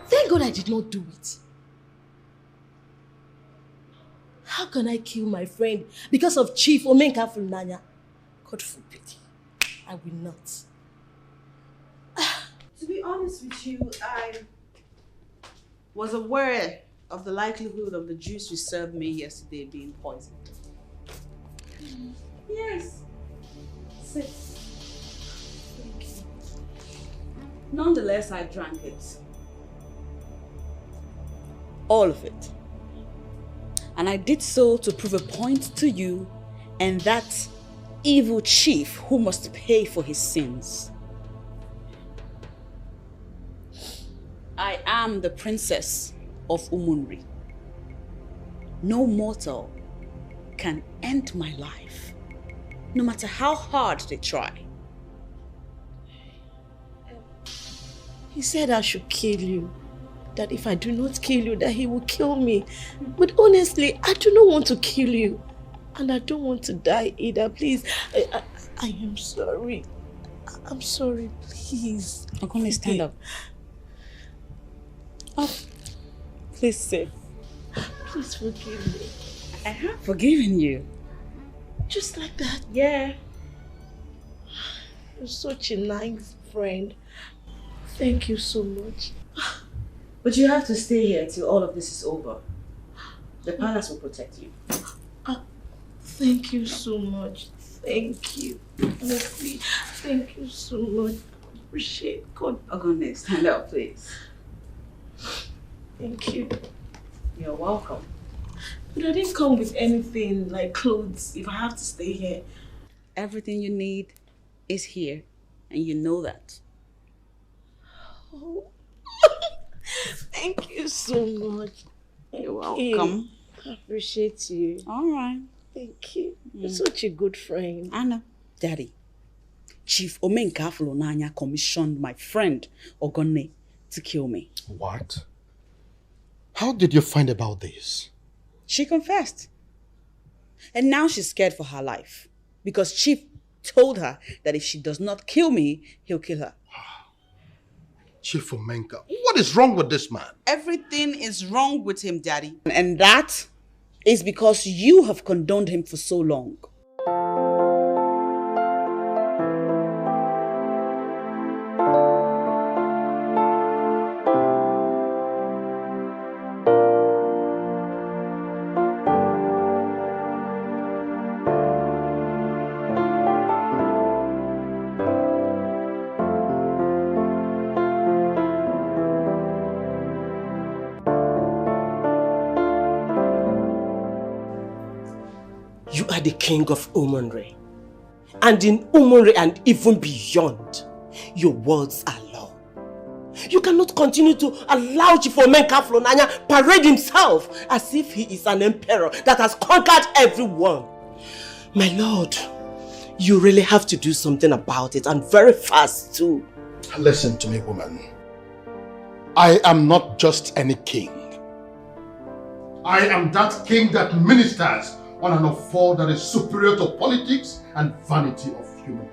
S1: Thank God I did not do it. How can I kill my friend because of Chief Omenka Fulnanya? God forbid. I will not.
S6: To be honest with you, I was aware of the likelihood of the juice you served me yesterday being poisoned. Yes. Sit. Thank you. Nonetheless, I drank it. All of it. And I did so to prove a point to you and that evil chief who must pay for his sins. I am the princess of Umunri. No mortal can end my life, no matter how hard they try.
S1: He said I should kill you. That if I do not kill you, that he will kill me. But honestly, I do not want to kill you. And I don't want to die either. Please, I am sorry. I'm sorry, please.
S6: I'm going to stand up. Oh, please sit.
S1: Please forgive me.
S6: I have forgiven you.
S1: Just like that?
S6: Yeah.
S1: You're such a nice friend. Thank you so much.
S6: But you have to stay here until all of this is over. The palace will protect you.
S1: Thank you so much. Thank you. Honestly, thank you so much. I appreciate God.
S6: Ogone, stand up, please.
S1: Thank you.
S6: You're welcome.
S7: But I didn't come with anything like clothes if I have to stay here.
S6: Everything you need is here, and you know that.
S7: Oh. Thank you so much.
S6: You're welcome.
S7: I appreciate you.
S6: All right.
S7: Thank you. You're such a good friend.
S6: I know. Daddy, Chief Omenkaflo Nanya commissioned my friend Ogone to kill me.
S5: What? How did you find about this?
S6: She confessed. And now she's scared for her life. Because Chief told her that if she does not kill me, he'll kill her.
S5: Chief Omenka, what is wrong with this man?
S6: Everything is wrong with him, Daddy. And that is because you have condoned him for so long.
S4: You are the king of Umunre. And in Umunre and even beyond, your words are law. You cannot continue to allow Chief Omenka Flonanya parade himself as if he is an emperor that has conquered everyone. My lord, you really have to do something about it, and very fast too.
S5: Listen to me, woman. I am not just any king. I am that king that ministers on an affair that is superior to politics and vanity of human.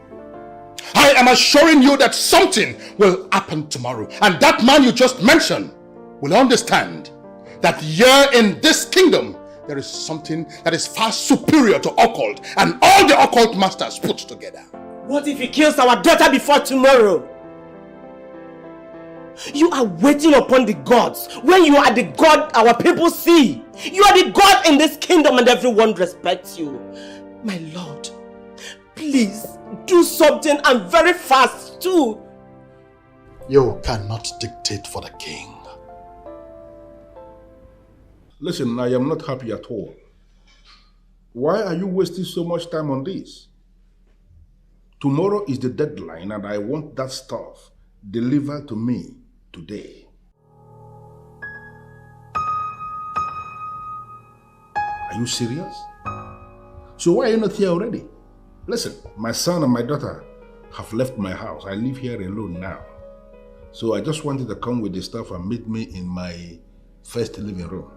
S5: I am assuring you that something will happen tomorrow, and that man you just mentioned will understand that here in this kingdom there is something that is far superior to occult and all the occult masters put together.
S4: What if he kills our daughter before tomorrow? You are waiting upon the gods when you are the God our people see. You are the God in this kingdom and everyone respects you. My lord, please do something, and very fast too.
S5: You cannot dictate for the king.
S8: Listen, I am not happy at all. Why are you wasting so much time on this? Tomorrow is the deadline and I want that stuff delivered to me today. Are you serious? So why are you not here already? Listen, my son and my daughter have left my house. I live here alone now. So I just wanted to come with the stuff and meet me in my first living room.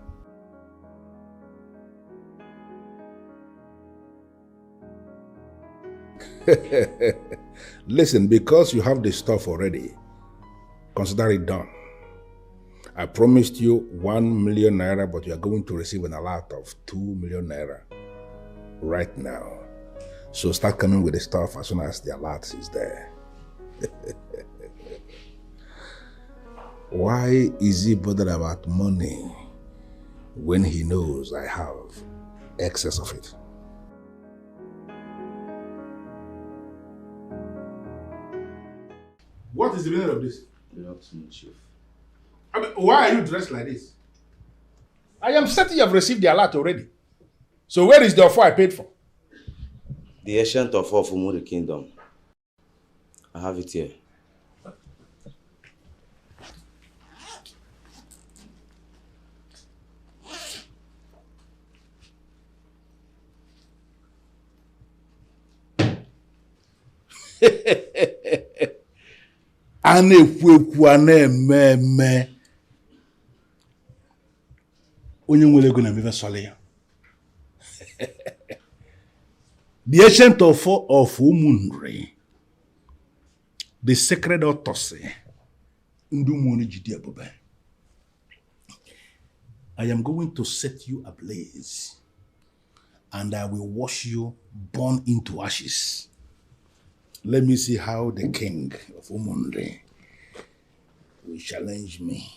S8: Listen, because you have the stuff already, consider it done. I promised you 1 million naira, but you are going to receive an alert of 2 million naira right now. So start coming with the stuff as soon as the alert is there. Why is he bothered about money when he knows I have excess of it? What is the meaning of this?
S16: Chief.
S8: I mean, why are you dressed like this? I am certain you have received the alert already. So where is the offer I paid for?
S16: The ancient offer of Umu the kingdom. I have it here.
S8: A na-ekwu a na-eme eme. Onye nwere ego na-emebe sọlị ya. The ancient of Umunre, the sacred autopsy, Ndumuni Jidi Abube. I am going to set you ablaze, and I will wash you, burn into ashes. Let me see how the king of Umunre will challenge me.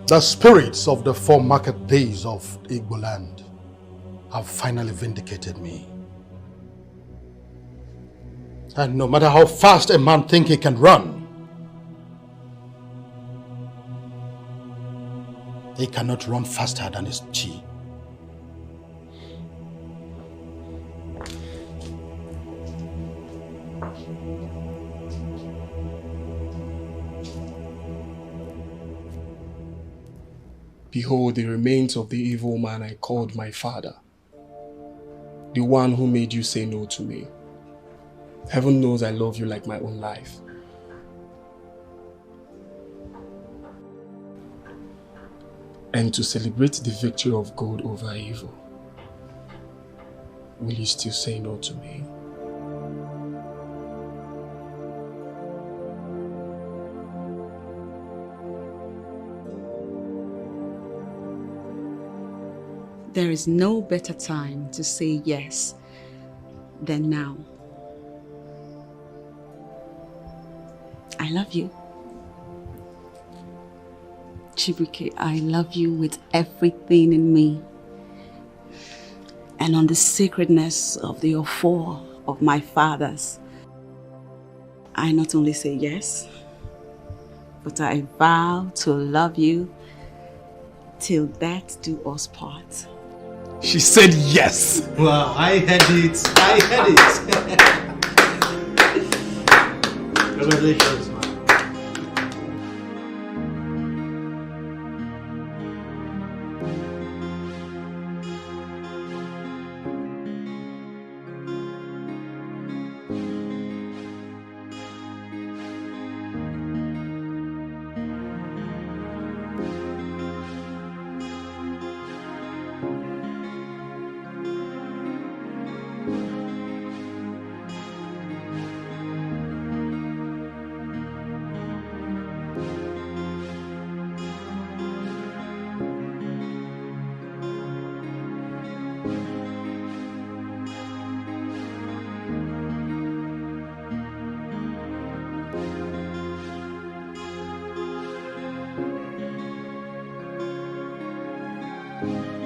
S5: The spirits of the 4 market days of Igbo land have finally vindicated me. And no matter how fast a man thinks he can run, he cannot run faster than his chi.
S3: Behold the remains of the evil man I called my father, the one who made you say no to me. Heaven knows I love you like my own life. And to celebrate the victory of good over evil, will you still say no to me?
S6: There is no better time to say yes than now. I love you. Chibuike, I love you with everything in me. And on the sacredness of the Ofo of my fathers, I not only say yes, but I vow to love you till death do us part.
S3: She said yes.
S14: Wow, I heard it. I heard it. Congratulations, man.
S20: you.